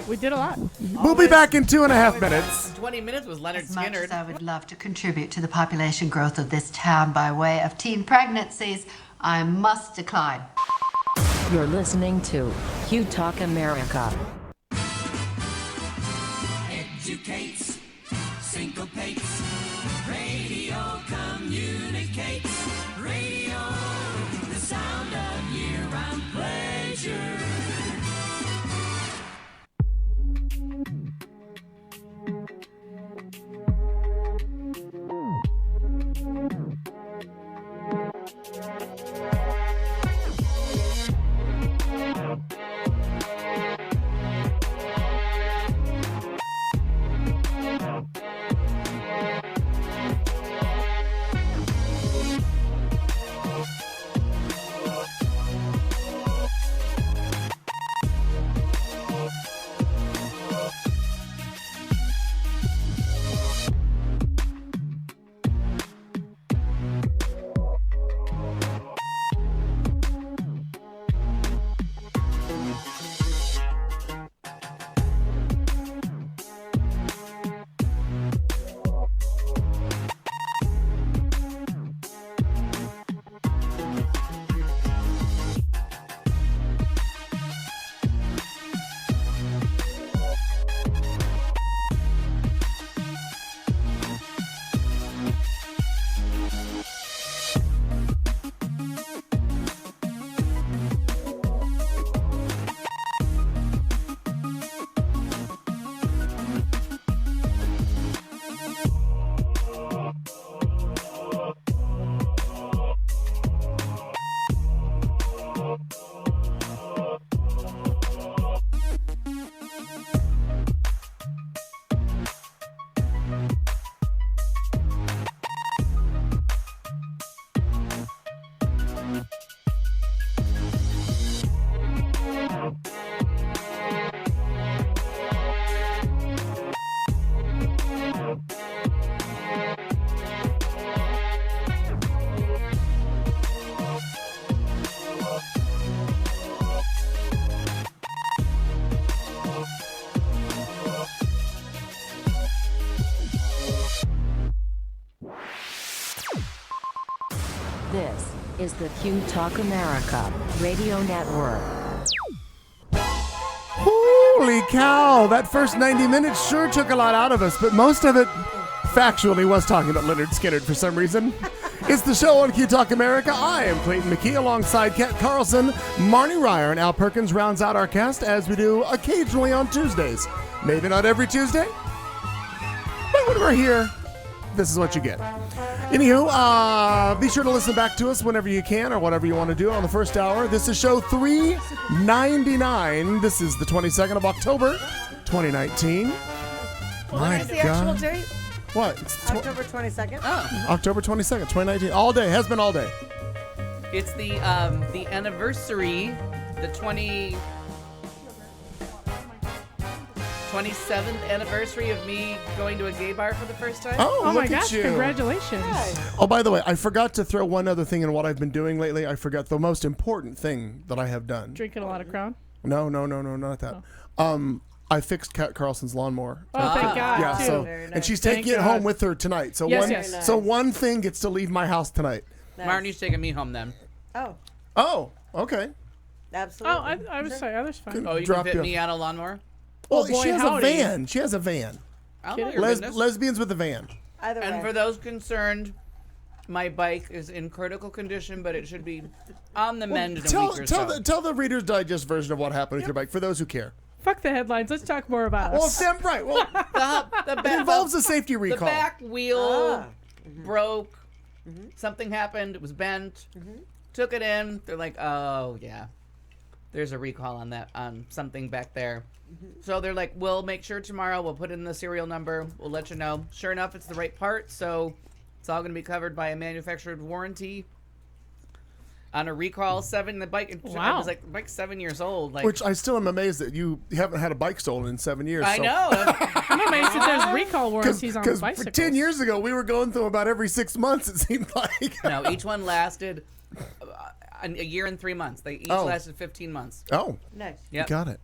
We did a lot. We'll be back in 2.5 minutes. 20 minutes was Leonard As much Skinner. as I would love to contribute to the population growth of this town by way of teen pregnancies, I must decline. You're listening to Q Talk America. Educates, syncopates, radio communicates, radio, the sound of year-round pleasure. This is the Q Talk America Radio Network. Holy cow, that first 90 minutes sure took a lot out of us, but most of it factually was talking about Leonard Skinner for some reason. It's the show on Q Talk America. I am Clayton McKee alongside Kat Carlson, Marnie Ryer, and Al Perkins rounds out our cast as we do occasionally on Tuesdays. Maybe not every Tuesday, but when we're here, this is what you get. Anywho, be sure to listen back to us whenever you can or whatever you want to do on the first hour. This is show 399. This is the 22nd of October, 2019. My What's the actual God. date? What? It's October 22nd. October 22nd, 2019. All day. Has been all day. It's the anniversary, the 27th anniversary of me going to a gay bar for the first time. Oh, Oh my look at gosh, you. congratulations. Oh, by the way, I forgot to throw one other thing in what I've been doing lately. I forgot the most important thing that I have done. Drinking a lot of Crown. No, not that. I fixed Kat Carlson's lawnmower. Oh, thank God. Yeah, too. so Very and she's Thank taking it God. home with her tonight. So Yes, one yes. Very so nice. one thing gets to leave my house tonight. Nice. Marnie's taking me home then. Oh, Oh, okay. absolutely. Oh, I was sorry. That's fine. Oh, you Drop can fit you. me on a lawnmower? Well, boy, she has howdy. a van. She has a van. I don't know your business. Lesbians with a van. Either And way. for those concerned, my bike is in critical condition, but it should be on the mend in a week or so. Tell the Reader's Digest version of what happened with your bike for those who care. Fuck the headlines. Let's talk more about Well, us. Sam, right. Well, the it involves a safety the recall. back wheel broke. Something happened. It was bent. Took it in. They're like, oh yeah, there's a recall on that on something back there. So they're like, we'll make sure tomorrow. We'll put in the serial number. We'll let you know. Sure enough, it's the right part. So it's all going to be covered by a manufactured warranty. On a recall, the bike. I Wow. was like, the bike's 7 years old. Like, Which I still am amazed that you haven't had a bike stolen in 7 years. I so. know. I'm amazed that there's recall warranties on Because for bicycles. 10 years ago, we were going through about every 6 months, it seemed like. No, each one lasted a year and 3 months. They each Oh. lasted 15 months. Oh, Nice. Yep. got it.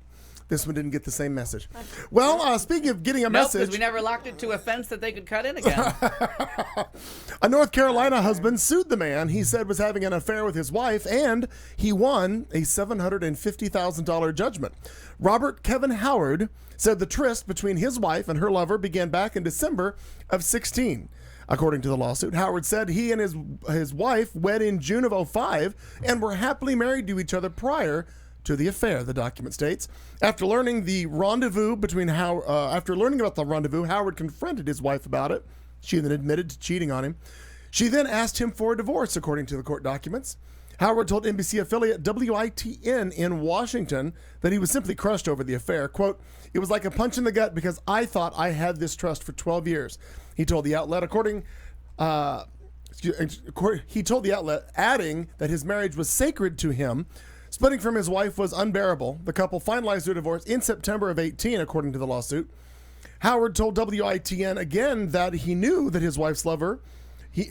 This one didn't get the same message. Well, speaking of getting a Nope, message, because we never locked it to a fence that they could cut in again. a North Carolina husband sued the man he said was having an affair with his wife, and he won a $750,000 judgment. Robert Kevin Howard said the tryst between his wife and her lover began back in December of 16. According to the lawsuit, Howard said he and his wife wed in June of 05 and were happily married to each other prior to the affair, the document states. After learning about the rendezvous, Howard confronted his wife about it. She then admitted to cheating on him. She then asked him for a divorce, according to the court documents. Howard told NBC affiliate WITN in Washington that he was simply crushed over the affair. Quote, "It was like a punch in the gut because I thought I had this trust for 12 years. He told the outlet, adding that his marriage was sacred to him. Splitting from his wife was unbearable. The couple finalized their divorce in September of 18, according to the lawsuit. Howard told WITN again that he knew that his wife's lover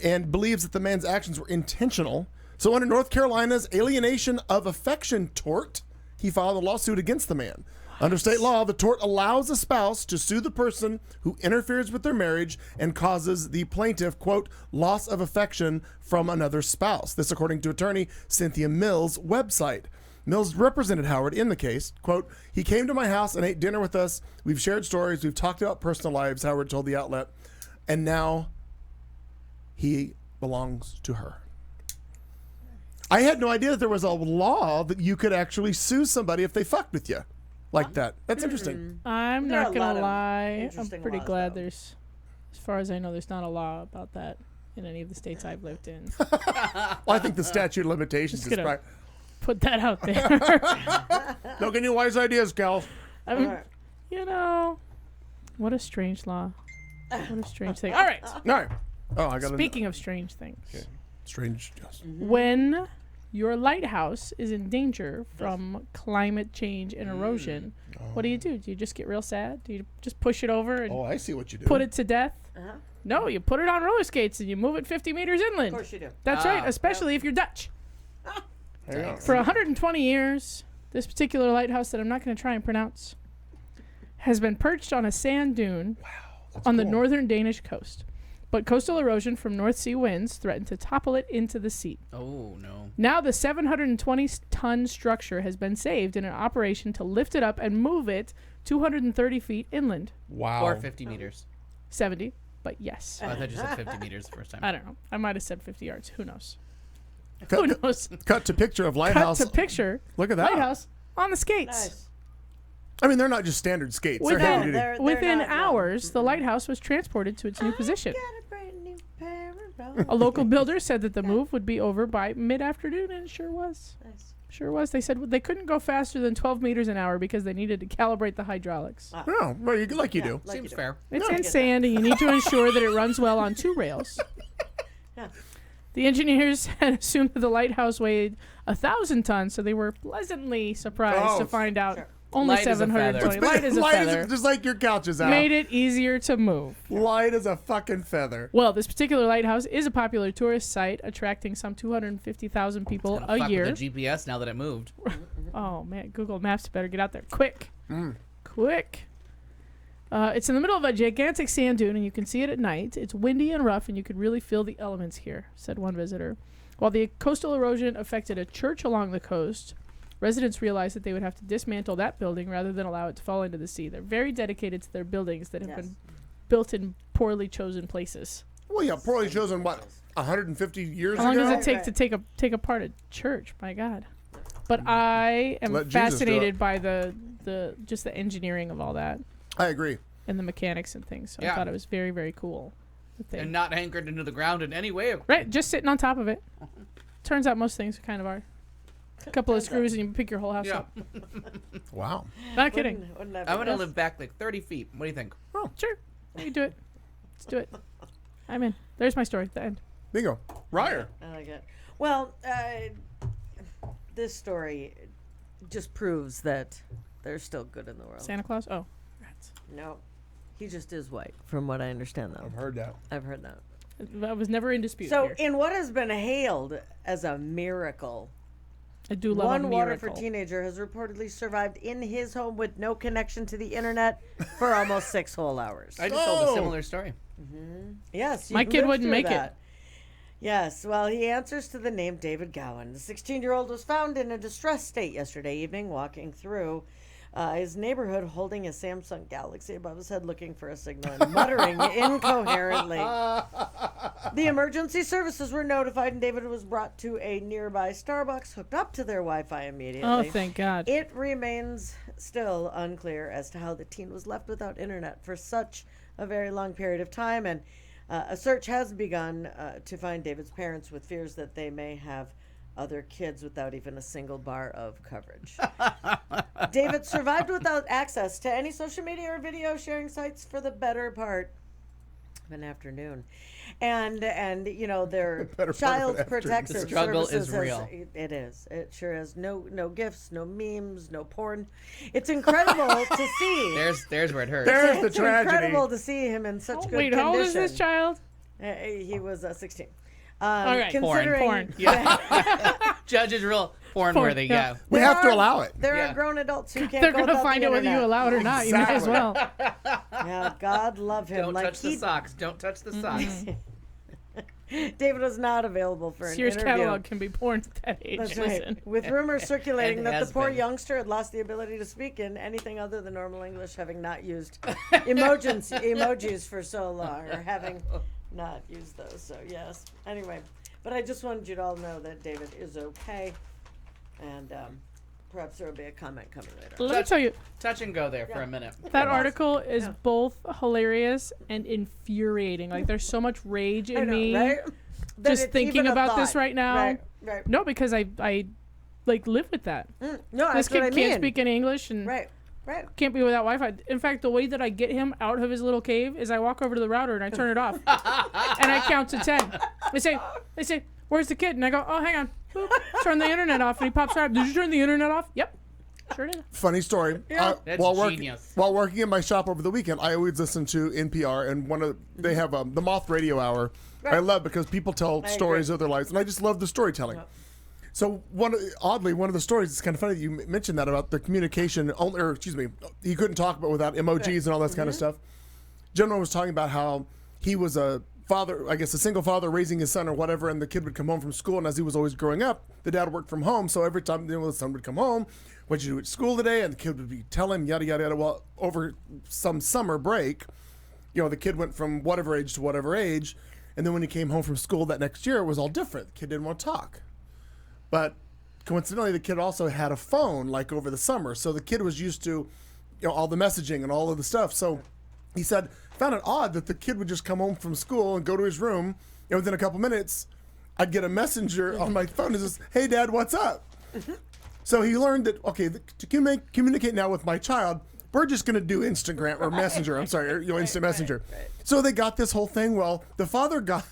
and believes that the man's actions were intentional. So under North Carolina's alienation of affection tort, he filed a lawsuit against the man. Under state law, the tort allows a spouse to sue the person who interferes with their marriage and causes the plaintiff, quote, loss of affection from another spouse. This according to attorney Cynthia Mills' website. Mills represented Howard in the case. Quote, "He came to my house and ate dinner with us. We've shared stories. We've talked about personal lives," Howard told the outlet. "And now he belongs to her." I had no idea that there was a law that you could actually sue somebody if they fucked with you like that. That's interesting. I'm There are not a lot gonna of lie. I'm interesting pretty laws, glad though. there's, as far as I know, there's not a law about that in any of the states I've lived in. Well, I think the statute of limitations Just is gonna- right. Put that out there. Don't get any wise ideas, Cal. I mean, Alright. you know, what a strange law. What a strange thing. All right. All right. Oh, I got Speaking of strange things, strange. Yes. when your lighthouse is in danger from climate change and erosion, what do? Do you just get real sad? Do you just push it over and Oh, I see what you do. put it to death? Uh-huh. No, you put it on roller skates and you move it 50 meters inland. Of course you do. That's right, especially if you're Dutch. There you go. For 120 years, this particular lighthouse that I'm not going to try and pronounce has been perched on a sand dune on the northern Danish coast. But coastal erosion from North Sea winds threatened to topple it into the sea. Oh, no. Now the 720-ton structure has been saved in an operation to lift it up and move it 230 feet inland. Wow. Or 50 meters. 70. But yes. Oh, I thought you said 50 meters the first time. I don't know. I might have said 50 yards. Who knows? Cut, Who knows? cut to picture of lighthouse. Cut to picture. Look at that. Lighthouse on the skates. Nice. I mean, they're not just standard skates. They're Within, heavy duty. they're within not, no. hours, the lighthouse was transported to its new position. Got a brand new pair of A local builder said that the move would be over by mid-afternoon, and it sure was. Nice. Sure was. They said they couldn't go faster than 12 meters an hour because they needed to calibrate the hydraulics. Oh, well, you like you do. Like Seems you do. fair. It's in sand, and you need to ensure that it runs well on 2 rails. Yeah. The engineers had assumed that the lighthouse weighed 1,000 tons, so they were pleasantly surprised to find out only Light as a feather. 720. Light as a feather. Just like your couches out. Made it easier to move. Light as a fucking feather. Well, this particular lighthouse is a popular tourist site, attracting some 250,000 people Gonna a fuck year. with the GPS now that it moved. Oh man, Google Maps better get out there quick. Quick. It's in the middle of a gigantic sand dune, and you can see it at night. It's windy and rough, and you could really feel the elements here, said one visitor. While the coastal erosion affected a church along the coast, residents realized that they would have to dismantle that building rather than allow it to fall into the sea. They're very dedicated to their buildings that have been built in poorly chosen places. Well, yeah, poorly chosen, what, 150 years How long ago? does it take to take apart a church? My God. But I am Let Jesus do fascinated it. by the just the engineering of all that I agree. and the mechanics and things. So I Yeah. thought it was very, very cool. that they- And not anchored into the ground in any way. right, just sitting on top of it. Turns out most things kind of are. A couple of screws and you pick your whole house Yeah. up. Wow. Not kidding. Wouldn't that I'm be going to nice? live back like 30 feet. What do you think? Sure. We can do it. Let's do it. I'm in. There's my story. The end. Bingo. Ryer. I like it. Well, this story just proves that there's still good in the world. Santa Claus? Oh. Rats. No, he just is white, from what I understand, though. I've heard that. I've heard that. That was never in dispute So, here. in what has been hailed as a miracle, I do love one a Waterford miracle. teenager has reportedly survived in his home with no connection to the internet for almost 6 whole hours. I just told a similar story. Yes, My you've kid lived wouldn't through make it. that. Yes, well, he answers to the name David Gowan. The 16-year-old was found in a distressed state yesterday evening, walking through his neighborhood holding a Samsung Galaxy above his head, looking for a signal and muttering incoherently. The emergency services were notified, and David was brought to a nearby Starbucks, hooked up to their Wi-Fi immediately. Oh, thank God. It remains still unclear as to how the teen was left without internet for such a very long period of time, and a search has begun to find David's parents, with fears that they may have other kids without even a single bar of coverage. David survived without access to any social media or video sharing sites for the better part of an afternoon. And you know, their Better part of child an afternoon. protective The struggle is services has- real. It is. It sure is. No gifts, no memes, no porn. It's incredible to see. There's where it hurts. There's the It's tragedy. incredible to see him in such good Wait, condition. how old is this child? He was 16. All right, considering porn. Yeah. Judge is real porn worthy. yeah. Yeah. We there have to are- allow it. There Yeah. are grown adults who can't They're go going to without find the out whether you internet. allow it or not. You may as Exactly. well. Yeah, God love him. Don't like touch the socks. Don't touch the socks. David was not available for an Sears interview. catalog can be porn at that age. That's Listen. right. With rumors circulating And that has the poor been. youngster had lost the ability to speak in anything other than normal English, having not used emojis for so long, or having not used those. So yes. Anyway, but I just wanted you to all know that David is okay, and perhaps there will be a comment coming later. Let me tell you, Touch and go there for a minute. that article is both hilarious and infuriating. Like, there's so much rage in I know, me. right? That Just it's thinking even a about this thought. right now. Right. No, because I like live with that. No, This that's kid what I can't mean. speak any English and Right. can't be without Wi-Fi. In fact, the way that I get him out of his little cave is I walk over to the router and I turn it off, and I count to 10. They say, "Where's the kid?" And I go, "Oh, hang on." Boop. Turn the internet off, and he pops right up. Did you turn the internet off? Yep, sure did. Funny story. That's genius. While working in my shop over the weekend, I always listen to NPR, and they have the Moth Radio Hour. I love because people tell stories of their lives, and I just love the storytelling. So one of the stories, it's kind of funny that you mentioned that about the communication, he couldn't talk about without emojis and all that kind of stuff. Gentleman was talking about how he was a father, I guess a single father raising his son or whatever, and the kid would come home from school, and as he was always growing up, the dad worked from home, so every time the son would come home, what'd you do at school today? And the kid would be telling him, yada, yada, yada. Well, over some summer break, the kid went from whatever age to whatever age. And then when he came home from school that next year, it was all different. The kid didn't want to talk. But coincidentally, the kid also had a phone like over the summer. So the kid was used to, all the messaging and all of the stuff. So he said, found it odd that the kid would just come home from school and go to his room. And within a couple minutes, I'd get a messenger on my phone that says, "Hey, Dad, what's up?" So he learned that, okay, to communicate now with my child, we're just going to do Instagram or Messenger. I'm sorry, or, Instant Messenger. Right. So they got this whole thing. Well, the father got...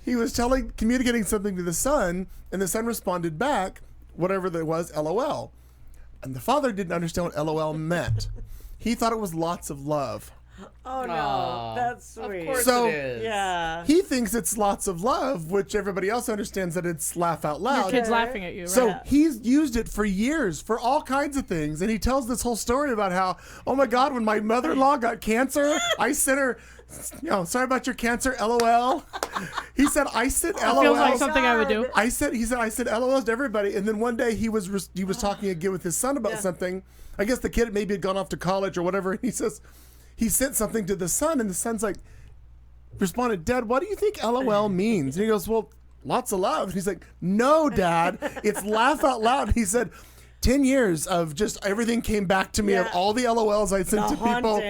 he was communicating something to the son, and the son responded back, whatever that was, LOL. And the father didn't understand what LOL meant. He thought it was lots of love. Oh, no. That's sweet. Of course So, it is. Yeah. He thinks it's lots of love, which everybody else understands that it's laugh out loud. Your kid's laughing at you, right? So he's used it for years for all kinds of things. And he tells this whole story about how, oh my God, when my mother-in-law got cancer, I sent her, sorry about your cancer, LOL. He said, I sent LOL. Feels like something I would do. I said LOLs to everybody. And then one day he was talking again with his son about something. I guess the kid maybe had gone off to college or whatever. And he says, he sent something to the son, and the son's like, responded, "Dad, what do you think LOL means?" And he goes, "Well, lots of love." And he's like, "No, Dad, it's laugh out loud." And he said, 10 years of just everything came back to me of all the LOLs I sent to people.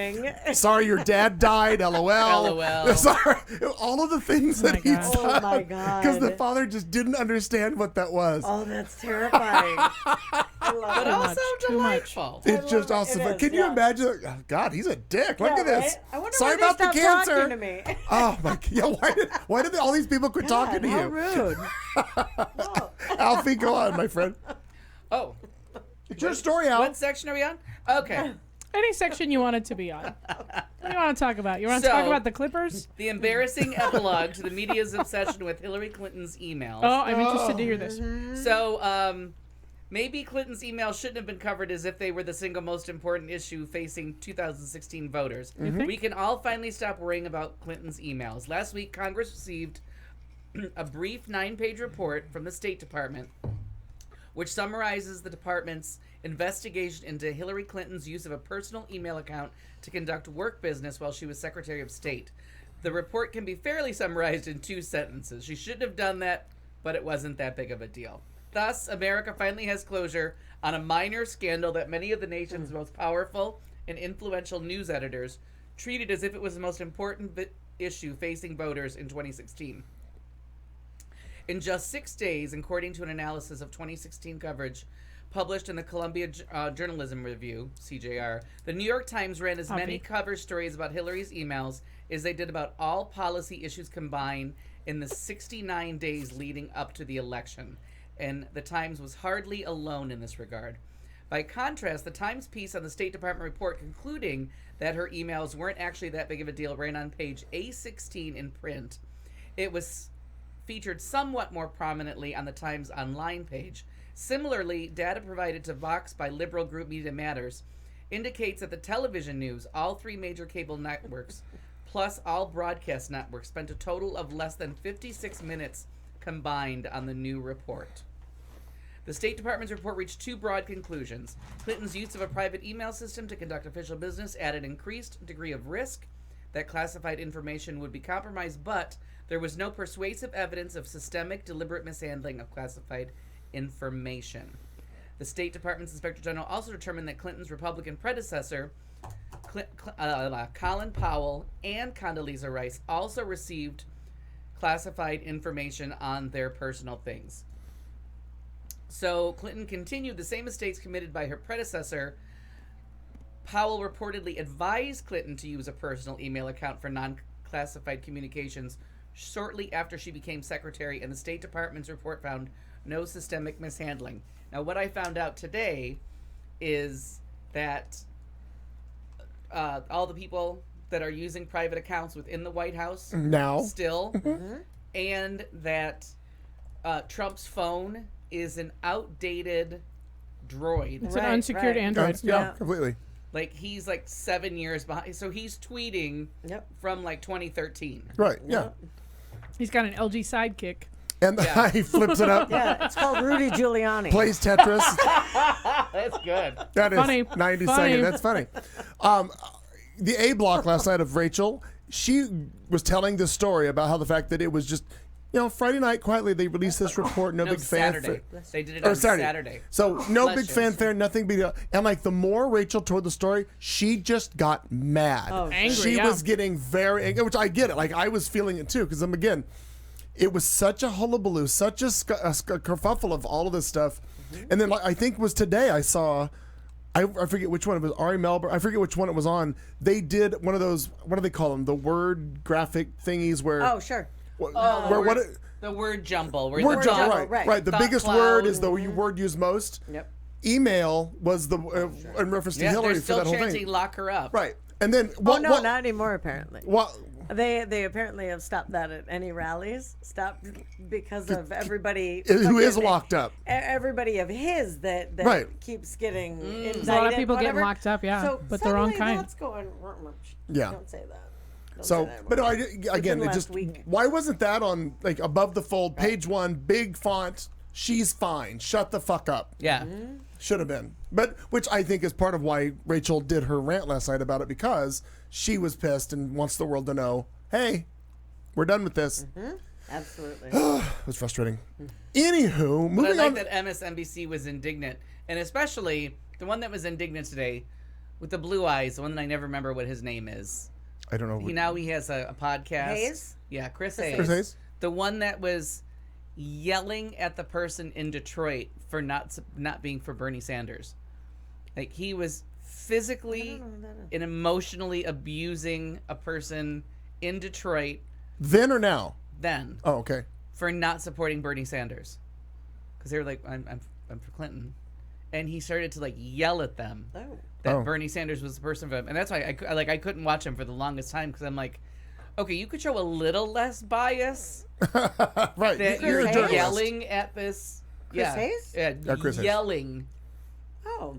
Sorry, your dad died, LOL. LOL. Sorry, all of the things that he said. Oh, my God. Because the father just didn't understand what that was. Oh, that's terrifying. I love But it. also Too much. delightful. It's just it. awesome. It is, Can you imagine? Oh, God, he's a dick. Look at this. Right? I wonder Sorry why about they the stopped cancer. talking to me. Oh my God! Yeah, why did all these people quit talking to How you? rude. Alfie, go on, my friend. Oh, It's your story, Al. what section are we on? Okay. Any section you want it to be on. What do you want to talk about? You want to talk So- about the Clippers? The embarrassing epilogue to the media's obsession with Hillary Clinton's emails. Oh, I'm interested to hear this. So, maybe Clinton's emails shouldn't have been covered as if they were the single most important issue facing 2016 voters. We can all finally stop worrying about Clinton's emails. Last week, Congress received a brief 9-page report from the State Department, which summarizes the department's investigation into Hillary Clinton's use of a personal email account to conduct work business while she was Secretary of State. The report can be fairly summarized in 2 sentences. She shouldn't have done that, but it wasn't that big of a deal. Thus, America finally has closure on a minor scandal that many of the nation's most powerful and influential news editors treated as if it was the most important issue facing voters in 2016. In just 6 days, according to an analysis of 2016 coverage published in the Columbia Journalism Review, CJR, the New York Times ran as many cover stories about Hillary's emails as they did about all policy issues combined in the 69 days leading up to the election. And the Times was hardly alone in this regard. By contrast, the Times piece on the State Department report concluding that her emails weren't actually that big of a deal ran on page A16 in print. It was featured somewhat more prominently on the Times online page. Similarly, data provided to Vox by liberal group Media Matters indicates that the television news, all 3 major cable networks, plus all broadcast networks, spent a total of less than 56 minutes combined on the new report. The State Department's report reached 2 broad conclusions. Clinton's use of a private email system to conduct official business added an increased degree of risk that classified information would be compromised, but there was no persuasive evidence of systemic, deliberate mishandling of classified information. The State Department's Inspector General also determined that Clinton's Republican predecessor, Colin Powell, and Condoleezza Rice also received classified information on their personal things. So Clinton continued the same mistakes committed by her predecessor. Powell reportedly advised Clinton to use a personal email account for non-classified communications shortly after she became secretary, and the State Department's report found no systemic mishandling. Now, what I found out today is that all the people that are using private accounts within the White House now still, and that Trump's phone is an outdated droid. It's an unsecured Android. Yeah, completely. Like, he's like 7 years behind. So he's tweeting from like 2013. Right, yeah. He's got an LG Sidekick. And he flips it up. Yeah, it's called Rudy Giuliani. Plays Tetris. That's good. That is Funny. 90 Funny. seconds. That's funny. the A block last night of Rachel, she was telling this story about how the fact that it was just, Friday night quietly they released this report, no big Saturday. fanfare. They did it Or on Saturday. So no Bless big you. fanfare, nothing big deal. And like the more Rachel told the story, she just got mad. Angry, She yeah. was getting very angry, which I get it. Like I was feeling it too, because again, it was such a hullabaloo, such a kerfuffle of all of this stuff. And then I think it was today I saw, I forget which one it was, Ari Melber, I forget which one it was on. They did one of those, what do they call them? The word graphic thingies where. Oh, sure. The word jumble. Where Word the jumble, thought- right. The thought biggest cloud. word is the word used most. Yep. Email was the in reference to Yeah, Hillary they're for still that whole chanting thing. lock her up. Right. And then Oh, no, not anymore, apparently. What? They apparently have stopped that at any rallies. Stopped because of everybody Who is fucking- locked up? Everybody of his that Right. keeps getting indicted. There's a lot of people getting whatever. locked up, yeah, So but the wrong suddenly kind. That's going. Yeah. Don't say that. Don't So, say that but no, anymore. again, been it just last week. why wasn't that on like above the fold, page 1, big font? She's fine. Shut the fuck up. Yeah. Should have been. But which I think is part of why Rachel did her rant last night about it, because she was pissed and wants the world to know, hey, we're done with this. Absolutely. It was frustrating. Anywho, But I moving like on. that MSNBC was indignant, and especially the one that was indignant today with the blue eyes, the one that I never remember what his name is. I don't know. He has a podcast. Hayes? Yeah, Chris Hayes. Chris Hayes? The one that was yelling at the person in Detroit for not being for Bernie Sanders. Like he was physically and emotionally abusing a person in Detroit Then or now? then Oh, okay. for not supporting Bernie Sanders, because they were like, I'm for Clinton, and he started to like yell at them that Oh. Bernie Sanders was the person for him, and that's why I couldn't watch him for the longest time, because I'm like, okay, you could show a little less bias Right. that You're you're a journalist. yelling at this. Chris Hayes? Yeah, Chris Hayes. yelling. Oh,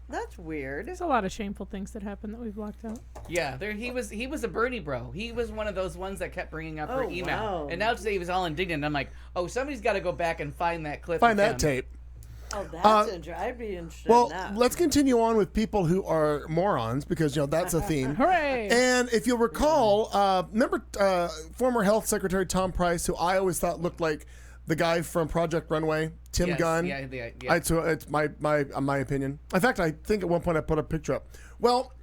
that's weird. There's a lot of shameful things that happen that we've blocked out. Yeah, he was a Bernie bro. He was one of those ones that kept bringing up her Oh, email, wow. and now today he was all indignant. I'm like, oh, somebody's got to go back and find that clip. Find of that him. tape. Oh, that's interesting. I'd be interested Well, in that. let's continue on with people who are morons, because that's a theme. Hooray! And if you'll recall, remember former Health Secretary Tom Price, who I always thought looked like the guy from Project Runway, Tim Yes, Gunn. yeah. So it's my opinion. In fact, I think at one point I put a picture up. Well,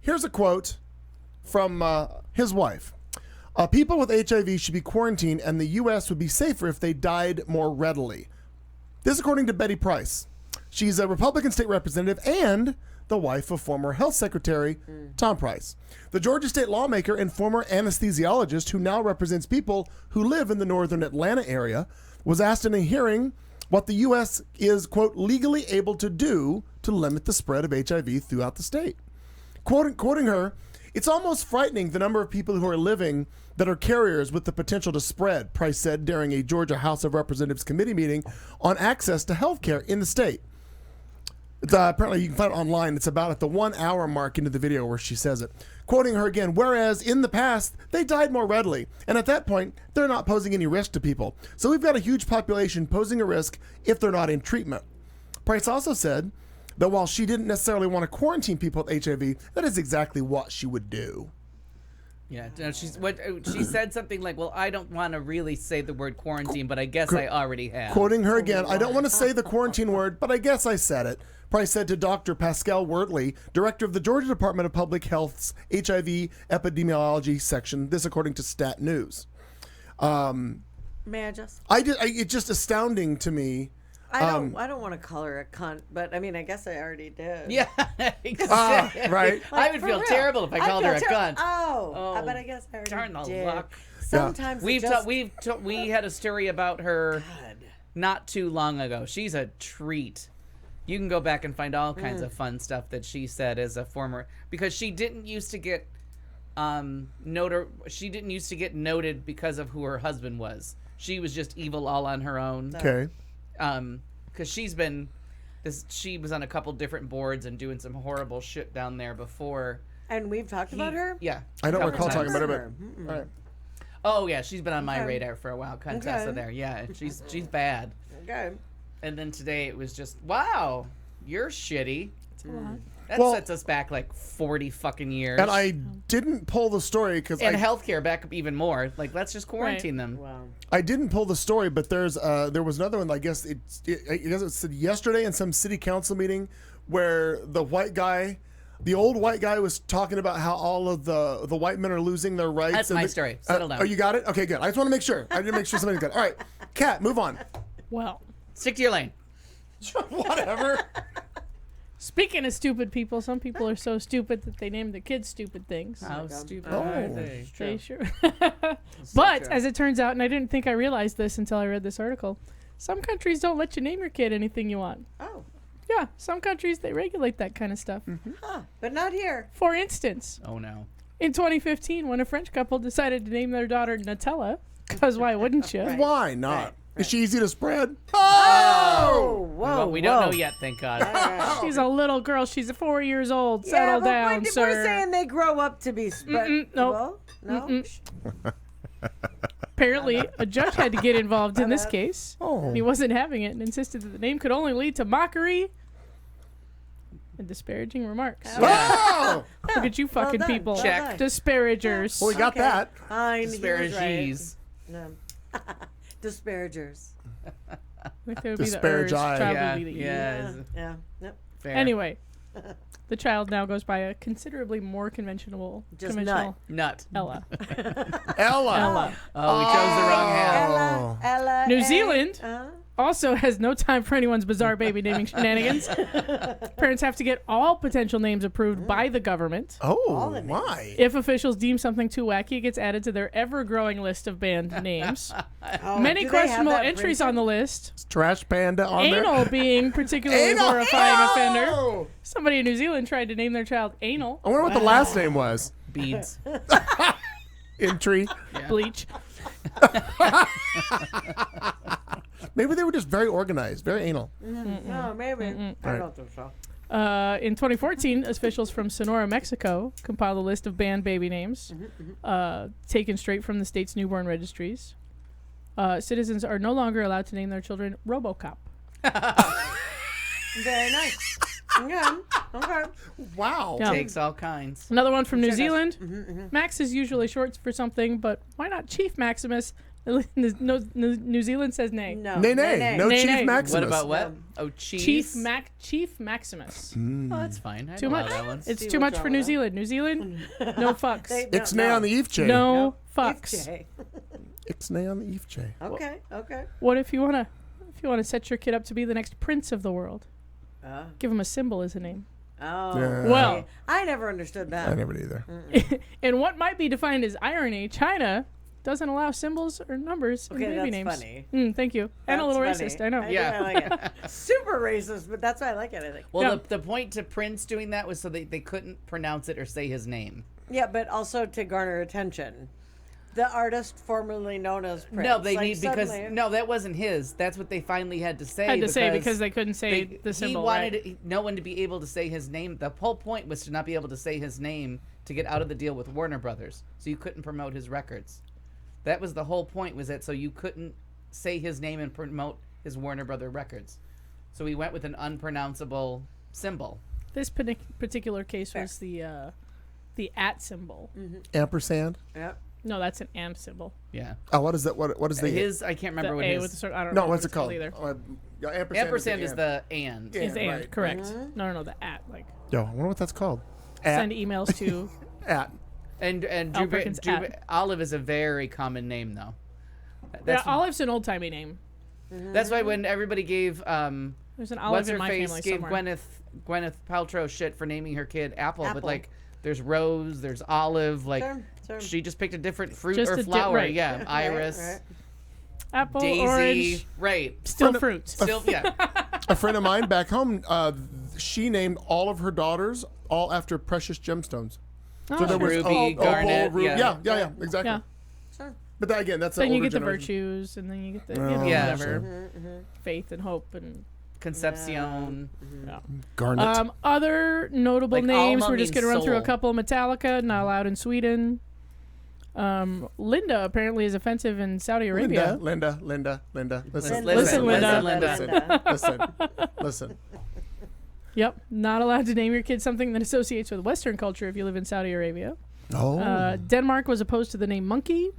here's a quote from his wife. People with HIV should be quarantined, and the U.S. would be safer if they died more readily. This according to Betty Price. She's a Republican state representative and the wife of former health secretary Tom Price. The Georgia state lawmaker and former anesthesiologist who now represents people who live in the northern Atlanta area was asked in a hearing what the U.S. is, quote, legally able to do to limit the spread of HIV throughout the state. Quoting her, it's almost frightening the number of people who are living that are carriers with the potential to spread, Price said during a Georgia House of Representatives committee meeting on access to health care in the state. Apparently, you can find it online. It's about at the 1 hour mark into the video where she says it. Quoting her again, whereas in the past, they died more readily. And at that point, they're not posing any risk to people. So we've got a huge population posing a risk if they're not in treatment. Price also said that while she didn't necessarily want to quarantine people with HIV, that is exactly what she would do. Yeah, no, she said something like, "Well, I don't want to really say the word quarantine, but I guess I already have." Quoting her again, I don't want to say the quarantine word, but I guess I said it. Price said to Dr. Pascal Wordley, director of the Georgia Department of Public Health's HIV epidemiology section. This, according to Stat News. May I just? It's just astounding to me. I don't want to call her a cunt, but I mean, I guess I already did. Yeah, exactly. Right. I would for feel real. terrible if I called her a feel cunt. Oh, but I guess I already darn the did. luck. Sometimes We we had a story about her not too long ago. She's a treat. You can go back and find all kinds of fun stuff that she said as a former, because she didn't used to get she didn't used to get noted because of who her husband was. She was just evil all on her own. Okay. Because she was on a couple different boards and doing some horrible shit down there before. And we've talked about her. Yeah. I don't couple recall talking times. about her, but all right. Oh yeah, she's been on my Okay. radar for a while. Contessa Okay. there, yeah, she's bad. Okay. And then today it was just, wow, you're shitty. That Well- sets us back like 40 fucking years. And I didn't pull the story because and healthcare back up even more. Like, let's just quarantine them. Wow. I didn't pull the story, but there was another one. I guess it said yesterday in some city council meeting where the old white guy was talking about how all of the white men are losing their rights. That's my story. Settle down. Oh, you got it? Okay, good. I just want to make sure. I didn't make sure somebody got it. All right, Kat, move on. Well, Stick to your lane. Whatever. speaking of stupid people, some people are so stupid that they name their kids stupid things. How stupid Oh. are they? They sure. But as it turns out, and I didn't think I realized this until I read this article, some countries don't let you name your kid anything you want. Oh, Yeah, some countries they regulate that kind of stuff. huh. But not here. For instance, Oh, no. in 2015, when a French couple decided to name their daughter Nutella, because why wouldn't you? Why not? Right. Is she easy to spread? Oh, whoa. Well, we don't know yet, thank God. She's a little girl. She's 4 years old. Yeah, Settle but down, we're sir. saying they grow up to be spread. nope. Well, no. Apparently, a judge had to get involved in this case. Oh. He wasn't having it and insisted that the name could only lead to mockery and disparaging remarks. Oh! Look at you fucking done. people. Well Check. done. Disparagers. Well, we got Okay. that. Fine. he was right. Disparages. No. Disparagers. I think that would be the ers. Disparage. Child Yeah, would be the e. yeah. Yeah. Yep. Fair. Anyway, the child now goes by a considerably more conventional Nut. Ella. Ella. Ella. Oh, we chose the wrong hand. Ella. New Zealand also has no time for anyone's bizarre baby naming shenanigans. Parents have to get all potential names approved by the government. Oh, my. If officials deem something too wacky, it gets added to their ever-growing list of banned names. Many do they have questionable that entries printed? on the list. Trash panda on there. Anal being particularly Anal. horrifying offender. Oh! Somebody in New Zealand tried to name their child Anal. I wonder what the last name was. Beads. Entry. Bleach. Maybe they were just very organized, very anal. No, maybe. I don't think so. In 2014, officials from Sonora, Mexico, compiled a list of banned baby names, taken straight from the state's newborn registries. Citizens are no longer allowed to name their children RoboCop. Very nice. Okay. Okay. Wow. Yeah. Takes all kinds. Another one from New Sure does. Zealand. Max is usually short for something, but why not Chief Maximus? New Zealand says nay. No. Nay, nay. No Nay, Chief nay. Maximus. What about what? Oh, cheese. Chief Maximus. Oh, that's fine. I'd Too allow much. That one. It's See too what's much for wrong New with that. Zealand. New Zealand, no fucks. It's nay on the Eve J. No fucks. Okay. It's nay on the Eve J. Okay. Okay. What if you wanna set your kid up to be the next prince of the world? Give him a symbol as a name. Oh. Yeah. Well, I never understood that. I never did either. in what might be defined as irony, China doesn't allow symbols or numbers in Okay, baby that's names. funny. Thank you. And a little That's racist, funny. I know. Yeah. I like it. Super racist, but that's why I like it. I think. Well, Yeah. the point to Prince doing that was so they couldn't pronounce it or say his name. Yeah, but also to garner attention. The artist formerly known as Prince. No, they like, need because suddenly- no, that wasn't his. That's what they finally had to say. Had to say because they couldn't say the symbol. He wanted right? no one to be able to say his name. The whole point was to not be able to say his name to get out of the deal with Warner Brothers, so you couldn't promote his records. That was the whole point. Was that so you couldn't say his name and promote his Warner Brother records? So we went with an unpronounceable symbol. This particular case was the at symbol. Ampersand. Yep. No, that's an and symbol. Yeah. Oh, what is that? What is the His I can't remember The what A his with the circle. I don't No, know what's what it called? either. Yeah, ampersand is and. the and. Yeah. Is the and right. correct? No, the at like Yo, I wonder what that's called. send emails to. At. And Al Perkins at. Olive is a very common name though. Yeah, That's Olive's an old timey name. that's why when everybody gave There's an Olive what's in her my face family gave somewhere. Gwyneth Paltrow shit for naming her kid Apple, but Apple. like there's Rose, there's Olive, like Sure. she just picked a different fruit Just or a di- flower. right. Yeah, Iris, right. Apple, Daisy, orange, right? still fruit. Still, yeah. A friend of mine back home, she named all of her daughters all after precious gemstones. So there was Ruby, opal, garnet, ruby. yeah. Yeah, exactly. Yeah. Sure. But that, again, that's Then an you older get the generation. virtues, and then you get the Oh, Yeah. whatever, faith and hope and. Concepcion. Garnet. Other notable Like, names. Alma We're just means gonna run through a soul. couple. Metallica, not allowed in Sweden. Linda apparently is offensive in Saudi Arabia. Linda. Listen, Listen, Linda. Listen. Yep. Not allowed to name your kid something that associates with Western culture if you live in Saudi Arabia. Oh. Denmark was opposed to the name monkey.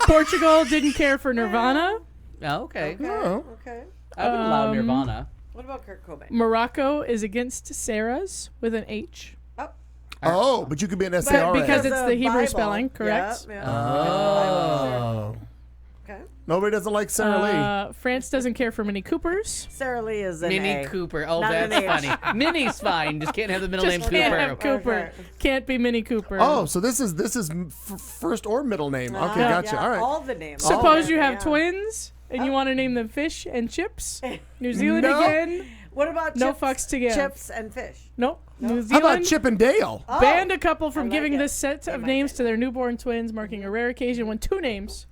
Portugal didn't care for Nirvana. Oh, okay. Oh. Okay. I would allow Nirvana. What about Kurt Cobain? Morocco is against Sarah's with an H. Oh, but you could be an SARA. Because it's the Hebrew Bible. spelling, correct? Yeah, Oh. Okay. Nobody doesn't like Sarah Lee. France doesn't care for Mini Coopers. Sarah Lee is an Minnie A. Cooper. Oh, Not an that's H. funny. Minnie's fine. Just can't have the middle name Just can't Cooper. have Cooper. Okay. Can't be Mini Cooper. Oh, so this is first or middle name. Okay, gotcha. Yeah, All right. all the names. Suppose you have Yeah. twins and you want to name them Fish and Chips. New Zealand No. again. What about No chips, fucks to give. chips and fish? Nope. New How Zealand about Chip and Dale? banned a couple from like giving it. this set They of might names get to their newborn twins, marking a rare occasion when two names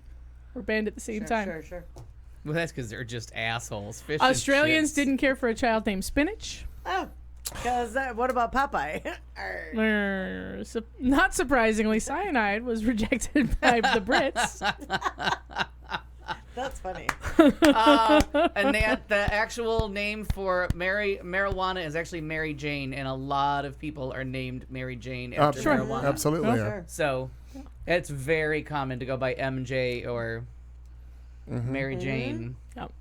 were banned at the same time. Sure. Well, that's because they're just assholes. Fish and Australians chips. didn't care for a child named Spinach. Oh, because what about Popeye? Arr. Not surprisingly, cyanide was rejected by the Brits. That's funny. And the actual name for marijuana is actually Mary Jane, and a lot of people are named Mary Jane after Sure. marijuana. Absolutely. yeah. Sure. So it's very common to go by MJ or Mary Jane. Yep.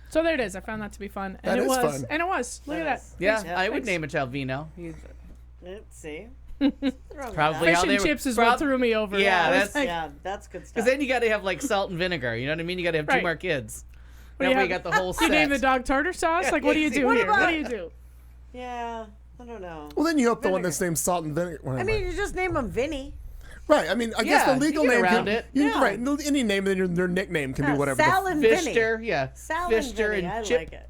So there it is. I found that to be fun. And That it is was. fun. And it was. Look at that. Yeah, Yeah, I would thanks. name a child Vino. Let's see. Probably Fish how they and were- chips is prob- what threw me over. Yeah, I was that's- like, Yeah, that's good stuff. Because then you got to have like salt and vinegar. You know what I mean? You got to have two Right. more kids. what do That you way you have? got the whole You name the set. dog tartar sauce? Like, what do you do What here? about- What do you do? Yeah, I don't know. Well, then you hope the one Vinegar. that's named Salt and Vinegar. I mean, you just name him Vinny. right. I mean, I guess Yeah, the legal you get name around can, it. You, Yeah. Right. Any name, then their nickname can be whatever. Sal and Vinny. Fister, yeah. Sal Fister and Vinny. I Chip. like it.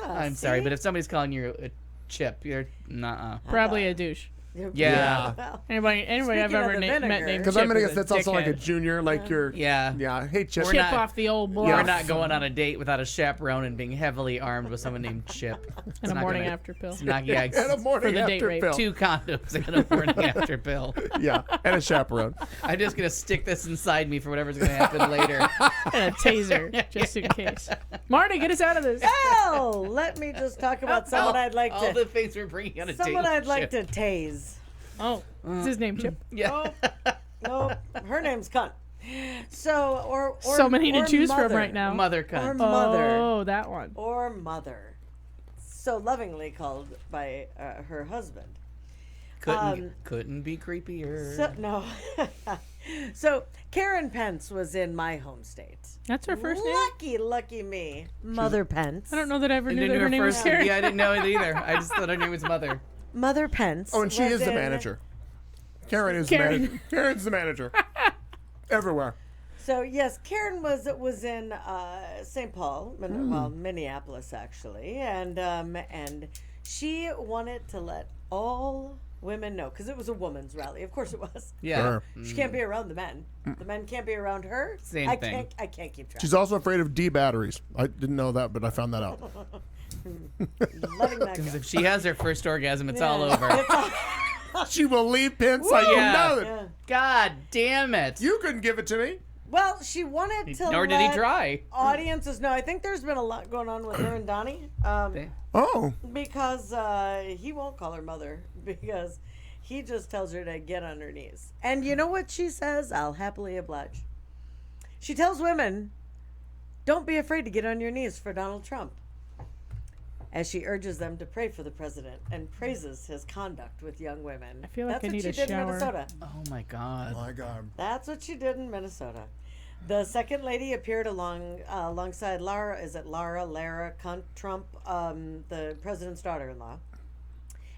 Ah, I'm sorry, see? but if somebody's calling you a Chip, you're nah. Probably a douche. Yeah. Well, Anybody I've Speaking of ever the met vinegar- named Because Chip I'm gonna is guess that's also like a dickhead. junior, like you're. Yeah. Yeah. Hey, Chip. We're Chip not- off the old block We're not going on a date without a chaperone and being heavily armed with someone named Chip. and a morning after pill. It's not, yeah, And a morning For the date after rape. pill. 2 condoms and a morning after pill. Yeah, and a chaperone. I'm just gonna stick this inside me for whatever's gonna happen later. And a taser, just in case. Marty, get us out of this. Well, let me just talk about someone I'd like All to. the things we're bringing on a date. Someone with I'd like Chip. to tase. Oh, is his name Chip? Yeah. Nope, her name's Cunt. So or So many to or choose from mother. right now. Mother Or cunt. mother. Oh, that one. Or mother. So lovingly called by her husband. Couldn't be creepier. So, no. So Karen Pence was in my home state. That's her first name? Lucky me. Mother Pence. I don't know that I ever I knew didn't that know her name was first. Karen. Yeah, I didn't know it either. I just thought her name was Mother. Mother Pence. Oh, and she was is the in- manager. Karen is Karen. the manager. Karen's the manager. Everywhere. So yes, Karen was in St. Paul, well, Minneapolis actually, and she wanted to let all women know because it was a women's rally. Of course it was. Yeah. Sure. She can't be around the men. The men can't be around her. Same I thing. can't keep track. She's also afraid of D batteries. I didn't know that, but I found that out. Letting that Because go. if she has her first orgasm, it's all over. She will leave Pence like you Yeah. know it. Yeah. God damn it. You couldn't give it to me. Well, she wanted to. Nor did he let try. Audiences know. I think there's been a lot going on with her and Donnie. Oh. Because he won't call her mother because he just tells her to get on her knees. And you know what she says? I'll happily oblige. She tells women, don't be afraid to get on your knees for Donald Trump, as she urges them to pray for the president and praises his conduct with young women. I feel like That's I what need she a did in shower. Minnesota. Oh my God. My God. That's what she did in Minnesota. The second lady appeared alongside Lara Trump, the president's daughter-in-law,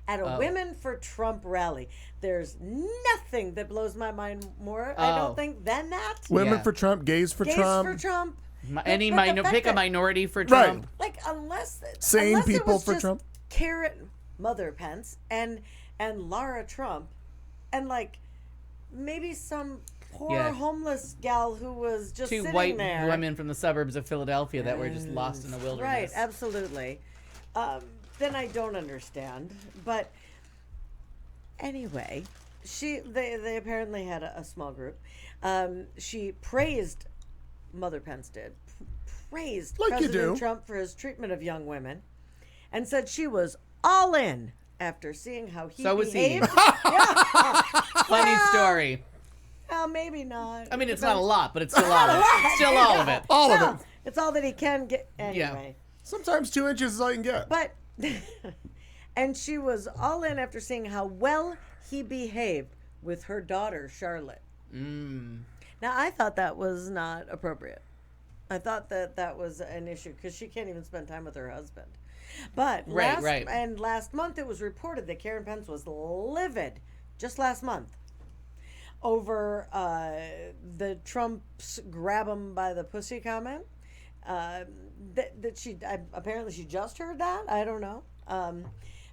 at a Women for Trump rally. There's nothing that blows my mind more, I Oh. don't think, than that. Women Yeah. for Trump, gays for Gays Trump. for Trump. Any But the fact pick a that- minority for Right. Trump. Like unless Sane unless it people was for just Trump. Karen Mother Pence and Lara Trump and like maybe some poor Yeah. homeless gal who was just Two sitting white there. women from the suburbs of Philadelphia that were just lost in the wilderness. Right, absolutely. Then I don't understand. But anyway, they apparently had a small group. She praised, Mother Pence did, praised Like you President do. Trump for his treatment of young women. and said she was all in after seeing how he So was he. behaved. Funny story. Well, maybe not. I mean, it's not a lot, but it's still all of it. It's still all of it. All of Well, it. it's all that he can get anyway. Sometimes 2 inches is all you can get. But, and she was all in after seeing how well he behaved with her daughter, Charlotte. Now, I thought that was not appropriate. I thought that that was an issue because she can't even spend time with her husband. But last month it was reported that Karen Pence was livid, just last month, over the Trump's grab him by the pussy comment. That she apparently she just heard that. I don't know.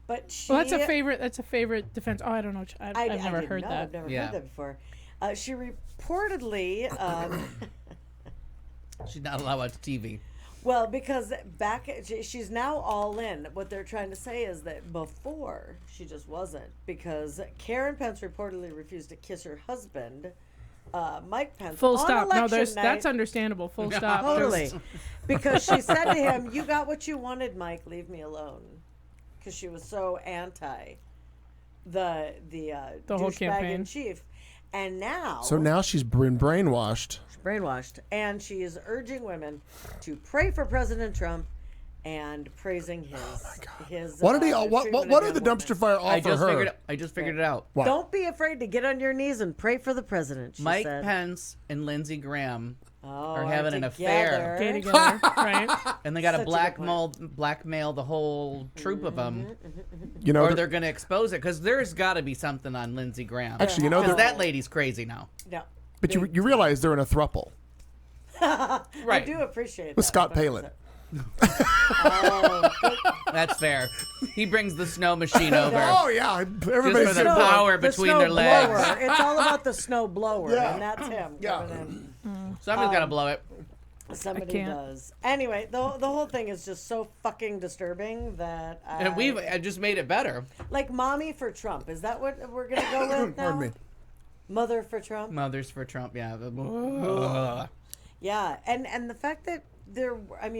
But she. Well, that's a favorite defense. Oh, I don't know. I've never heard that. I've never heard that before. She reportedly. She's not allowed to watch TV. Well, because she's now all in. What they're trying to say is that before she just wasn't, because Karen Pence reportedly refused to kiss her husband, Mike Pence. Full on stop. No, election night. that's understandable. Full stop. Totally, because she said to him, "You got what you wanted, Mike. Leave me alone," because she was so anti the whole douchebag campaign in chief, and now So now she's been brainwashed. brainwashed, and she is urging women to pray for President Trump and praising his. What did he? treatment What of did the young dumpster fire offer her? I just figured it out. What? Don't be afraid to get on your knees and pray for the president. She Mike said. Pence and Lindsey Graham are are having an affair, Gay together, right? and they got to Such a good blackmail the whole troop of them, You know, or they're going to expose it because there's got to be something on Lindsey Graham. actually, you know, because they're- that lady's crazy now. No, but you realize they're in a thruple I Right, do appreciate with that. Scott 100%. Palin. that's fair. He brings the snow machine over. Oh yeah, Just everybody's for the in- power The between snow their legs. blower. It's all about the snow blower, Yeah. and that's him Yeah. coming in. Somebody's got to blow it. Somebody can't. does. Anyway, the whole thing is just so fucking disturbing that And I just made it better. like mommy for Trump. Is that what we're gonna go with now? Pardon me. Mother for Trump. Mothers for Trump, yeah. Yeah, and the fact that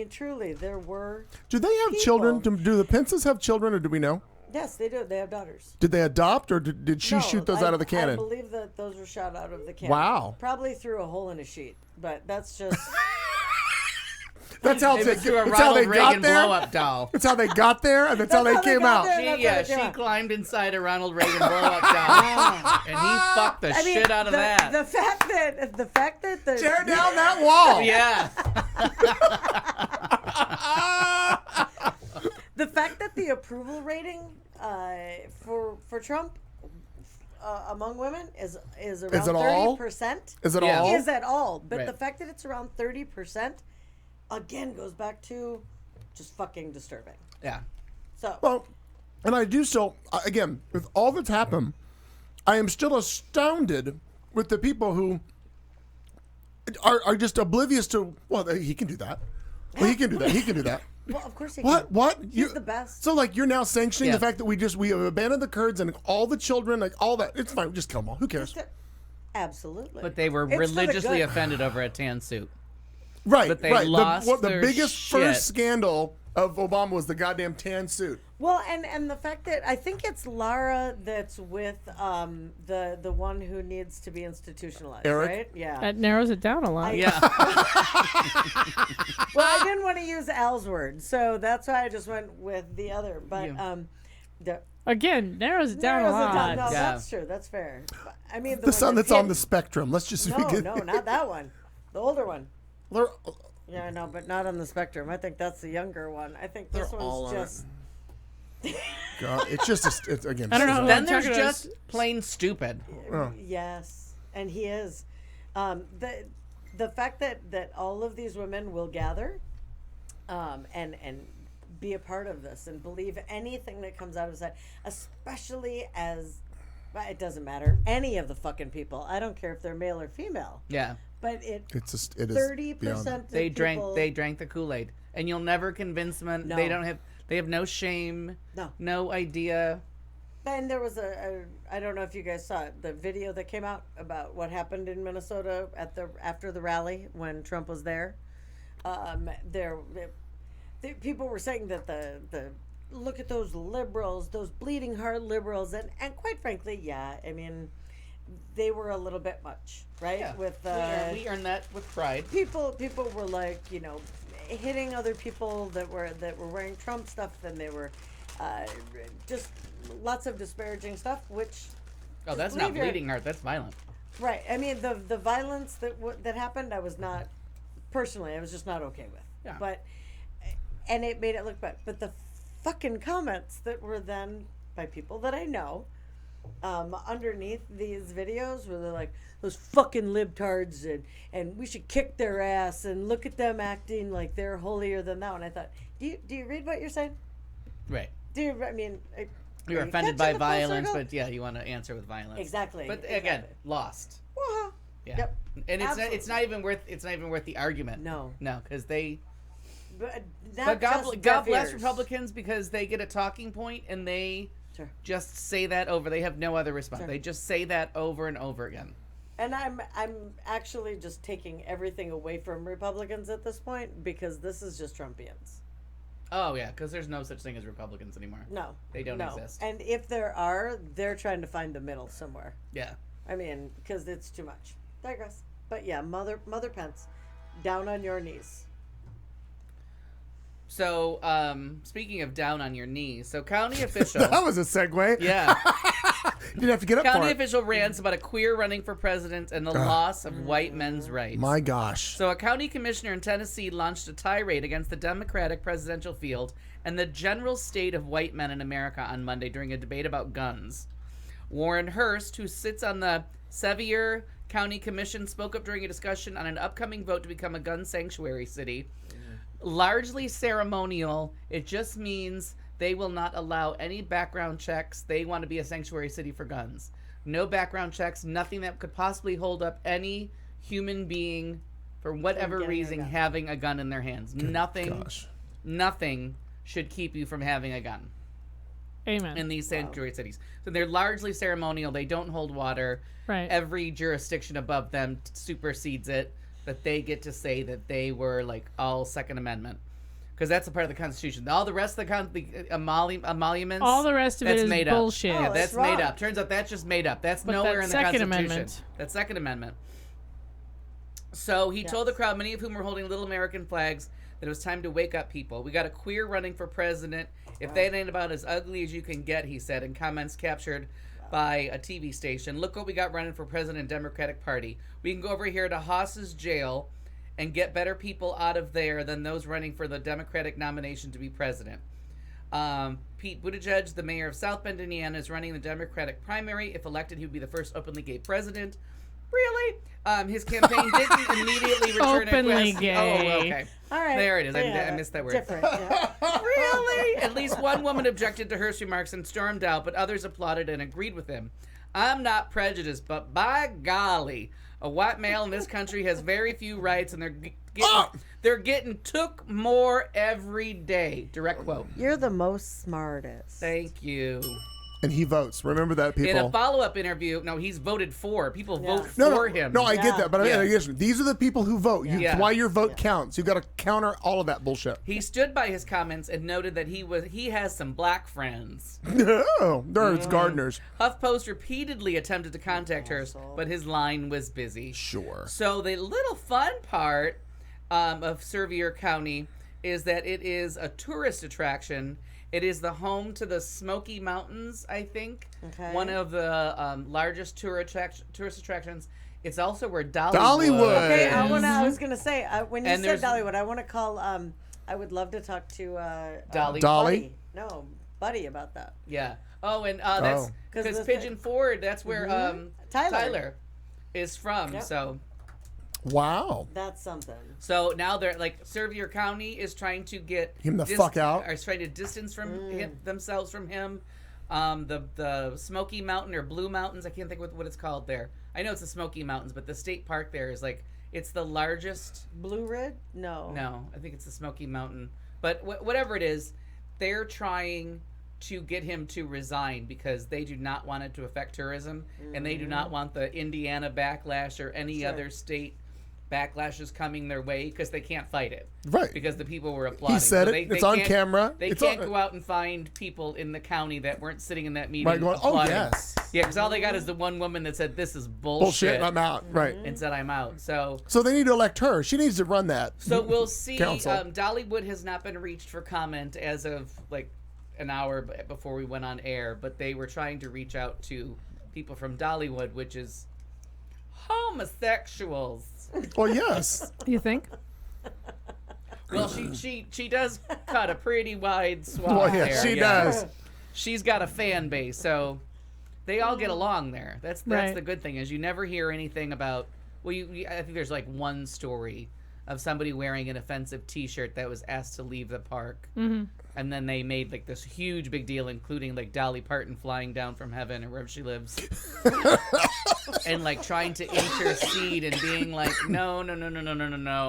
truly there were. Do they have People. children? Do the Pences have children, or do we know? Yes, they do. They have daughters. Did they adopt, or did she No, shoot those out of the I cannon? believe that those were shot out of the cannon. Wow. Probably through a hole in a sheet, but that's just. That's how It they, was through a that's how they Ronald got Reagan there. blow-up doll. That's how they got there, and that's how they how they came got out. there. That's how they She came out. climbed inside a Ronald Reagan blow-up doll, and he fucked the shit out of that. The fact that the Tear down that wall. Yeah. the fact that the approval rating for Trump among women is around it all? 30%. Is it Yeah. all? Is at all, but Right. the fact that it's around 30% again goes back to just fucking disturbing. Yeah. So Well, and I do still, again, with all that's happened, I am still astounded with the people who are just oblivious to, well, he can do that. Well, he can do that. He can do that. well, of course he What? can. What? He's the best. So, like, you're now sanctioning Yeah. the fact that we have abandoned the Kurds and all the children, like, all that. It's fine. Just kill them all. Who cares? Absolutely. But they were It's for the religiously good. offended over a tan suit. Right. But they right. lost The their biggest shit. first scandal of Obama was the goddamn tan suit. Well, and the fact that I think it's Lara that's with the one who needs to be institutionalized, Eric? right? Yeah. That narrows it down a lot. Yeah. Well, I didn't want to use Al's word, so that's why I just went with the other. But the Again, narrows it down a narrows it lot. down. No, Yeah. that's true. That's fair. But, I mean, The one son that's on the hidden. spectrum. Let's just No, not that one. The older one. They're- Yeah, I know, but not on the spectrum. I think that's the younger one. I think this They're all one's on it. just. God, it's just, it's again. I don't know. Then I'm there's talking about- just plain stupid. Yes, and he is. The fact that all of these women will gather, and be a part of this and believe anything that comes out of his side, especially as it doesn't matter any of the fucking people. I don't care if they're male or female, Yeah. but it It's just, it is 30%. They drank the Kool-Aid, and you'll never convince them. No. They have no shame, No. no idea. And there was I don't know if you guys saw it, the video that came out about what happened in Minnesota after the rally when Trump was there. People were saying that the look at those liberals, those bleeding heart liberals, and quite frankly, yeah, I mean, they were a little bit much, right? Yeah. With We earned that with pride. people were like, hitting other people that were wearing Trump stuff, and they were just lots of disparaging stuff, which Oh, that's not bleeding heart. That's violent. right. I mean, the violence that happened, I was not personally, I was just not okay with. Yeah. But and it made it look bad. But the fucking comments that were then by people that I know underneath these videos where they're like, those fucking libtards, and we should kick their ass, and look at them acting like they're holier than thou. And I thought, do you read what you're saying? Right. Do you, I mean, You're offended by violence, but yeah, you want to answer with violence. Exactly. But again, lost. Wah. Yeah. Yep. And it's Absolutely. not even worth the argument. No. No, because they. But But God God bless Republicans, because they get a talking point and they Sure. just say that over. They have no other response. Sure. They just say that over and over again. And I'm actually just taking everything away from Republicans at this point, because this is just Trumpians. Oh yeah, because there's no such thing as Republicans anymore. No, They don't no. exist. And if there are, they're trying to find the middle somewhere. Yeah. I mean, because it's too much. Digress. But yeah, Mother Pence, down on your knees. So, speaking of down on your knees, so county official. That was a segue. Yeah. You didn't have to get up County for it. official rants about a queer running for president and the loss of white men's rights. My gosh. So a county commissioner in Tennessee launched a tirade against the Democratic presidential field and the general state of white men in America on Monday during a debate about guns. Warren Hurst, who sits on the Sevier County Commission, spoke up during a discussion on an upcoming vote to become a gun sanctuary city. Largely ceremonial. It just means they will not allow any background checks. They want to be a sanctuary city for guns. No background checks, nothing that could possibly hold up any human being, for whatever getting a reason, gun. having a gun in their hands. Nothing should keep you from having a gun Amen. in these sanctuary cities. So they're largely ceremonial. They don't hold water. Right. Every jurisdiction above them supersedes it, but they get to say that they were like all Second Amendment. Because that's a part of the Constitution. All the rest of the emoluments. All the rest of it that's is made bullshit. Up. Yeah, Oh, that's it's wrong. made up. Turns out that's just made up. That's But nowhere that in the Second Constitution. Amendment. That Second Amendment. So he told the crowd, many of whom were holding little American flags, that it was time to wake up, people. We got a queer running for president. If that ain't about as ugly as you can get, he said in comments captured by a TV station. Look what we got running for president, Democratic Party. We can go over here to Haas's jail and get better people out of there than those running for the Democratic nomination to be president. Pete Buttigieg, the mayor of South Bend, Indiana, is running the Democratic primary. If elected, he would be the first openly gay president. Really? His campaign didn't immediately return Openly a quest- gay. Oh, okay. All right. There it is. Yeah, I missed that word. Different. Yeah. Really? At least one woman objected to Hurst's remarks and stormed out, but others applauded and agreed with him. I'm not prejudiced, but by golly, a white male in this country has very few rights, and they're getting took more every day. Direct quote. You're the most smartest. Thank you. And he votes. Remember that, people. In a follow-up interview, no, he's voted for. People vote No, for no, him. no, I get that, but Yeah. I guess these are the people who vote. Yeah. It's why your vote counts. You got to counter all of that bullshit. He stood by his comments and noted that he has some black friends. Oh, there's gardeners. HuffPost repeatedly attempted to contact Hurst, but his line was busy. Sure. So the little fun part of Sevier County is that it is a tourist attraction. It is the home to the Smoky Mountains, I think. Okay. One of the largest tourist attractions. It's also where Dollywood. Dollywood. Okay, I was gonna say when you And said there's- Dollywood, I want to call. I would love to talk to Dolly. Dolly? Buddy. No, Buddy about that. Yeah. Oh, and that's Oh. because 'Cause Pigeon Forge. That's where Tyler. is from. Yep. Wow. That's something. So now they're like Sevier County is trying to get Him the fuck out? Or is trying to distance from themselves from him. The Smoky Mountain or Blue Mountains, I can't think what it's called there. I know it's the Smoky Mountains, but the state park there is like it's the largest. Blue Ridge? No. No, I think it's the Smoky Mountain. But whatever it is, they're trying to get him to resign because they do not want it to affect tourism, and they do not want the Indiana backlash or any other state backlash is coming their way because they can't fight it. Right. Because the people were applauding. He said So it. It's on can't- camera. They It's can't on- go out and find people in the county that weren't sitting in that meeting Right, going, "Oh, applauding. yes." Yeah, because all they got is the one woman that said, this is Bullshit. I'm out. Right. and said, I'm out. So So they need to elect her. She needs to run that. we'll see. Council. Dollywood has not been reached for comment as of like an hour before we went on air, but they were trying to reach out to people from Dollywood, which is homosexuals. Well, yes. You think? Well, she does cut a pretty wide swath. Well, yeah, there, she does. She's got a fan base, so they all get along there. That's Right. the good thing is you never hear anything about. Well, I think there's like one story of somebody wearing an offensive T-shirt that was asked to leave the park, and then they made like this huge big deal, including like Dolly Parton flying down from heaven or wherever she lives, and like trying to intercede and being like, no,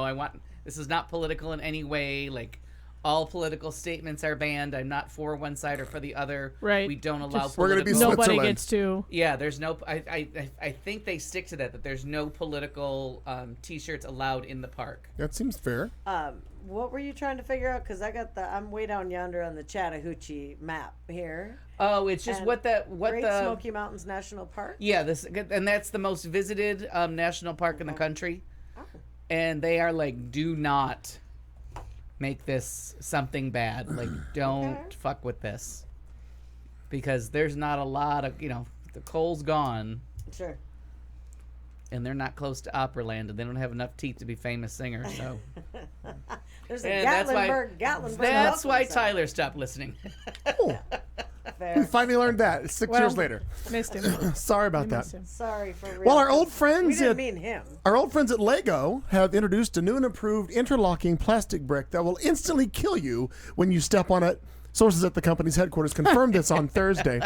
I want this is not political in any way. Like all political statements are banned. I'm not for one side or for the other. Right. We don't allow. Just- We're gonna be political- Nobody Switzerland. gets to. Yeah, there's no. I think they stick to that. That there's no political T-shirts allowed in the park. That seems fair. What were you trying to figure out? Because I'm way down yonder on the Chattahoochee map here. Oh, it's just And what Great the Smoky Mountains National Park. yeah and that's the most visited national park in the country, and they are like, do not make this something bad. Like, don't fuck with this, because there's not a lot of the coal's gone. Sure. And they're not close to Operaland, and they don't have enough teeth to be famous singers. So There's a And that's why- Gatlinburg. that's why welcome center. Tyler stopped listening. Oh, Fair. we finally learned that 6 Well, years later. Missed him. Sorry about that. Missed him. Sorry for real. Well, our old We friends didn't at mean him. Our old friends at Lego have introduced a new and improved interlocking plastic brick that will instantly kill you when you step on it. Sources at the company's headquarters confirmed this on Thursday.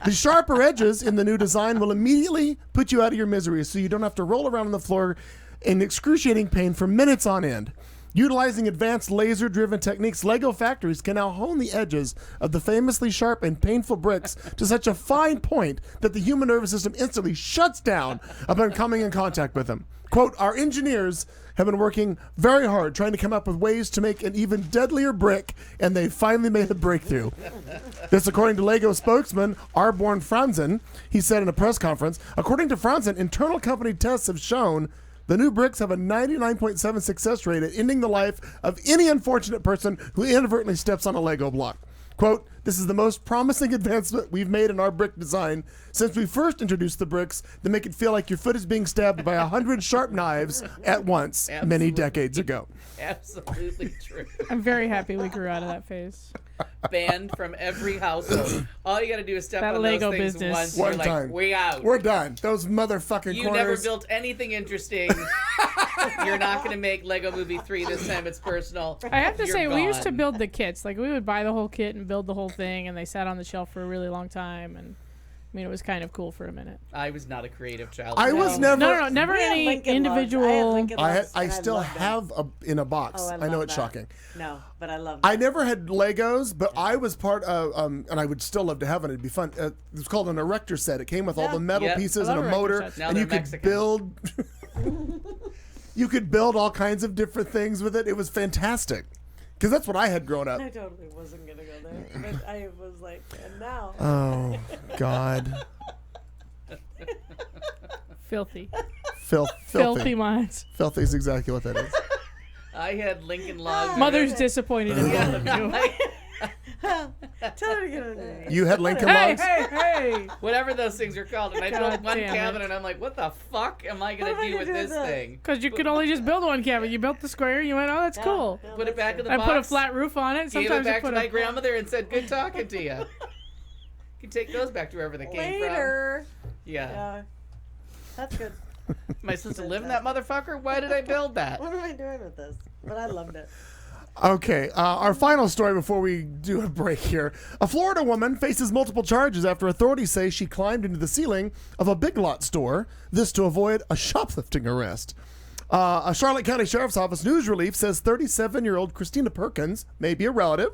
The sharper edges in the new design will immediately put you out of your misery, so you don't have to roll around on the floor in excruciating pain for minutes on end. Utilizing advanced laser-driven techniques, Lego factories can now hone the edges of the famously sharp and painful bricks to such a fine point that the human nervous system instantly shuts down upon coming in contact with them. Quote, our engineers have been working very hard trying to come up with ways to make an even deadlier brick, and they finally made a breakthrough. This according to Lego spokesman Arborn Franzen. He said in a press conference, according to Franzen, internal company tests have shown the new bricks have a 99.7 success rate at ending the life of any unfortunate person who inadvertently steps on a Lego block. Quote, this is the most promising advancement we've made in our brick design since we first introduced the bricks that make it feel like your foot is being stabbed by 100 sharp knives at once many decades ago. Absolutely true. I'm very happy we grew out of that phase. Banned from every household. All you got to do is step That on Lego those things business. once. One You're like, time. we out. We're done. Those motherfucking You corners. never built anything interesting. You're not going to make Lego Movie 3 this time. It's personal. I have to You're say, we used to gone. build the kits. Like, we would buy the whole kit and build the whole thing, and they sat on the shelf for a really long time. And I mean, it was kind of cool for a minute. I was not a creative child. I was never. No, never We had any Lincoln Logs. I had individual. Lincoln I Logs, and still loved them. have in a box. Oh, I love know it's that. shocking. No, but I love I never had Legos, but I was part of, and I would still love to have it. It'd be fun. It was called an erector set. It came with all Yeah. the metal Yep. pieces I and a love erector motor, sets. Now and you they're could Mexican. build. You could build all kinds of different things with it. It was fantastic, because that's what I had growing up. I totally wasn't gonna go there, but I was like, and now. Oh God, Filthy. filthy, Filthy minds. filthy is exactly what that is. I had Lincoln Logs. Mother's disappointed in both of you. Tell her to get under me. You had Lincoln Hey, Logs. Whatever those things are called. And I God built one damn cabinet, it. and I'm like, what the fuck am I going What am to I do gonna with do this with this? thing? Because you could only just build one cabinet. You built the square. You went, oh, that's cool. Yeah, Put it that's back in true. the I box. put a flat roof on it. Gave it Sometimes I back to put my a. grandmother and said, good talking to you. You can take those back to wherever they came Later. from. Yeah. Yeah. That's good. My sister lived in that motherfucker? Why did I build that? What am I doing with this? But I loved it. Okay, our final story before we do a break here. A Florida woman faces multiple charges after authorities say she climbed into the ceiling of a Big Lot store, this to avoid a shoplifting arrest. A Charlotte County Sheriff's Office news relief says 37-year-old Christina Perkins may be a relative.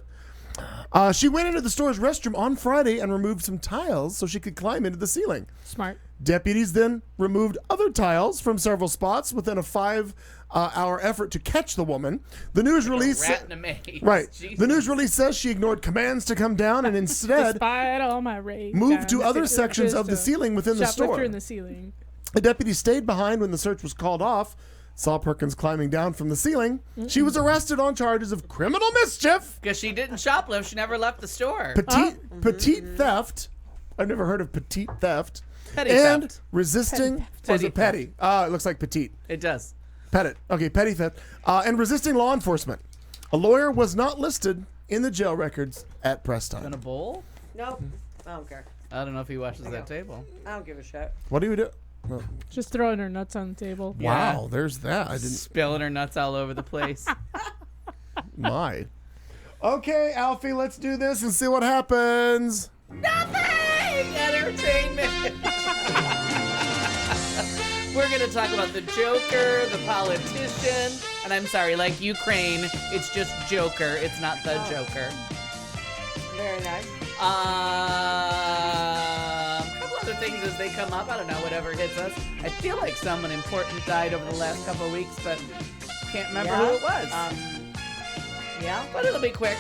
She went into the store's restroom on Friday and removed some tiles so she could climb into the ceiling. Smart. Deputies then removed other tiles from several spots within a 5 our effort to catch the woman. The news release, Rat in a maze. right? Jesus. The news release says she ignored commands to come down and instead Despite all my rage, moved to I'm other still sections of the just a ceiling within the shoplifter store. in the ceiling. A deputy stayed behind when the search was called off. Saw Perkins climbing down from the ceiling. She was arrested on charges of criminal mischief, Because she didn't shoplift. She never left the store. petite theft. I've never heard of petite theft. Petty and theft. resisting. Or is Petty it petty? It looks like petite. It does. Petty. Okay, petty theft. And resisting law enforcement. A lawyer was not listed in the jail records at press In a time. bowl? Nope. I don't care. I don't know if he washes that table. I don't give a shit. What do you do? Oh, Just throwing her nuts on the table. Yeah. wow, there's that. I didn't. Spilling her nuts all over the place. My. Okay, Alfie, let's do this and see what happens. Nothing! Entertainment! We're going to talk about the Joker, the politician, and I'm sorry, like Ukraine, it's just Joker. It's not the Joker. Very nice. A couple other things as they come up. I don't know, whatever hits us. I feel like someone important died over the last couple of weeks, but can't remember who it was. Yeah. But it'll be quick.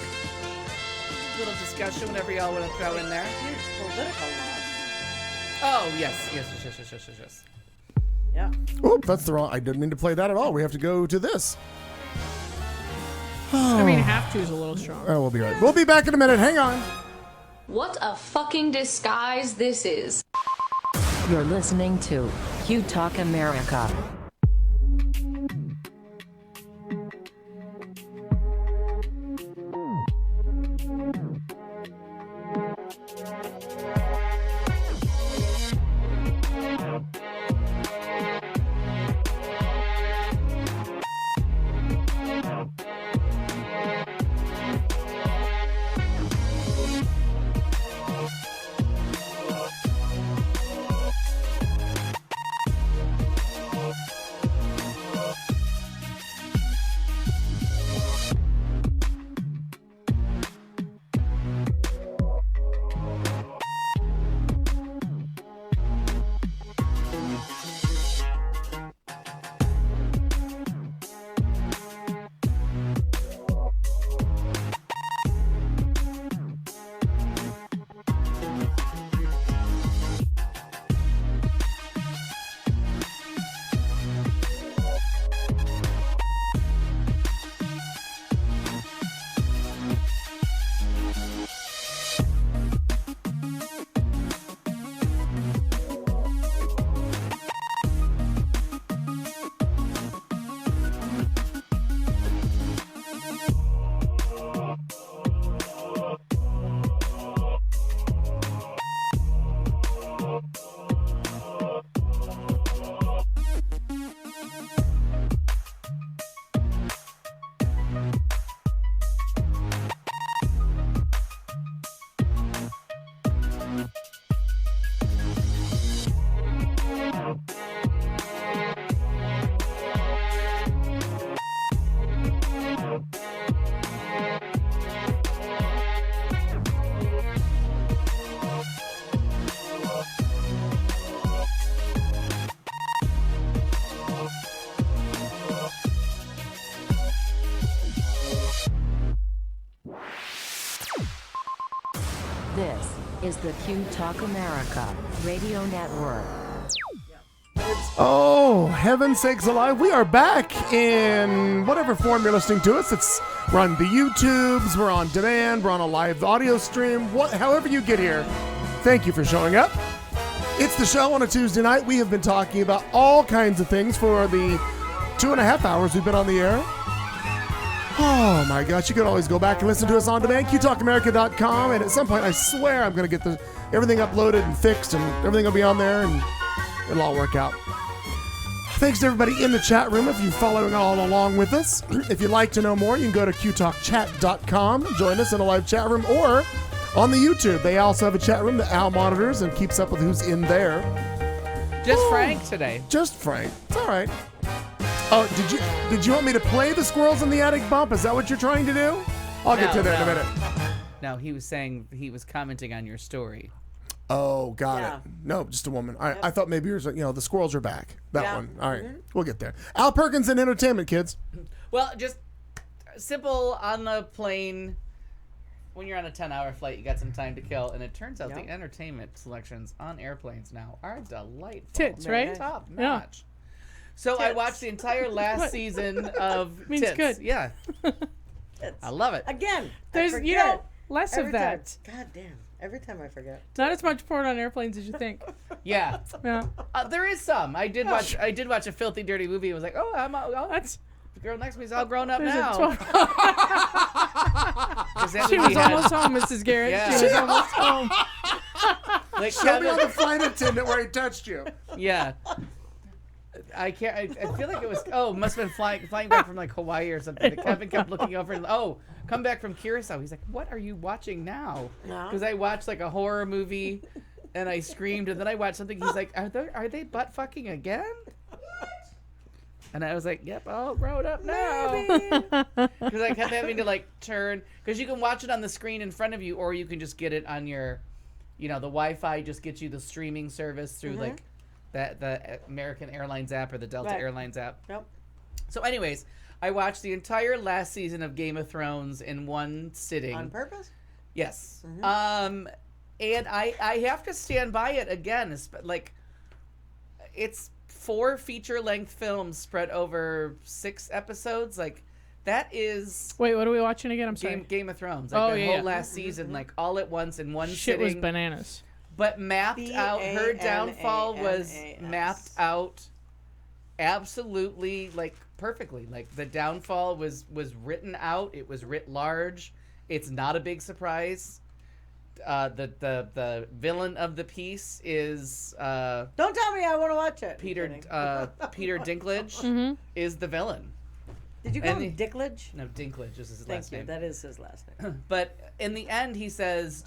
Little discussion, whatever y'all want to throw in there. Huge political loss. Oh, yes. Yeah. Oop, that's the wrong. I didn't mean to play that at all. We have to go to this. I mean, have to is a little strong. Oh, we'll be right. We'll be back in a minute. Hang on. What a fucking disguise this is. You're listening to Q Talk America. This is the Q Talk America Radio Network. Oh, heaven sakes alive. We are back in whatever form you're listening to us. We're on the YouTubes, we're on demand, we're on a live audio stream, however you get here. Thank you for showing up. It's the show on a Tuesday night. We have been talking about all kinds of things for the 2.5 hours we've been on the air. Oh my gosh, you can always go back and listen to us on demand, qtalkamerica.com, and at some point I swear I'm going to get everything uploaded and fixed and everything will be on there and it'll all work out. Thanks to everybody in the chat room if you're following all along with us. If you'd like to know more, you can go to qtalkchat.com, join us in a live chat room, or on the YouTube. They also have a chat room that Al monitors and keeps up with who's in there. Just Frank today. Just Frank. It's all right. Oh, did you want me to play the Squirrels in the Attic bump? Is that what you're trying to do? I'll get to that in a minute. No, he was saying he was commenting on your story. Oh, got Yeah. it. No, just a woman. I thought maybe yours, the squirrels are back. That Yeah. one. All right. We'll get there. Al Perkins in entertainment, kids. Well, just simple on the plane. When you're on a 10-hour flight, you got some time to kill, and it turns out the entertainment selections on airplanes now are delightful. Tits, right? Top Yeah. notch. So I Tits. watched the entire last season of Means Tits. good. Yeah, I love it. Again, There's, I you forget. know, less Every of that. Time. God damn. Every time I forget. Not as much porn on airplanes as you think. Yeah, Yeah. there is some. I did watch a filthy, dirty movie. It was like, That's the girl next to me is all grown up there's now. a 12. 'Cause that She movie was had- almost home, Mrs. Garrett. Yeah. She was almost home. like Show me Kevin- on the flight attendant where he touched you. Yeah. I can't. I feel like it was. Oh, it must have been flying back from like Hawaii or something. Kevin kept looking over and come back from Curacao. He's like, "What are you watching now?" No. Because I watched like a horror movie, and I screamed, and then I watched something. He's like, "Are they butt fucking again?" And I was like, "Yep, all grown up now." Because I kept having to like turn because you can watch it on the screen in front of you, or you can just get it on your, the Wi-Fi just gets you the streaming service through like. The American Airlines app or the Delta Airlines app. Yep. So anyways, I watched the entire last season of Game of Thrones in one sitting. On purpose? Yes. And I have to stand by it again. Like, it's 4 feature-length films spread over 6 episodes. Like, that is... Wait, what are we watching again? I'm sorry. Game of Thrones. Like, the whole yeah. last season, like, all at once in one Shit sitting. was bananas. But mapped out, her downfall was B-A-N-A-N-A-S. mapped out absolutely, like, perfectly. Like, the downfall was written out. It was writ large. It's not a big surprise. The villain of the piece is Don't tell me I want to watch it. Peter Peter Dinklage Mm-hmm. is the villain. Did you call and him Dicklage? No, Dinklage is his Thank last you. name. That is his last name. But in the end, he says,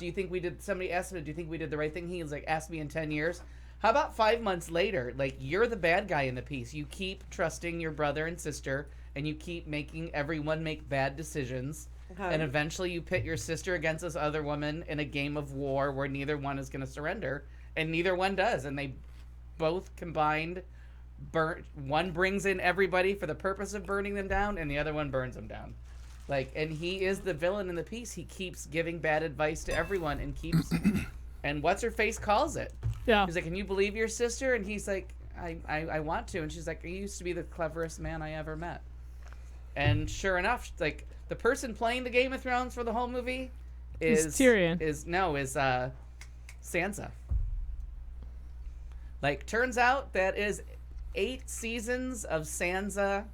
somebody asked him, do you think we did the right thing? He was like, ask me in 10 years. How about 5 months later? Like, you're the bad guy in the piece. You keep trusting your brother and sister, and you keep making everyone make bad decisions. Okay. And eventually you pit your sister against this other woman in a game of war where neither one is going to surrender. And neither one does. And they both combined one brings in everybody for the purpose of burning them down, and the other one burns them down. Like, and he is the villain in the piece. He keeps giving bad advice to everyone and keeps and what's her face calls it. Yeah. He's like, can you believe your sister? And he's like, I want to. And she's like, you used to be the cleverest man I ever met. And sure enough, like, the person playing the Game of Thrones for the whole movie is Tyrion. Is Sansa. Like, turns out that is 8 seasons of Sansa.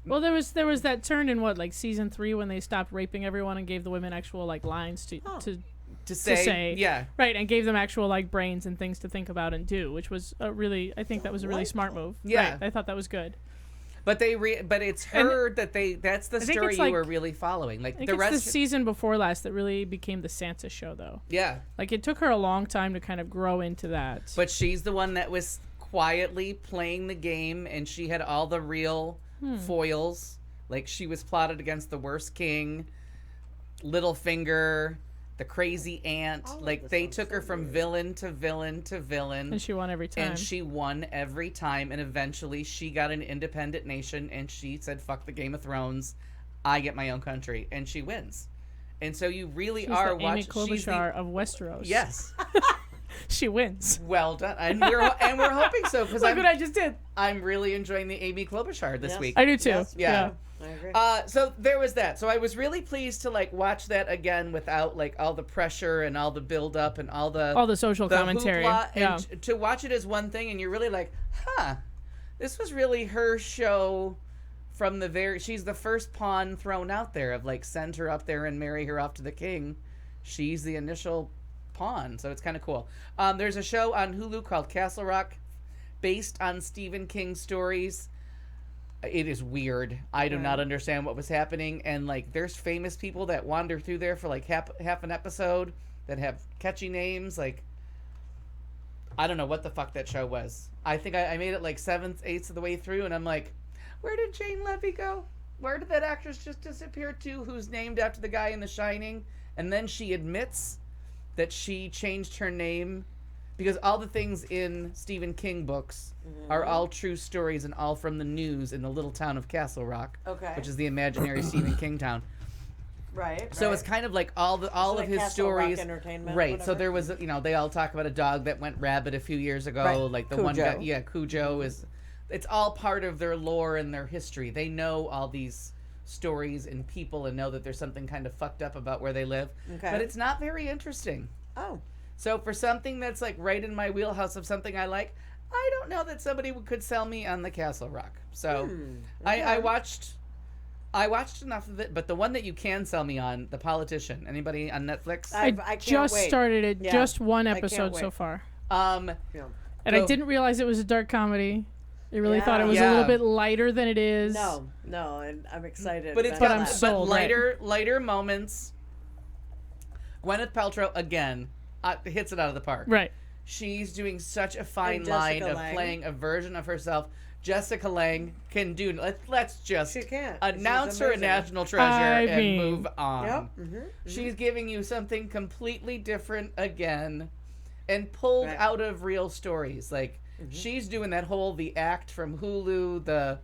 Well, there was that turn in like season 3 when they stopped raping everyone and gave the women actual like lines to say, yeah, right, and gave them actual like brains and things to think about and do, which was I think that was a really smart move. Yeah. Right, I thought that was good. But but it's her that's the I think story it's you like- were really following. Like I think the it's rest. the season before last that really became the Sansa show, though. Yeah, Like it took her a long time to kind of grow into that. but she's the one that was quietly playing the game, and she had all the real foils. Like, she was plotted against the worst king, Littlefinger, the crazy aunt. Like, they took her from villain to villain to villain. And she won every time. And she won every time, and eventually she got an independent nation, and she said, fuck the Game of Thrones, I get my own country, and she wins. And so you really She's are the Amy watching. Klobuchar of Westeros. Yes. She wins. Well done, and we're hoping so, because Look what I just did. I'm really enjoying the Amy Klobuchar this Yes. week. I do too. Yes. Yeah. I agree. So there was that. So I was really pleased to like watch that again without like all the pressure and all the build up and all the social commentary. hoopla, Yeah. and to watch it as one thing, and you're really like, this was really her show from the she's the first pawn thrown out there of like send her up there and marry her off to the king. She's the initial pawn, so it's kind of cool. There's a show on Hulu called Castle Rock based on Stephen King stories. It is weird. I do not understand what was happening, and like there's famous people that wander through there for like half an episode that have catchy names. Like, I don't know what the fuck that show was. I think I made it like 7/8 of the way through, and I'm like, where did Jane Levy go? Where did that actress just disappear to, who's named after the guy in The Shining? And then she admits that she changed her name because all the things in Stephen King books are all true stories and all from the news in the little town of Castle Rock, Okay. which is the imaginary Stephen King town. Right. So it's kind of like all of like his Castle Rock stories, Entertainment, right? So whatever. there was, they all talk about a dog that went rabid a few years ago, Right. like the one guy, Cujo. Cujo is. It's all part of their lore and their history. They know all these stories and people and know that there's something kind of fucked up about where they live, Okay. but it's not very interesting. Oh. So for something that's like right in my wheelhouse of something I like, I don't know that somebody could sell me on the Castle Rock. So I watched enough of it, but the one that you can sell me on, The Politician. Anybody on Netflix? I can't just wait. started it. Yeah. Just one I can't episode so wait. far. Yeah. And I Go. didn't realize it was a dark comedy. I really Yeah. thought it was a Yeah. little bit lighter than it is. No, and I'm excited. But it's about got I'm that. sold, lighter moments. Gwyneth Paltrow again hits it out of the park. Right. She's doing such a fine And line Jessica of Lange. playing a version of herself. Jessica Lange can do. Let's just She can. announce She's her a amazing. national treasure I and mean- move on. Yep. She's giving you something completely different again, and pulled Right. out of real stories. Like she's doing that whole The Act from Hulu, the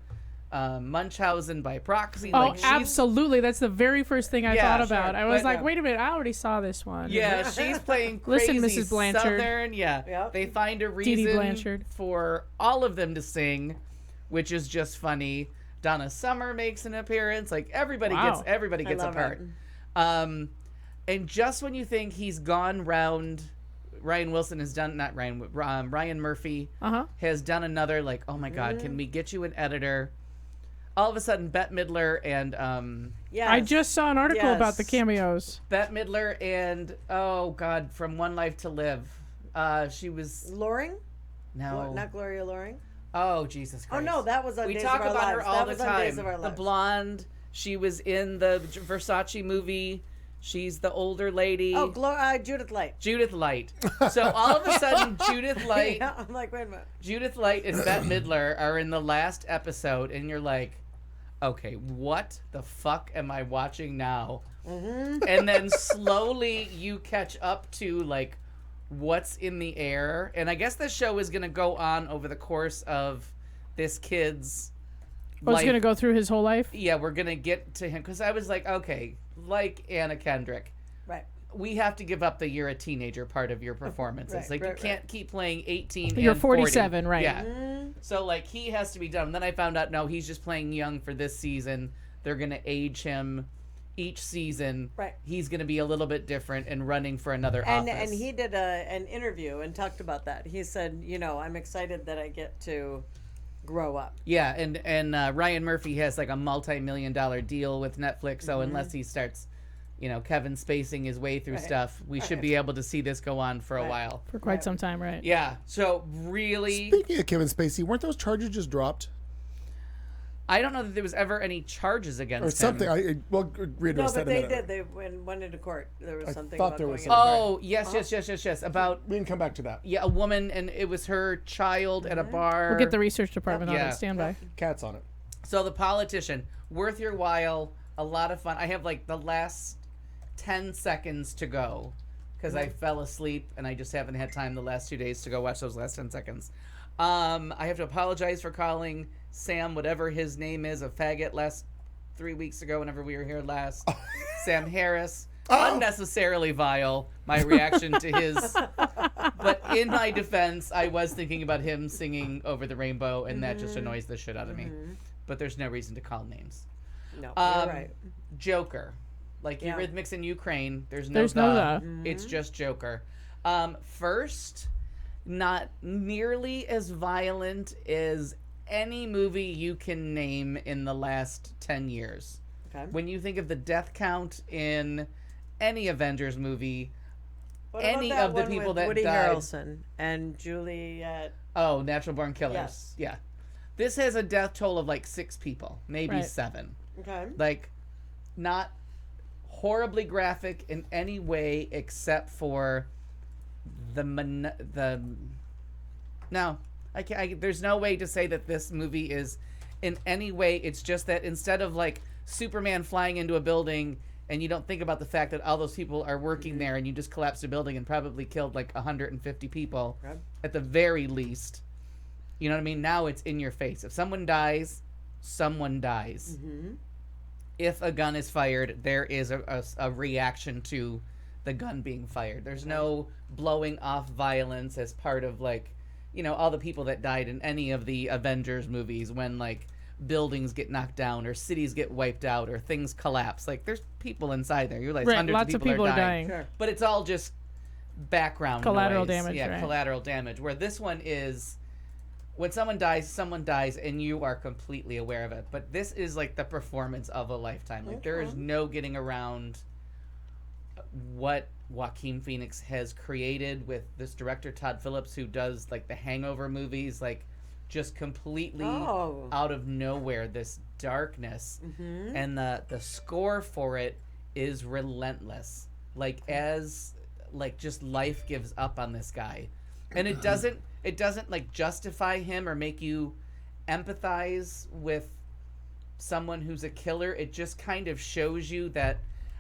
Munchausen by proxy. Oh, like she's, absolutely. That's the very first thing I Yeah, thought about. sure. I was But, like, wait a minute, I already saw this one. Yeah, she's playing crazy Listen, Mrs. Blanchard. Southern. Yeah, Yep. they find a Dee Dee reason Blanchard. for all of them to sing, which is just funny. Donna Summer makes an appearance. Like everybody Wow. gets a love part. it. And just when you think he's gone round, Ryan Wilson has done not Ryan Ryan Murphy has done another like, oh my God, can we get you an editor? All of a sudden, Bette Midler and Yes. I just saw an article about the Yes. cameos. Bette Midler and oh God, from One Life to Live. She was Loring? no, Not Gloria Loring? oh Jesus Oh Christ. no, that was on we Days talk of Our about Lives. her all that the was on time. Days of Our The Lives. blonde. She was in the Versace movie. She's the older lady. Oh, Judith Light. Judith Light. So all of a sudden, Judith Light, Yeah, I'm like, wait a minute. Judith Light and Bette Midler are in the last episode, and you're like, okay, what the fuck am I watching now? And then slowly you catch up to like what's in the air, and I guess the show is gonna go on over the course of this kid's. I was life. going to go through his whole life. Yeah, we're gonna get to him because I was like, okay, like Anna Kendrick, Right. we have to give up the you're a teenager part of your performances. Right, like right, you can't keep playing 18. You're and 40. 47, right. Yeah. So like he has to be done. And then I found out no, he's just playing young for this season. They're gonna age him each season. Right. He's gonna be a little bit different and running for another And office. he did an interview and talked about that. He said, I'm excited that I get to grow up. Yeah, and Ryan Murphy has like a multi-million-dollar deal with Netflix. So unless he starts, Kevin spacing his way through stuff, we should be able to see this go on for a while. For quite some time, right? Yeah. So really, Speaking of Kevin Spacey, weren't those charges just dropped I don't know that there was ever any charges against or something? him. Read No, us but that in a they minute. did. They went into court. There was I something thought about there was going into something. court. Oh, yes. About We can come back to that. a woman, and it was her child at a bar. We'll get the research department on Yeah. it. Stand by. Cat's on it. So The Politician, worth your while, a lot of fun. I have like the last 10 seconds to go because I fell asleep and I just haven't had time the last 2 days to go watch those last 10 seconds. I have to apologize for calling Sam, whatever his name is, a faggot last 3 weeks ago whenever we were here last. Sam Harris. Unnecessarily vile, my reaction to his. But in my defense, I was thinking about him singing Over the Rainbow, and that just annoys the shit out of me. But there's no reason to call names. No, you're right. Joker. Like Yeah. Eurythmics in Ukraine, there's There's no no the. It's just Joker. First, not nearly as violent as any movie you can name in the last 10 years. Okay. When you think of the death count in any Avengers movie, What about any that of the one people with that Woody died. Harrelson and Juliet. Oh, Natural Born Killers. Yes. Yeah. This has a death toll of like 6 people, maybe Right. 7. Okay. Like, not horribly graphic in any way except for the no, there's no way to say that this movie is in any way. It's just that instead of like Superman flying into a building and you don't think about the fact that all those people are working there, and you just collapsed a building and probably killed like 150 people at the very least. You know what I mean? Now it's in your face. If someone dies, someone dies. If a gun is fired, there is a reaction to the gun being fired. There's no blowing off violence as part of, like, you know, all the people that died in any of the Avengers movies when, like, buildings get knocked down or cities get wiped out or things collapse. Like, there's people inside there. You realize hundreds lots of people are are dying. dying. But it's all just background Collateral noise. damage, Yeah, right. collateral damage. Where this one is, when someone dies, and you are completely aware of it. But this is like the performance of a lifetime. Like, there is no getting around what Joaquin Phoenix has created with this director, Todd Phillips, who does like the Hangover movies, like just completely out of nowhere, this darkness. And the score for it is relentless. Like, as like just life gives up on this guy. And it doesn't like justify him or make you empathize with someone who's a killer. It just kind of shows you that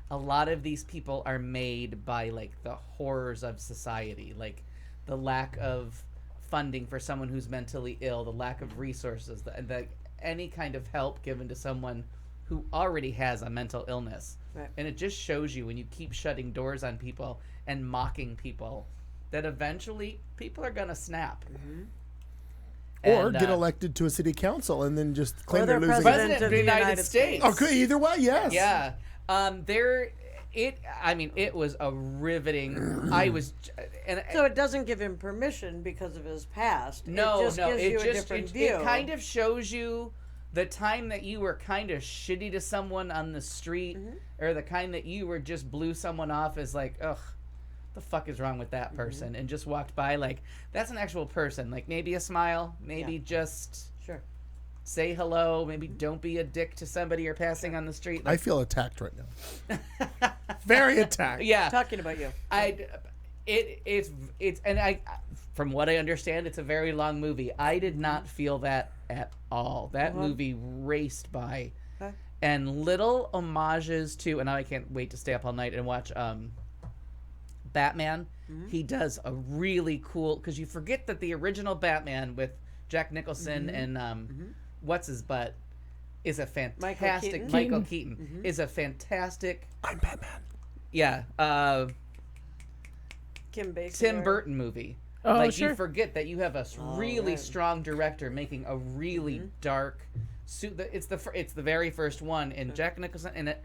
a lot of these people are made by like the horrors of society, like the lack of funding for someone who's mentally ill, the lack of resources, the any kind of help given to someone who already has a mental illness. And it just shows you, when you keep shutting doors on people and mocking people, that eventually people are gonna snap. Or And, get elected to a city council and then just claim they're losing. President of the United States. Okay, either way, yes. Yeah. It was a riveting. So it doesn't give him permission because of his past. No, it just gives you a different view. It kind of shows you the time that you were kind of shitty to someone on the street, or the kind that you were just blew someone off as like, ugh, the fuck is wrong with that person, and just walked by. Like, that's an actual person. Like, maybe a smile, maybe just say hello, maybe don't be a dick to somebody you're passing on the street. Like, I feel attacked right now. Very attacked. Yeah, talking about you. It's from what I understand, it's a very long movie. I did not feel that at all. That movie raced by, and little homages to, and I can't wait to stay up all night and watch Batman. He does a really cool, because you forget that the original Batman with Jack Nicholson and what's his butt is a fantastic Michael Keaton is a fantastic I'm Batman. Yeah. Tim Burton movie. Oh, like, sure. you forget that you have a really strong director making a really dark suit. It's the very first one, and Jack Nicholson in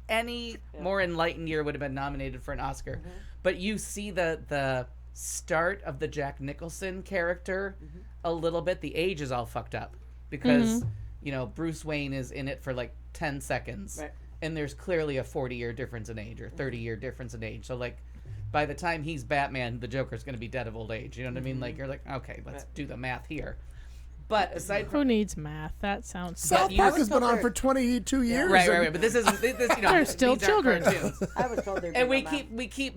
any more enlightened year would have been nominated for an Oscar. But you see the start of the Jack Nicholson character a little bit. The age is all fucked up because you know, Bruce Wayne is in it for like 10 seconds, and there's clearly a 40-year difference in age or 30-year difference in age. So like, by the time he's Batman, the Joker's going to be dead of old age. You know what I mean? Like, you're like, okay, let's do the math here. But aside from, who needs math? That sounds. South Park has been on for 22 years. Right. But this isn't. This, you know, they're still these children. Aren't cartoons. I was told they're. And we keep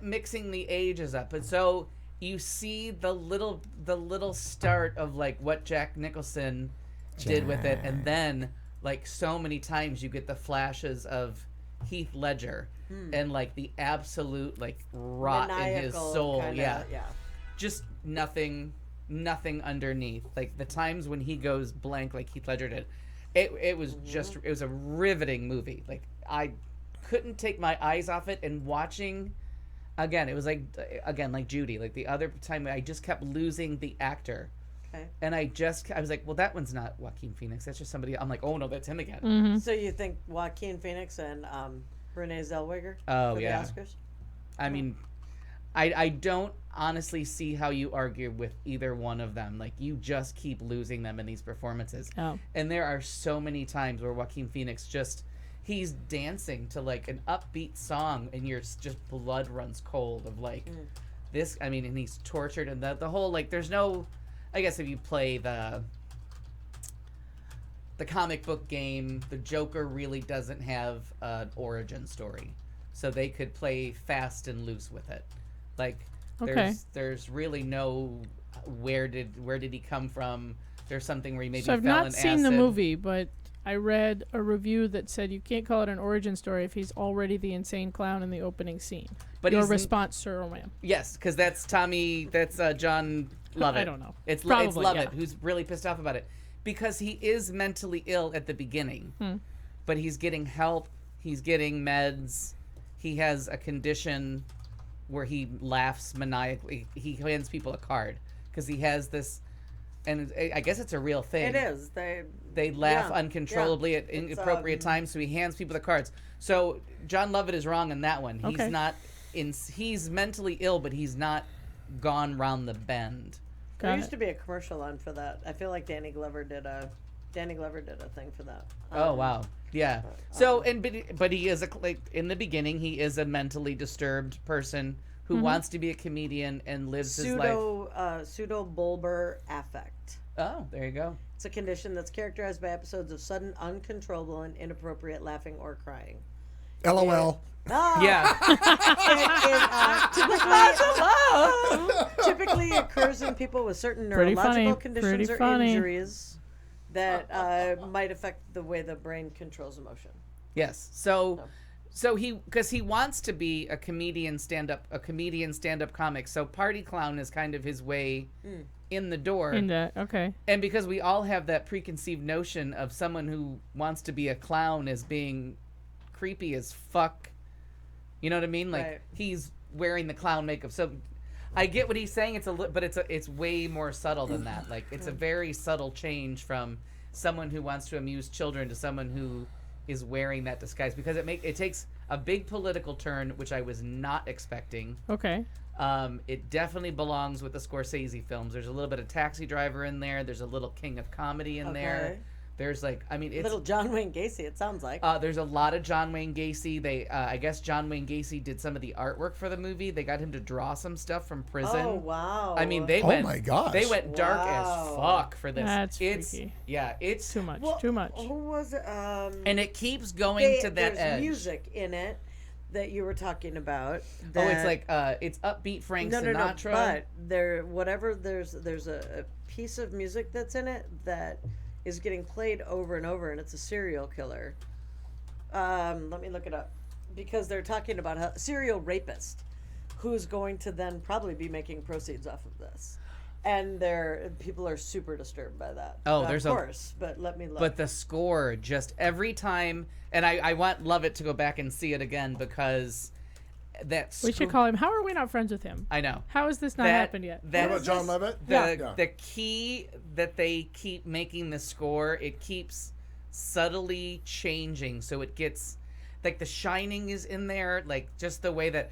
mixing the ages up, and so you see the little start of like what Jack Nicholson did with it, and then like so many times you get the flashes of Heath Ledger and like the absolute like rot in his soul. Kinda, Just nothing underneath. Like the times when he goes blank like Heath Ledger did, it was just, it was a riveting movie. Like, I couldn't take my eyes off it, and watching again, it was like Judy, like the other time I just kept losing the actor. And I was like, well, that one's not Joaquin Phoenix, that's just somebody. I'm like, oh no, that's him again. So you think Joaquin Phoenix and Renee Zellweger for the Oscars? I mean, I don't honestly see how you argue with either one of them. Like, you just keep losing them in these performances. And there are so many times where Joaquin Phoenix he's dancing to like an upbeat song, and your just blood runs cold of like this. I mean, and he's tortured, and the whole, like, there's no, I guess if you play the comic book game, the Joker really doesn't have an origin story, so they could play fast and loose with it. Like, there's really no where did he come from. There's something where he maybe so I've fell not in seen acid. the movie, but I read a review that said you can't call it an origin story if he's already the insane clown in the opening scene. But Your he's response, Sir Oman. Yes, because that's John Lovett. I don't know. It's Probably, Lovett yeah. who's really pissed off about it because he is mentally ill at the beginning, but he's getting help. He's getting meds. He has a condition where he laughs maniacally. He hands people a card because he has this, and I guess it's a real thing. It is. They laugh uncontrollably at inappropriate times, so he hands people the cards. So John Lovett is wrong in that one. He's Okay. not he's mentally ill, but he's not gone round the bend. There used to be a commercial on for that. I feel like Danny Glover did a thing for that. Oh wow, yeah. So but he is in the beginning he is a mentally disturbed person who wants to be a comedian and lives his life. Pseudobulbar affect. Oh, there you go. It's a condition that's characterized by episodes of sudden, uncontrollable, and inappropriate laughing or crying. LOL. Yeah. Typically occurs in people with certain Pretty neurological funny. conditions Pretty or funny. injuries that might affect the way the brain controls emotion. Yes. So because he wants to be a comedian stand-up comic. So Party Clown is kind of his way in the door. Okay. And because we all have that preconceived notion of someone who wants to be a clown as being creepy as fuck. You know what I mean? Like Right. he's wearing the clown makeup. So I get what he's saying. But it's way more subtle than that. Like it's a very subtle change from someone who wants to amuse children to someone who is wearing that disguise because it takes a big political turn, which I was not expecting. Okay. It definitely belongs with the Scorsese films. There's a little bit of Taxi Driver in there. There's a little King of Comedy in there. There's it's Little John Wayne Gacy, it sounds like. there's a lot of John Wayne Gacy. They I guess John Wayne Gacy did some of the artwork for the movie. They got him to draw some stuff from prison. Oh, wow. I mean, they Oh went my gosh. They went dark as Wow. fuck for this. That's it's freaky. yeah, it's Too much. Well, Too much. Who was it? and it keeps going to that there's edge. music in it that you were talking about. Oh, it's that- like it's upbeat Frank no, Sinatra. but there's a piece of music that's in it that is getting played over and over, and it's a serial killer. Let me look it up because they're talking about a serial rapist who's going to then probably be making proceeds off of this, and people are super disturbed by that. Oh, of course, but let me look. But the score just every time, and I want Lovett to go back and see it again because We should call him. How are we not friends with him? I know. How has this not happened yet? What about John Lovett? The key that they keep making the score, it keeps subtly changing, so it gets like The Shining is in there, like just the way that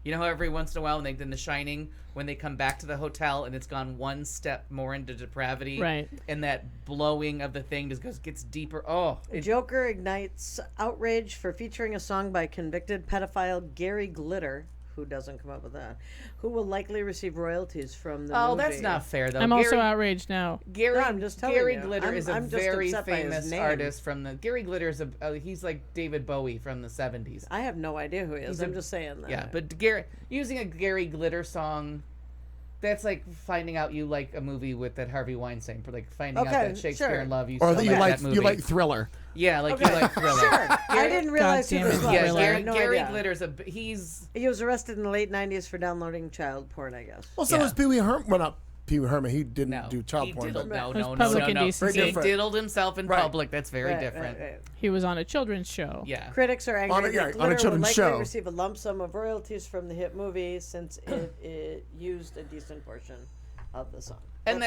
you know how every once in a while when they did The Shining, when they come back to the hotel and it's gone one step more into depravity, Right. and that blowing of the thing just gets deeper. Joker ignites outrage for featuring a song by convicted pedophile Gary Glitter, who doesn't come up with that, who will likely receive royalties from the movie. That's not fair though. I'm also outraged now. Gary, No, I'm just telling Gary you. Glitter is a I'm just very upset by his famous name. artist from the. Gary Glitter is he's like David Bowie from the 70s. I have no idea who he is. I'm just saying that. Yeah, but using a Gary Glitter song, that's like finding out you like a movie with that Harvey Weinstein, like finding out that Shakespeare in Love. Or still that you like Thriller. Yeah, like you like Thriller. Sure. I didn't realize who this was. I had no Gary idea. Glitter's he was arrested in the late 90s for downloading child porn, I guess. Well, so was Pee Wee Herman. Well, not Pee Wee Herman. He didn't do child he porn. diddled, but- no. Very He different. diddled himself in Right. public. That's very Right, different. right. He was on a children's show. Yeah. Critics are angry that on a Glitter will children's likely show. receive a lump sum of royalties from the hit movie since it used a decent portion of the song. And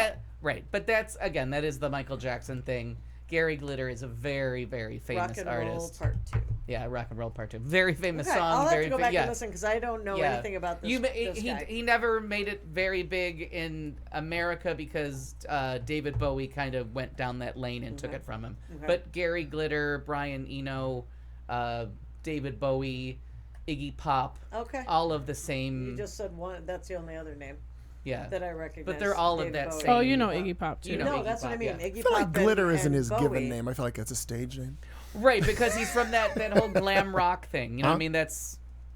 but that's again, that is the Michael Jackson thing. Gary Glitter is a very, very famous Rock and artist. Roll Part 2. Yeah, Rock and Roll Part 2. Very famous Okay, song. I'll have very to go back and listen because I don't know anything about this, this guy. He never made it very big in America because David Bowie kind of went down that lane and took it from him. Okay. But Gary Glitter, Brian Eno, David Bowie, Iggy Pop, all of the same. You just said one. That's the only other name. Yeah. That I recognize. But they're all of David that Bowie. same. Oh, you know Iggy Pop too. You know No, Iggy that's what I Pop, mean. yeah. Iggy I feel like Pop Glitter and isn't his Bowie. given name. I feel like that's a stage name. Right, because he's from that whole glam rock thing. You know what I Huh? mean?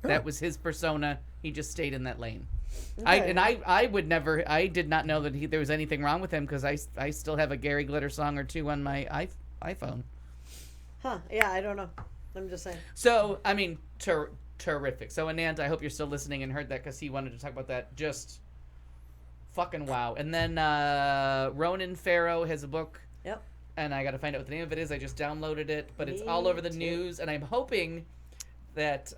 That was his persona. He just stayed in that lane. Okay. I did not know that there was anything wrong with him because I still have a Gary Glitter song or two on my iPhone. Huh? Yeah, I don't know. I'm just saying. So, I mean, terrific. So, Anand, I hope you're still listening and heard that because he wanted to talk about that. Just fucking wow. And then Ronan Farrow has a book. Yep. And I got to find out what the name of it is. I just downloaded it, but it's all over the news. And I'm hoping that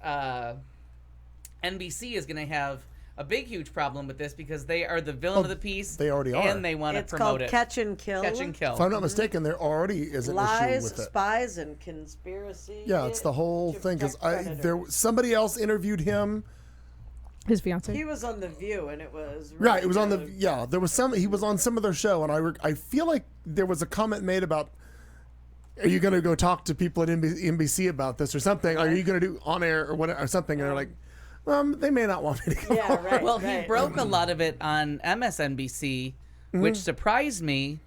NBC is going to have a big, huge problem with this because they are the villain of the piece. They already are. And they want to promote it. It's called Catch and Kill. Catch and Kill. If I'm not mistaken, there already is an Lies, issue with it. spies, and conspiracy. Yeah, it's the whole to thing. Because protect somebody else interviewed him. His fiance. He was on The View, and it was Right, it was on the there was he was on some of their show, and I feel like there was a comment made about, are you going to go talk to people at NBC about this or something? Are you going to do on air or whatever or something? And they're like, they may not want me to come. Yeah, right. Well, he broke a lot of it on MSNBC, which surprised me.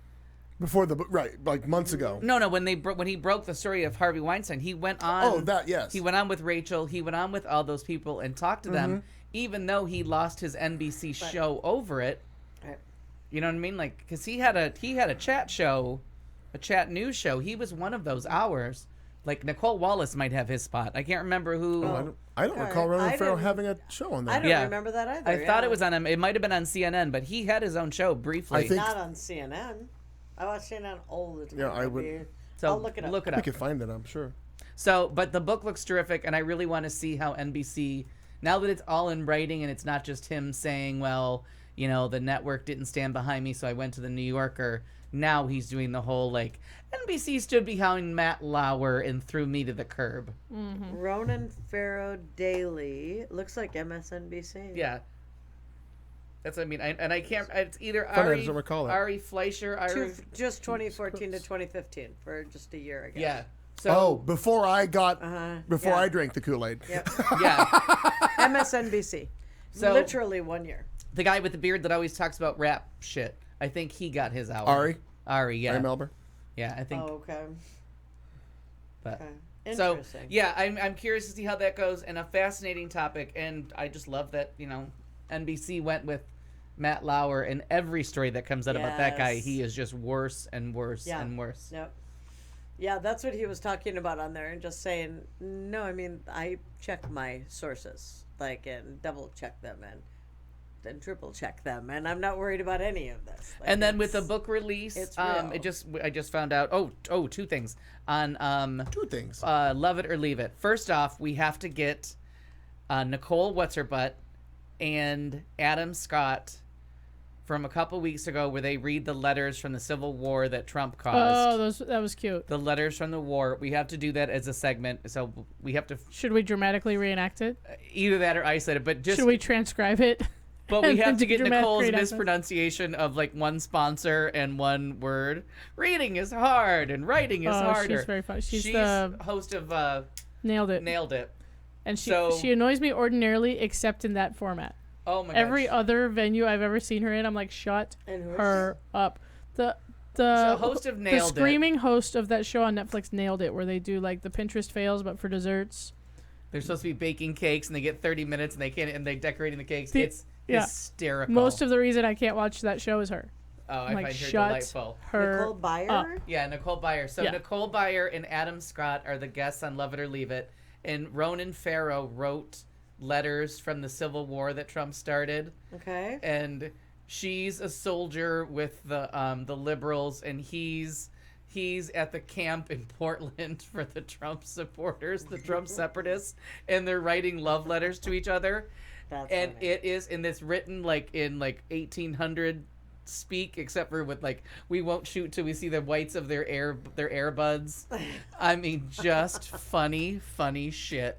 Before like months ago. No, when he broke the story of Harvey Weinstein, he went on. Oh, that yes. He went on with Rachel. He went on with all those people and talked to them, even though he lost his NBC show over it. Right. You know what I mean? Like, because he had a chat show, a chat news show. He was one of those hours. Like Nicole Wallace might have his spot. I can't remember who. Oh, I don't recall Ronan Farrow having a show on that. I don't remember that either. I thought it was on him. It might have been on CNN, but he had his own show briefly. Not on CNN. I watch CNN all the time. Yeah, I would. So I'll look it up. We could find it, I'm sure. So, but the book looks terrific, and I really want to see how NBC, now that it's all in writing and it's not just him saying, well, you know, the network didn't stand behind me, so I went to the New Yorker. Now he's doing the whole, like, NBC stood behind Matt Lauer and threw me to the curb. Mm-hmm. Ronan Farrow Daily. Looks like MSNBC. Yeah. That's what I mean. I can't. It's either Ari Fleischer. Just 2014 to 2015 for just a year, I guess. Yeah. So before I drank the Kool-Aid. Yep. Yeah. MSNBC. So literally 1 year. The guy with the beard that always talks about rap shit. I think he got his hour. Ari, yeah. Ari Melber. Yeah, I think. Oh, okay. But okay. So interesting. yeah, I'm curious to see how that goes, and a fascinating topic, and I just love that NBC went with Matt Lauer, and every story that comes out about that guy, he is just worse and worse and worse. Yep. Yeah, that's what he was talking about on there, and just saying, no, I mean, I check my sources, and double check them and triple check them, and I'm not worried about any of this. And then with the book release, it's real. I just found out. Two things on two things. Love It or Leave It. First off, we have to get Nicole What's-Her-Butt and Adam Scott from a couple weeks ago, where they read the letters from the Civil War that Trump caused. Oh, that was cute. The letters from the war. We have to do that as a segment, so we have to. Should we dramatically reenact it? Either that or isolate it, but just. Should we transcribe it? But we have to get Nicole's mispronunciation of one sponsor and one word. Reading is hard and writing is harder. She's very funny. She's the host of Nailed It. Nailed It. And she annoys me ordinarily, except in that format. Oh my gosh. Every other venue I've ever seen her in, I'm like, shut her up. The host of Nailed the screaming host of that show on Netflix, Nailed It, where they do the Pinterest fails, but for desserts. They're supposed to be baking cakes, and they get 30 minutes, and they decorating the cakes. It's hysterical. Most of the reason I can't watch that show is her. Oh, I find her delightful. Nicole Byer? Up. Yeah, Nicole Byer. So Nicole Byer and Adam Scott are the guests on Love It or Leave It, and Ronan Farrow wrote letters from the Civil War that Trump started. Okay. And she's a soldier with the liberals, and he's at the camp in Portland for the Trump supporters, the Trump separatists, and they're writing love letters to each other. That's and funny. it is, and it's written in 1800 speak, except for with we won't shoot till we see the whites of their earbuds. I mean, just funny shit.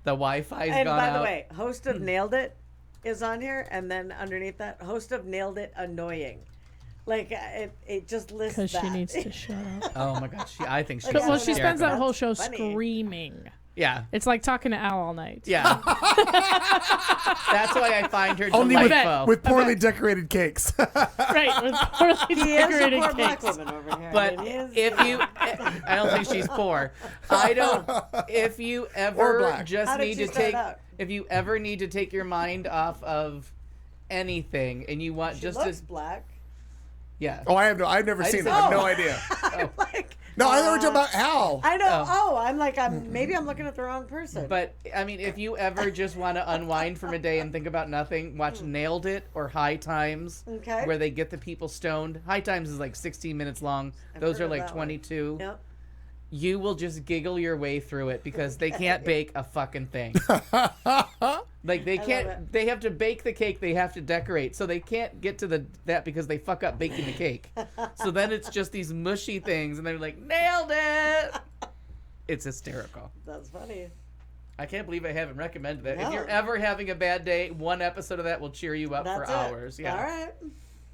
The Wi-Fi's gone out. And by the way, host of Nailed It is on here, and then underneath that, host of Nailed It annoying. It just lists that. Because she needs to shut up. Oh my gosh, I think she's well, she spends that whole show funny. Screaming. Yeah. It's like talking to Al all night. Yeah. That's why I find her only delightful. with poorly decorated cakes. Right, with poorly decorated poor cakes. black woman over here. But I don't think she's poor. If you ever just need to if you ever need to take your mind off of anything and you want she looks black. Yeah. Oh, I've never seen that. I have no idea. No, I thought we were talking about Al. I know. Oh, maybe I'm looking at the wrong person. But I mean, if you ever just want to unwind from a day and think about nothing, watch Nailed It or High Times, Okay. where they get the people stoned. High Times is like 16 minutes long. Those heard are of like that one. 22. Yep. You will just giggle your way through it because they can't bake a fucking thing. Like they love can't. it. They have to bake the cake. They have to decorate, so they can't get to that because they fuck up baking the cake. So then it's just these mushy things, and they're like, nailed it. It's hysterical. That's funny. I can't believe I haven't recommended that. If No. you're ever having a bad day, one episode of that will cheer you up That's for it. hours. Yeah.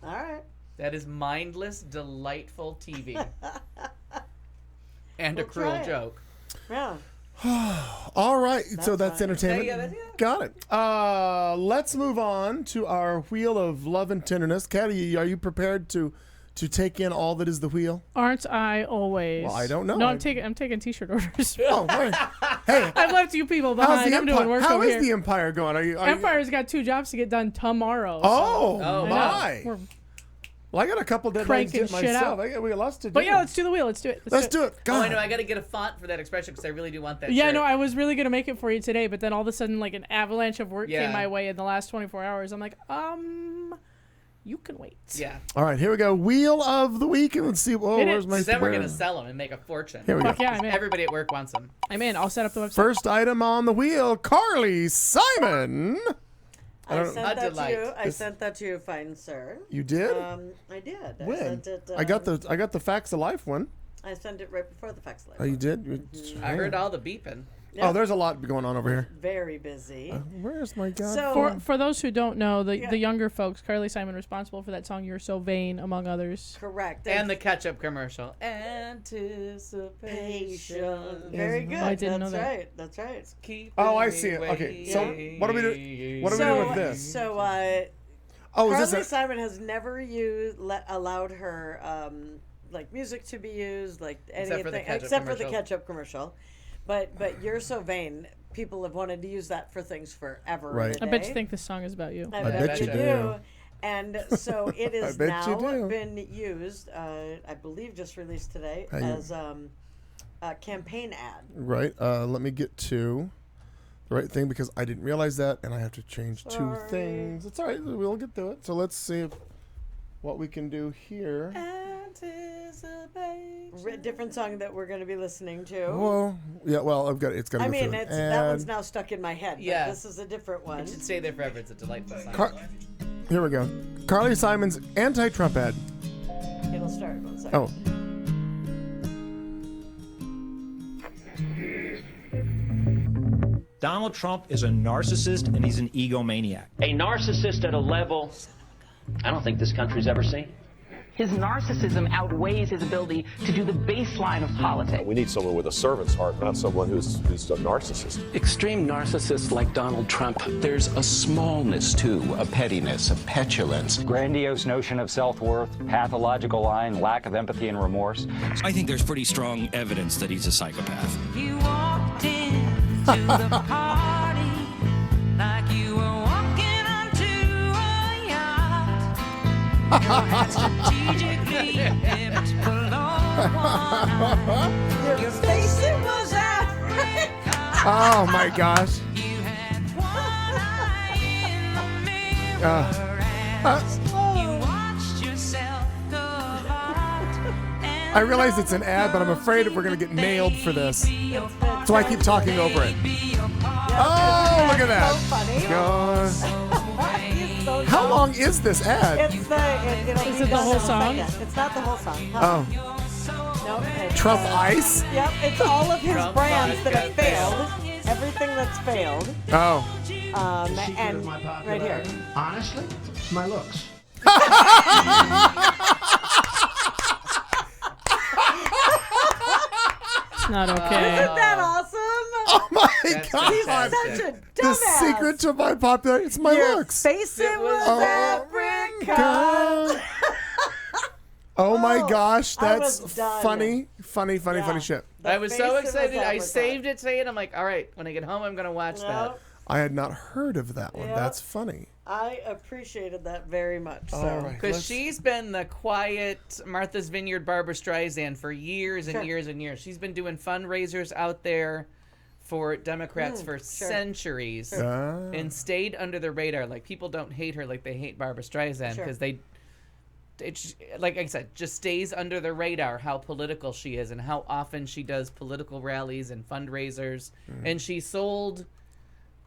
All right. That is mindless, delightful TV. And We'll a cruel try it. joke. Yeah. All right, so that's fine. entertainment. Yeah. Got it. Let's move on to our wheel of love and tenderness. Caddy, are you prepared to take in all that is the wheel? Aren't I always? Well, I don't know. No, I'm taking t-shirt orders. Oh, wait. Hey, I've left you people how's behind. the I'm Empire? doing work How over is here. the Empire going? Are you? Empire's got 2 jobs to get done tomorrow. Oh, Oh, I know. my! We're- Well, I got a couple deadlines Cranking to shit myself. out. We got lots to do. But yeah, let's do the wheel. Let's do it. Let's do it. Oh, God. I know. I got to get a font for that expression because I really do want that. Yeah, shirt. no, I was really gonna make it for you today, but then all of a sudden, like an avalanche of work Yeah. came my way in the last 24 hours. I'm like, you can wait. Yeah. All right, here we go. Wheel of the week, and let's see. Oh, Hit it. where's my? Because then we're where- gonna sell them and make a fortune. Here we go. Fuck yeah, I'm in. Everybody at work wants them. I'm in. I'll set up the website. First item on the wheel, Carly Simon. I don't- sent A that to delight. you. I sent that to you, fine sir. You did? I did. I When? sent it. I got the Facts of Life one. I sent it right before the fax Oh, letter. you did? I heard all the beeping. Oh, there's a lot going on over here. Very busy. Where's my god? So For those who don't know, the Yeah. the younger folks, Carly Simon responsible for that song "You're So Vain," among others. correct. And the ketchup commercial. Anticipation. Very good. I didn't That's know that. right. That's right. Keep Oh, I see it. Okay, so what are we doing? What are we doing with this? So Oh, is Carly this a, Simon has never allowed her like music to be used, like anything for the ketchup except for the commercial. ketchup commercial. But You're So Vain. People have wanted to use that for things forever. Right. and a I bet you day. think this song is about you. I bet bet you you do. do. And so it is bet you now do. been used, I believe just released today, Hang on. as a campaign ad. right? Let me get to the right thing because I didn't realize that, and I have to change two Sorry. things. It's all right. We'll get to it. So let's see what we can do here. Different song that we're going to be listening to. Well, yeah. Well, it's got to I go mean, through. that one's And now stuck in my head. Yeah. But this is a different one. It should stay there forever. It's a delightful song. Here we go. Carly Simon's anti-Trump ad. It'll start. 1 second. Oh. Donald Trump is a narcissist and he's an egomaniac. A narcissist at a level I don't think this country's ever seen. His narcissism outweighs his ability to do the baseline of politics. We need someone with a servant's heart, not someone who's a narcissist. Extreme narcissists like Donald Trump, there's a smallness too, a pettiness, a petulance. Grandiose notion of self-worth, pathological lying, lack of empathy and remorse. I think there's pretty strong evidence that he's a psychopath. You walked into the party like you were walking onto a yacht. Your hands strategically dipped below one eye. Your face, it was Africa. Oh my gosh. You had one eye in the mirror as you watched yourself go out. I realize it's an ad, but I'm afraid we're going to get nailed for this. So I keep talking over it. Oh, look at that. So funny. He's so How dumb. long is this ad? It's it'll Is be it the done whole in a song? second. It's not the whole song. Oh, No, it's, Trump Ice? Yep, it's all of his Trump brands that have vodka failed. Everything that's failed. Oh. And right here. Honestly, my looks. It's not okay. Isn't that awesome? Oh my That's God. He's fantastic. such a The dumbass. secret to my popularity, it's my Your looks. face, it was Oh, Africa. God. Oh my Oh, gosh, I that's was done. funny Yeah. shit. The I was face, so it was excited. I Africa. saved it today, and I'm like, all right, when I get home, I'm going to watch that. Nope. I had not heard of that one. Yep. That's funny. I appreciated that very much. All So. right. Because she's been the quiet Martha's Vineyard Barbara Streisand for years and Sure. years and years. She's been doing fundraisers out there for Democrats for centuries Sure. and stayed under the radar. Like, people don't hate her like they hate Barbara Streisand Sure. because like I said, just stays under the radar how political she is and how often she does political rallies and fundraisers. And she sold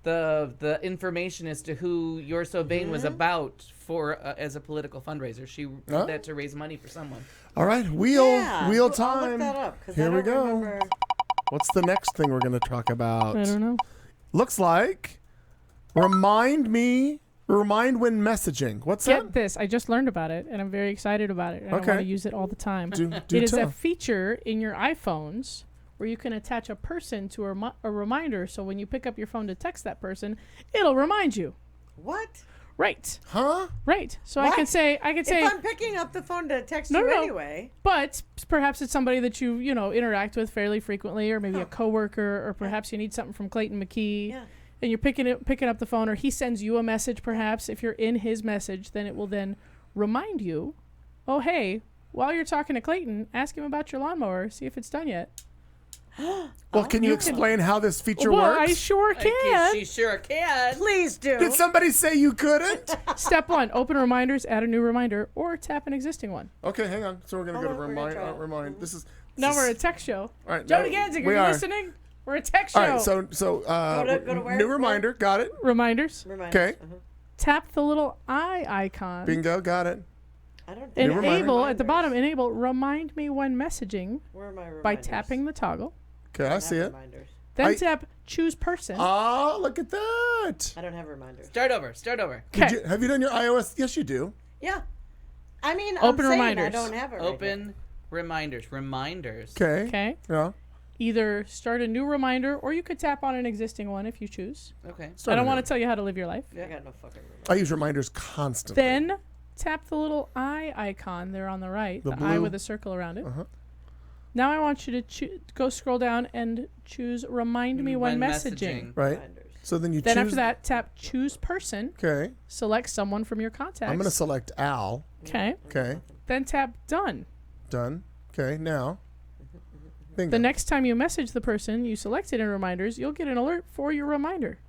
the information as to who You're So Vain was about for as a political fundraiser. She did that to raise money for someone. All right, wheel I'll look time. that up, 'cause Here I we don't go. remember. What's the next thing we're going to talk about? I don't know. Looks like remind when messaging. What's Get that? this. I just learned about it, and I'm very excited about it. And I Okay. want to use it all the time. Do It is a tell. feature in your iPhones where you can attach a person to a reminder, so when you pick up your phone to text that person, it'll remind you. What? Right. Huh? Right. So What? I can say, If I'm picking up the phone to text No, you no, no. anyway. but perhaps it's somebody that you interact with fairly frequently, or maybe a coworker, or perhaps you need something from Clayton McKee. Yeah. And you're picking up the phone, or he sends you a message. Perhaps if you're in his message, then it will then remind you, oh hey, while you're talking to Clayton, ask him about your lawnmower, see if it's done yet. Well, can you explain how this feature Well, works? I sure can. She sure can. Please do. Did somebody say you couldn't? Step 1: open reminders, add a new reminder, or tap an existing one. Okay, hang on. So we're gonna go to Hold on, we're gonna remind. try it. Remind. This is. Now we're a text show. All right, Jody now Ganziger, we you are. listening? We're a text show. All right, so go to where? new reminder. Got it. reminders. Okay. Tap the little eye icon. Bingo. Got it. I don't think New reminder. Enable at the bottom. Enable remind me when messaging Where are my reminders? by tapping the toggle. Okay, I see it. Reminders. Then tap choose person. Oh, look at that. I don't have reminders. Start over. Have you done your iOS? Yes, you do. Yeah. I mean, Open I'm saying reminders. I don't have it. right Open reminders. Okay. Okay. Yeah. Either start a new reminder, or you could tap on an existing one if you choose. Okay. I don't want to tell you how to live your life. now. I got no fucking reminders. I use reminders constantly. Then tap the little eye icon there on the right, The the eye blue? with a circle around it. Uh-huh. Now I want you to go scroll down and choose remind me when messaging. Right. So then you Then choose. after that, tap choose person. Okay. Select someone from your contacts. I'm gonna select Al. Okay. Okay. Then tap done. Done. Okay. Now. Bingo. The next time you message the person you selected in reminders, you'll get an alert for your reminder.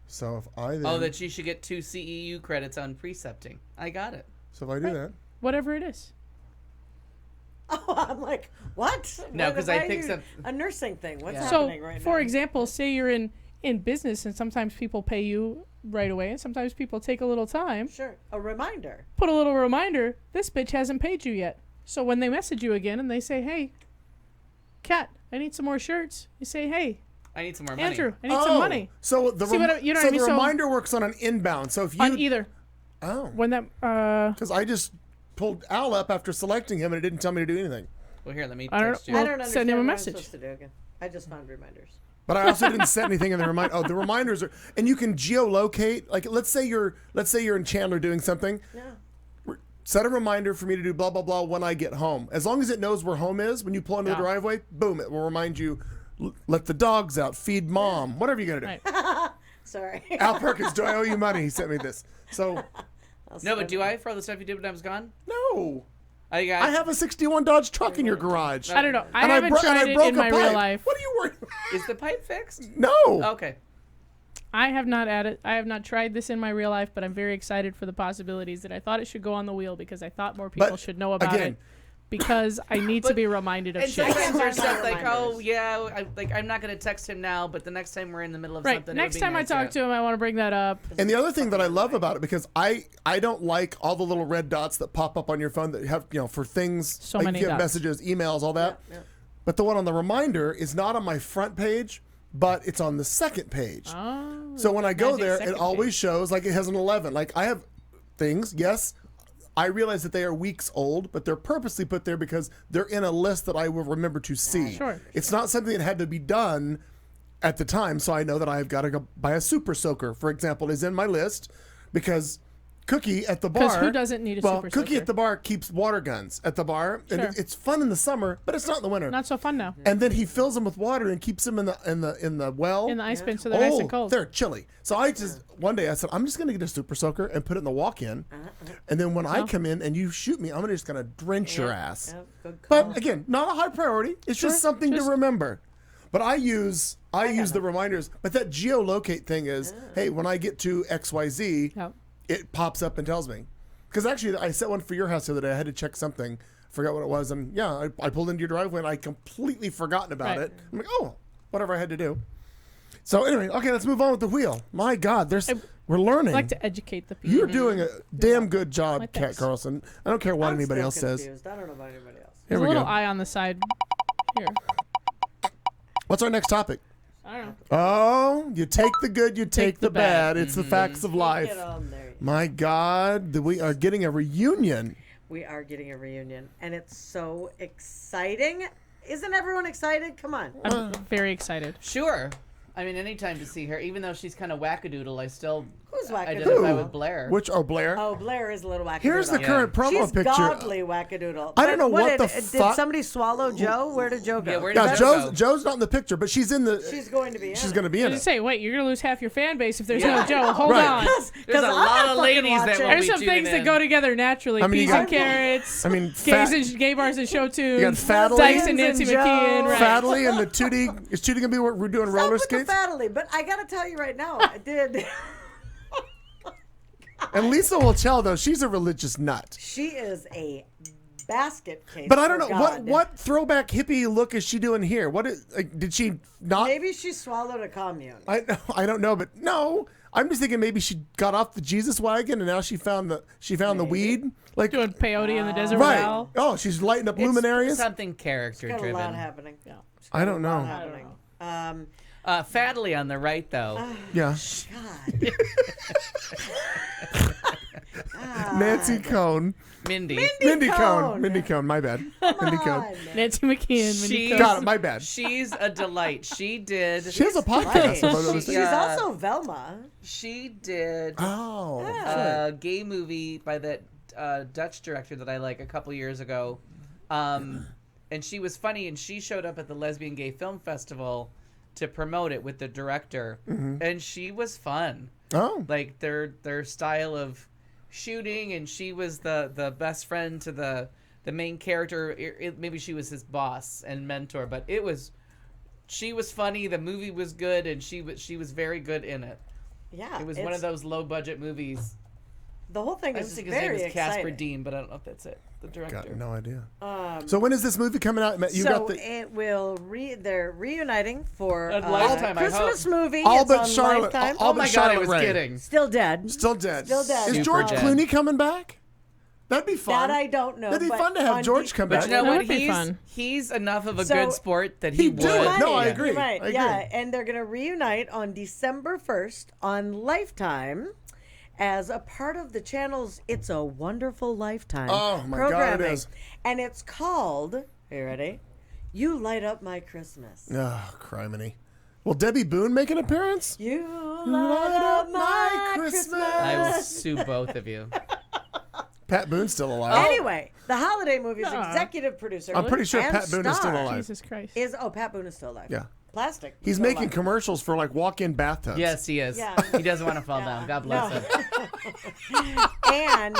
So if I then. Oh, that she should get 2 CEU credits on precepting. I got it. So if I do that. Whatever it is. Oh, I'm like, what? No, Why- 'cause why I are picked you- up- a nursing thing. What's So, happening right for now? example, say you're in business, and sometimes people pay you right away, and sometimes people take a little time. Sure, a reminder. Put a little reminder. This bitch hasn't paid you yet. So when they message you again and they say, "Hey, Kat, I need some more shirts," you say, "Hey, I need some more money. Andrew, I need some money." So the See what I- you know so what I mean? the So- reminder works on an inbound. So if you On either. Oh. When that Because I just pulled Al up after selecting him and it didn't tell me to do anything. Well, here, let me I don't- text you. I well, don't send understand him a what I'm message. supposed to do again. I just found reminders. But I also didn't set anything in the reminder. Oh, the reminders are, and you can geolocate. Like, let's say you're in Chandler doing something. Yeah. Set a reminder for me to do blah blah blah when I get home. As long as it knows where home is, when you pull into the Yeah. driveway, boom, it will remind you. Let the dogs out, feed mom, whatever you gotta do. Right. Sorry. Al Perkins, do I owe you money? He sent me this. So No, but do I for all the stuff you did when I was gone? no, I got. I have a '61 Dodge truck in your garage. I don't know. I And haven't and tried it broke in a my real pipe. life. What are you worried about? Is the pipe fixed? No. Okay. I have not tried this in my real life, but I'm very excited for the possibilities that I thought it should go on the wheel because I thought more people But, should know about again- it. Because I need to be reminded of And shit. sometimes there's Find stuff like, reminders. oh yeah, I'm not gonna text him now, but the next time we're in the middle of Right. something, Next time I talk to him, I want to bring that up. And the other thing that I love about it, because I don't like all the little red dots that pop up on your phone that have, for things. So like many if you have dots. messages, emails, all that. But the one on the reminder is not on my front page, but it's on the second page. Oh, So when I go magic there, it second always page. shows like it has an 11. Like I have things, yes. I realize that they are weeks old, but they're purposely put there because they're in a list that I will remember to see. Sure. It's not something that had to be done at the time, so I know that I've got to go buy a super soaker, for example, is in my list because Cookie at the bar. Because who doesn't need a well, super Cookie soaker? at the bar keeps water guns at the bar, and Sure. it's fun in the summer, but it's not in the winter. Not so fun now. And then he fills them with water and keeps them in the well. In the ice bin, so they're nice and cold. They're chilly. So I just one day I said I'm just gonna get a super soaker and put it in the walk-in, and then when I come in and you shoot me, I'm just gonna drench your ass. Good call. But again, not a high priority. It's just something to remember. But I use the reminders. But that geolocate thing is, hey, when I get to XYZ, it pops up and tells me. Because actually, I set one for your house the other day. I had to check something, forgot what it was, and yeah, I pulled into your driveway and I completely forgotten about it. I'm like, oh, whatever I had to do. So anyway, okay, let's move on with the wheel. My God, we're learning. I like to educate the people. You're doing a damn good job, Kat thanks. Carlson. I don't care what I'm anybody still else says. confused. I don't know about anybody else. Here There's we a little go. eye on the side here. What's our next topic? I don't know. Oh, you take the good, you take the bad. It's the facts of life. Get on there. My God, we are getting a reunion. We are getting a reunion, and it's so exciting. Isn't everyone excited? Come on. I'm very excited. Sure. I mean, anytime to see her, even though she's kind of wackadoodle, I still Who's wackadoodle? identify with Blair. Which, Blair? Oh, Blair is a little wackadoodle. Here's the current promo She's picture. godly wackadoodle. I don't know what the did fuck- somebody swallow Joe? Where did Joe go? Yeah, where Yeah, did Joe go? Joe's not in the picture, but she's in the. She's going to be in She's it. going to be I in was it. say, wait, you're gonna lose half your fan base if there's Yeah. no Joe. Hold Right. on. There's a I'm lot not of fucking ladies that watching. will There's be some tuning things that in. go together naturally. I mean, you Peas and got- carrots. I mean, gay bars and show tunes. You got Fattly. Dykes and Nancy and Joe. McKeon. Right. Fattly and the Tootie. Is Tootie going to be we're doing Stop roller with the skates? Fattly, but I gotta tell you right now, I did. And Lisa will tell, though, she's a religious nut. She is a basket case. But I don't know for God. what throwback hippie look is she doing here? What is did she not? Maybe she swallowed a commune. I don't know, but no. I'm just thinking maybe she got off the Jesus wagon and now she found the weed, like Doing peyote in the desert. right. Wow. Oh, she's lighting up It's luminarias. something character Got a lot driven. happening. Yeah. I don't know. Happening. Fattly on the right, though. Yeah. God. Nancy Cone. Mindy. Mindy Cone. Mindy Cone. My bad. Mindy Cone. Nancy McKeon. Mindy She's- Coe. Got it. My bad. She's a delight. She did. She has a podcast. if I'm not She's mistaken. also Velma. She did Oh. a gay movie by that Dutch director that I like a couple years ago. And she was funny, and she showed up at the Lesbian Gay Film Festival to promote it with the director. And she was fun. Oh. Like their style of shooting, and she was the best friend to the main character. Maybe she was his boss and mentor, but she was funny. The movie was good, and she was very good in it. Yeah. It was one of those low budget movies. The whole thing I is think his name very is Casper exciting. Dean, but I don't know if that's it. The director. Got no idea. So when is this movie coming out? You so got the it will they're reuniting for At Lifetime, I Christmas hope. movie. all it's but on Charlotte. Lifetime. All Oh but my god, Charlotte I was Ray. kidding. Still dead. Still dead. Still dead. Is Super George dead. Clooney coming back? That'd be fun. That I don't know. That'd be but fun to have on George D- come But back. you know That what? would be fun. He's enough of a So- good sport that he He would. do it. Right. No, I You're agree. Right. I agree. Yeah, and they're going to reunite on December 1st on Lifetime as a part of the channel's It's a Wonderful Lifetime Oh, my God, it programming. is. And it's called, are you ready? You Light Up My Christmas. Oh, criminy. Will Debbie Boone make an appearance? You light up my Christmas. I will sue both of you. Pat Boone's still alive. Anyway, the holiday movie's executive producer. I'm pretty sure and Pat Boone is still star alive. Jesus Christ. Pat Boone is still alive. Yeah. Plastic. He's still making alive. commercials for like walk-in bathtubs. Yes, he is. Yeah. He doesn't want to fall down. God bless him. And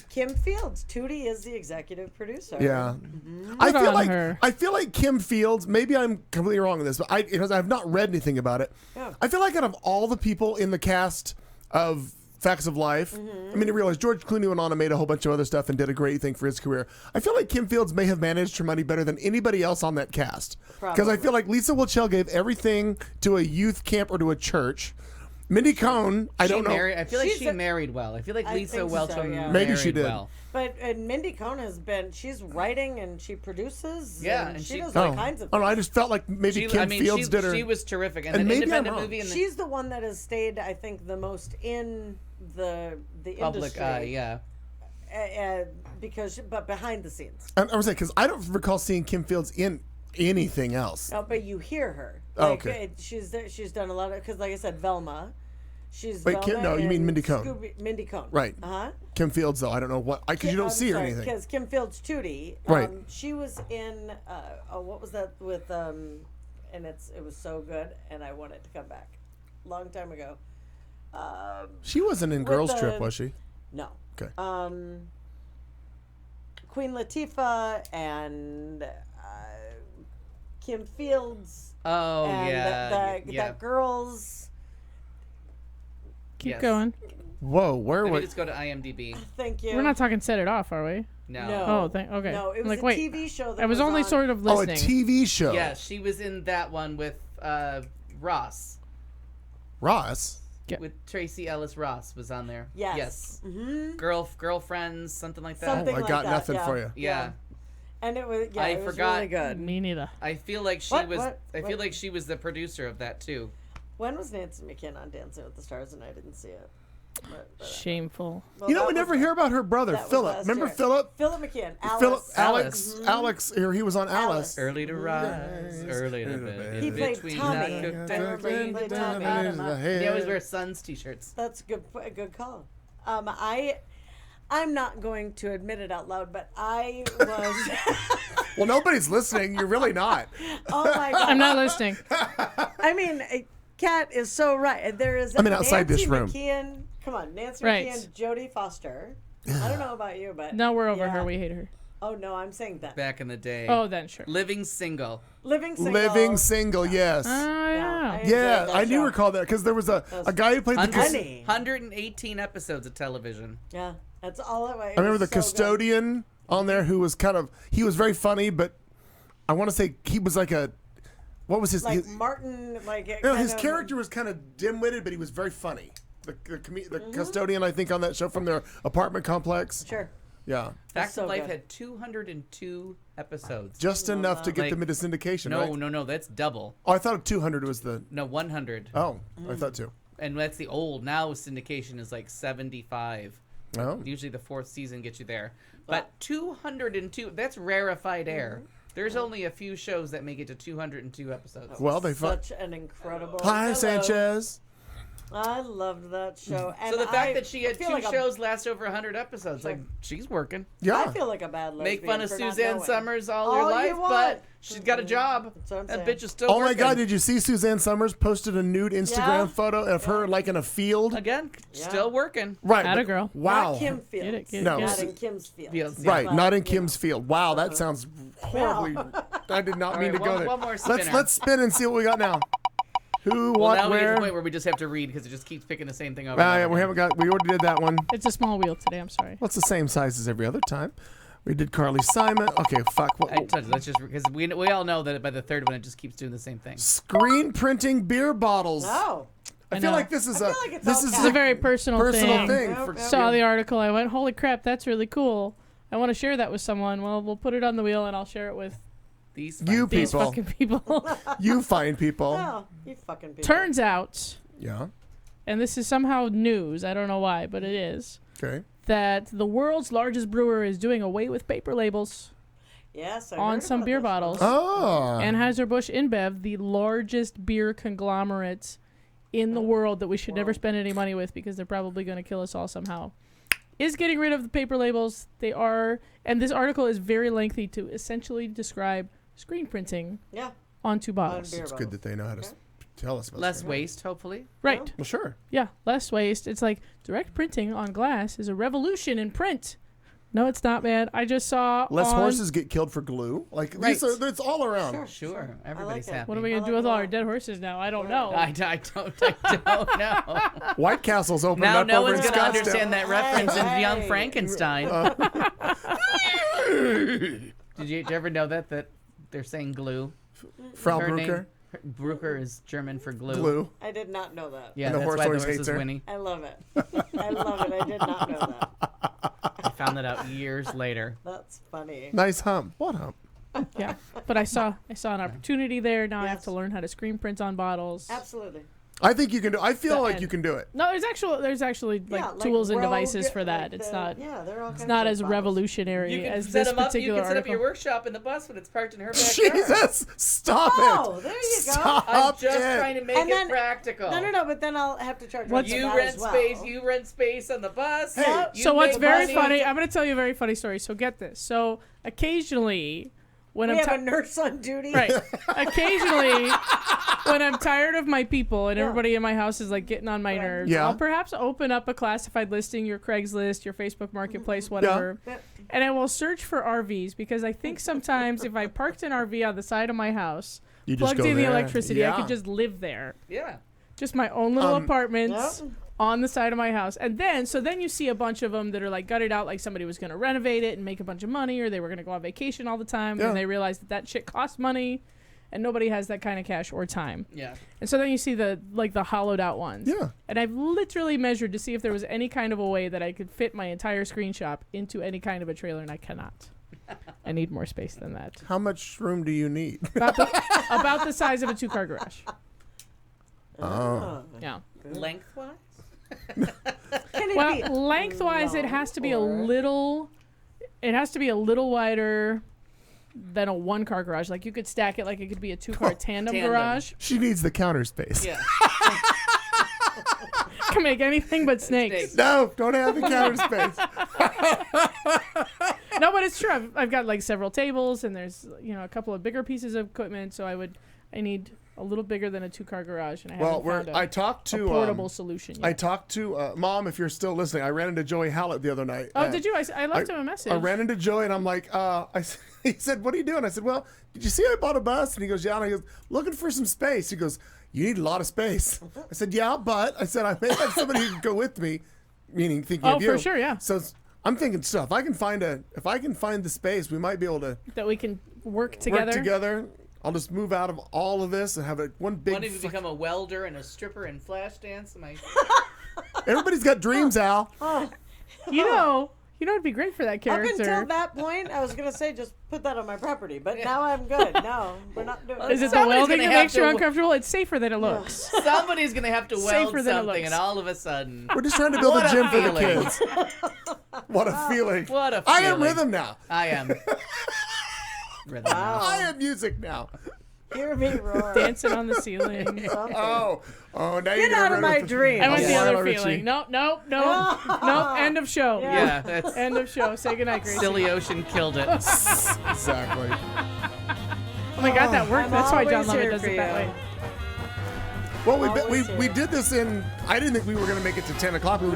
Kim Fields. Tootie is the executive producer. Yeah. Mm-hmm. I feel like Kim Fields, maybe I'm completely wrong on this, but because I've not read anything about it. Yeah. I feel like out of all the people in the cast of Facts of Life, I mean, I realize George Clooney went on and made a whole bunch of other stuff and did a great thing for his career. I feel like Kim Fields may have managed her money better than anybody else on that cast. Because I feel like Lisa Whelchel gave everything to a youth camp or to a church. Mindy Cohn, I don't know. I feel like she married well. I feel like I Lisa think so, Whelchel yeah. Maybe she married did. well. But Mindy Cohn she's writing and she produces. Yeah, and and she she- does all kinds of I don't know, I things. just felt like maybe Kim Fields did her. She was terrific. And And then maybe I'm independent wrong. movie. And She's the one that has stayed, I think, the most in the public industry. eye, yeah. But behind the scenes. I was saying, because I don't recall seeing Kim Fields in anything else. No, but you hear her. Oh, Like, okay. she's done a lot of, because like I said, Velma. She's Wait, Kim, Velma no, you mean in Mindy Cohn. Mindy Cohn. Right. Uh-huh. Kim Fields, though, I don't know what, because you don't see her or anything. Because Kim Fields Tootie. Right. She was in, what was that with, and it was so good, and I want it to come back. Long time ago. She wasn't in with Girls the- Trip, was she? No. Okay. Queen Latifah and Kim Fields. Oh, and yeah, The yeah. that girls. Keep Yes. going. Whoa, where Let me was... just go to IMDb. Thank you. We're not talking Set It Off, are we? No. No. Oh, okay. No, it I'm was like, a wait. TV show that I was only on- sort of Oh, a listening. TV show. Yeah, she was in that one with Ross. Ross? With Tracy Ellis Ross was on there. Yes. Mm-hmm. Girlfriends, something like that. Something Oh, I like got that, nothing yeah. for you. Yeah. And it was I it was forgot. really good. Me neither. I feel like she What? was. What? I feel What? like she was the producer of that too. When was Nancy McKinn on Dancing with the Stars and I didn't see it? But, Shameful. well, You know, that we was never it. hear about her brother, That was Philip. last Remember year. Philip? Philip McKinn. Alice. Philip, Alice. Alex, here he was on Alice. Early to rise, early to bed. He played Between Tommy. not cooked I and remember he played Tommy. They always wear Suns t-shirts. That's a good call. I'm not going to admit it out loud, but I was. Well, nobody's listening. You're really not. Oh my god! I'm not listening. I mean, Kat is so right. There is. I mean, outside Nancy this room. McKeon, come on, Nancy Right. McKeon, Jodie Foster. I don't know about you, but No, we're over yeah. her. We hate her. Oh no, I'm saying that. Back in the day. Oh, then sure. Living Single. Living single. Living single, yes. Oh, yeah. I enjoyed Yeah, that I do show. recall that because there was a guy who played the. Honey. 118 episodes of television. Yeah, that's all it was. I remember the custodian on there who was he was very funny, but I want to say he was like a, what was his? Like Martin, like it No, kind his of- character was kind of dim-witted, but he was very funny. The Mm-hmm. custodian, I think, on that show from their apartment complex. Sure. Yeah. Facts so of Life good. had 202 episodes. Just enough to get Like, them into syndication, right? No, that's double. Oh, I thought 200 was the... No, 100. Oh, I thought too. And that's the old. Now syndication is like 75. Oh. Usually the fourth season gets you there. But 202, that's rarefied air. There's only a few shows that make it to 202 episodes. Well, they Such an incredible. Hi, Hello. Sanchez. I loved that show. And So the fact I that she had feel two like shows last over 100 episodes, like, she's working. Yeah. I feel like a bad lesbian. Make fun of for not Suzanne knowing. Summers all her you life, want. but she's got a job. That's what I'm That saying. bitch is still Oh working. my God! Did you see Suzanne Summers posted a nude Instagram Yeah. photo of her like in a field? Again, still working. Right. Atta but- girl. Wow. Not Kim Fields. Get it, get it, No. get Not it. in Kim's field. Fields, Right, But, not in you Kim's field. Wow, that sounds horribly. I did not All mean right, to go one- there. one more let's spinner. spin and see what we got now. Who, Well, what, now we get to where? the point where we just have to read because it just keeps picking the same thing over. Ah, and yeah, over we again. haven't got. We already did that one. It's a small wheel today. I'm sorry. Well, it's the same size as every other time. We did Carly Simon. Okay, fuck. What, I told you, let's just because we all know that by the third one it just keeps doing the same thing. screen printing beer bottles. Oh. I I feel know. like this is I a feel like it's this all is This is a very personal thing. for Saw the article. I went, holy crap, that's really cool. I want to share that with someone. Well, we'll put it on the wheel and I'll share it with These you these people. fucking people. You fine people. Oh, you fucking people. Turns out, Yeah. and this is somehow news, I don't know why, but it is, Okay. that the world's largest brewer is doing away with paper labels Yes, I on heard some about beer this bottles. one. Oh. Anheuser-Busch InBev, the largest beer conglomerate in the world that we should never spend any money with because they're probably going to kill us all somehow, is getting rid of the paper labels. They are, and this article is very lengthy to essentially describe screen printing Yeah. onto bottles. beer It's good that they know how to tell us about less screen. waste, hopefully. Right. Well, sure. Yeah, less waste. It's like direct printing on glass is a revolution in print. No, it's not, man. I just saw Less on- horses get killed for glue. Like these Right. are, it's all around. Sure, everybody's it. happy. What are we going to do with all our dead horses now? I don't know. I don't know. White Castle's opened Now up no over one's in going to Scottsdale. understand that reference in Hey. Young Frankenstein. Did you ever know that they're saying glue? Frau Her Brucker. name- Brucker is German for glue. Glue. I did not know that. Yeah, And the that's horse why the always horse hates is her. Winnie. I love it. I love it. I did not know that. I found that out years later. That's funny. Nice hump. What hump? Yeah, but I saw an opportunity there. Now I have Yes. to learn how to screen print on bottles. Absolutely. I think you can do. I feel The like end. you can do it. No, there's actually like Yeah, like tools and Rogue, devices for that. like It's the- not. yeah, they're all It's kinds not of as bottles. revolutionary You can as set this them up. You particular can set up article. your workshop in the bus when it's parked in her backyard. Jesus, stop Oh, it. there you go. Stop I'm just it. trying to make And it then- practical. No, but then I'll have to charge You that rent as well. space. You rent space on the bus. Hey, you So what's make very money. funny? I'm going to tell you a very funny story. So get this. So occasionally, when We I'm have a nurse on duty. right, occasionally when I'm tired of my people and everybody in my house is like getting on my nerves, Yeah. I'll perhaps open up a classified listing, your Craigslist, your Facebook Marketplace, whatever, and I will search for RVs because I think sometimes if I parked an RV on the side of my house, You just plugged go in the there. electricity, I Yeah. could just live there. Yeah. Just my own little apartments on the side of my house. And then, so then you see a bunch of them that are like gutted out, like somebody was going to renovate it and make a bunch of money, or they were going to go on vacation all the time. Yeah. And they realized that shit costs money and nobody has that kind of cash or time. Yeah. And so then you see the hollowed out ones. Yeah. And I've literally measured to see if there was any kind of a way that I could fit my entire screen shop into any kind of a trailer, and I cannot. I need more space than that. How much room do you need? About the size of a 2-car garage. Oh. Yeah. Lengthwise? Well, lengthwise, it has to be a little wider than a 1-car garage. Like you could stack it like it could be a 2-car tandem garage. She needs the counter space. Yeah. Can make anything but snakes. No, don't have the counter space. No, but it's true. I've got like several tables, and there's a couple of bigger pieces of equipment. So I need a little bigger than a 2-car garage, and I haven't found I talked to a portable solution yet. I talked to Mom. If you're still listening, I ran into Joey Hallett the other night. Oh, did you? I left him a message. I ran into Joey, and I'm like, he said, "What are you doing?" I said, "Well, did you see I bought a bus?" And he goes, "Yeah." And I goes, "Looking for some space." He goes, "You need a lot of space." I said, "Yeah, but," I said, "I may have somebody who can go with me," meaning thinking of you. Oh, for sure, yeah. So I'm thinking, if I can find the space, we might be able to that we can work together. I'll just move out of all of this and have one big. What if you become a welder and a stripper and flash dance? Everybody's got dreams, Al. You know, it'd be great for that character. Up until that point, I was gonna say just put that on my property, but now I'm good. No, we're not doing it. Is it the welding that makes you uncomfortable? It's safer than it looks. Somebody's gonna have to weld Safer than it something, looks. and all of a sudden, We're just trying to build a gym for the feeling. kids. What a feeling. What a I am feeling. rhythm now. I am. Rhythm. I am music now. Hear me roar. Dancing on the ceiling. Oh, now Get you're out of my dream. I went the Yeah. other Richie. feeling. Nope. End of show. Yeah, that's End of show. Say goodnight, Gracie. Silly Ocean killed it. Exactly. Oh my God, that worked. I'm That's why John always Lovett here does for it that you. way. Well, we Always did this in. I didn't think we were going to make it to 10 o'clock. We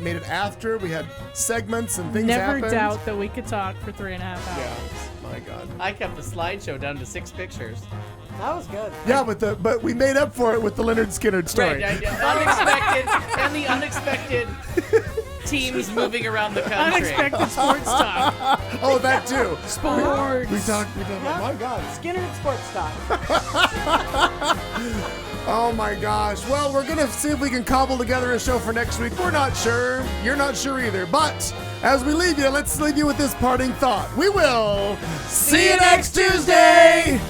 made it after. We had segments and things Never happened. doubt that we could talk for 3.5 hours. Yeah. My God. I kept the slideshow down to 6 pictures. That was good. Yeah, but we made up for it with the Leonard Skinner story. Right, the unexpected teams moving around the country. Unexpected sports talk. Oh, that too. Sports. We talked. My God. Skinner and Sports Talk. Oh my gosh. Well, we're gonna see if we can cobble together a show for next week. We're not sure. You're not sure either. But as we leave you, let's leave you with this parting thought. We will see you next Tuesday.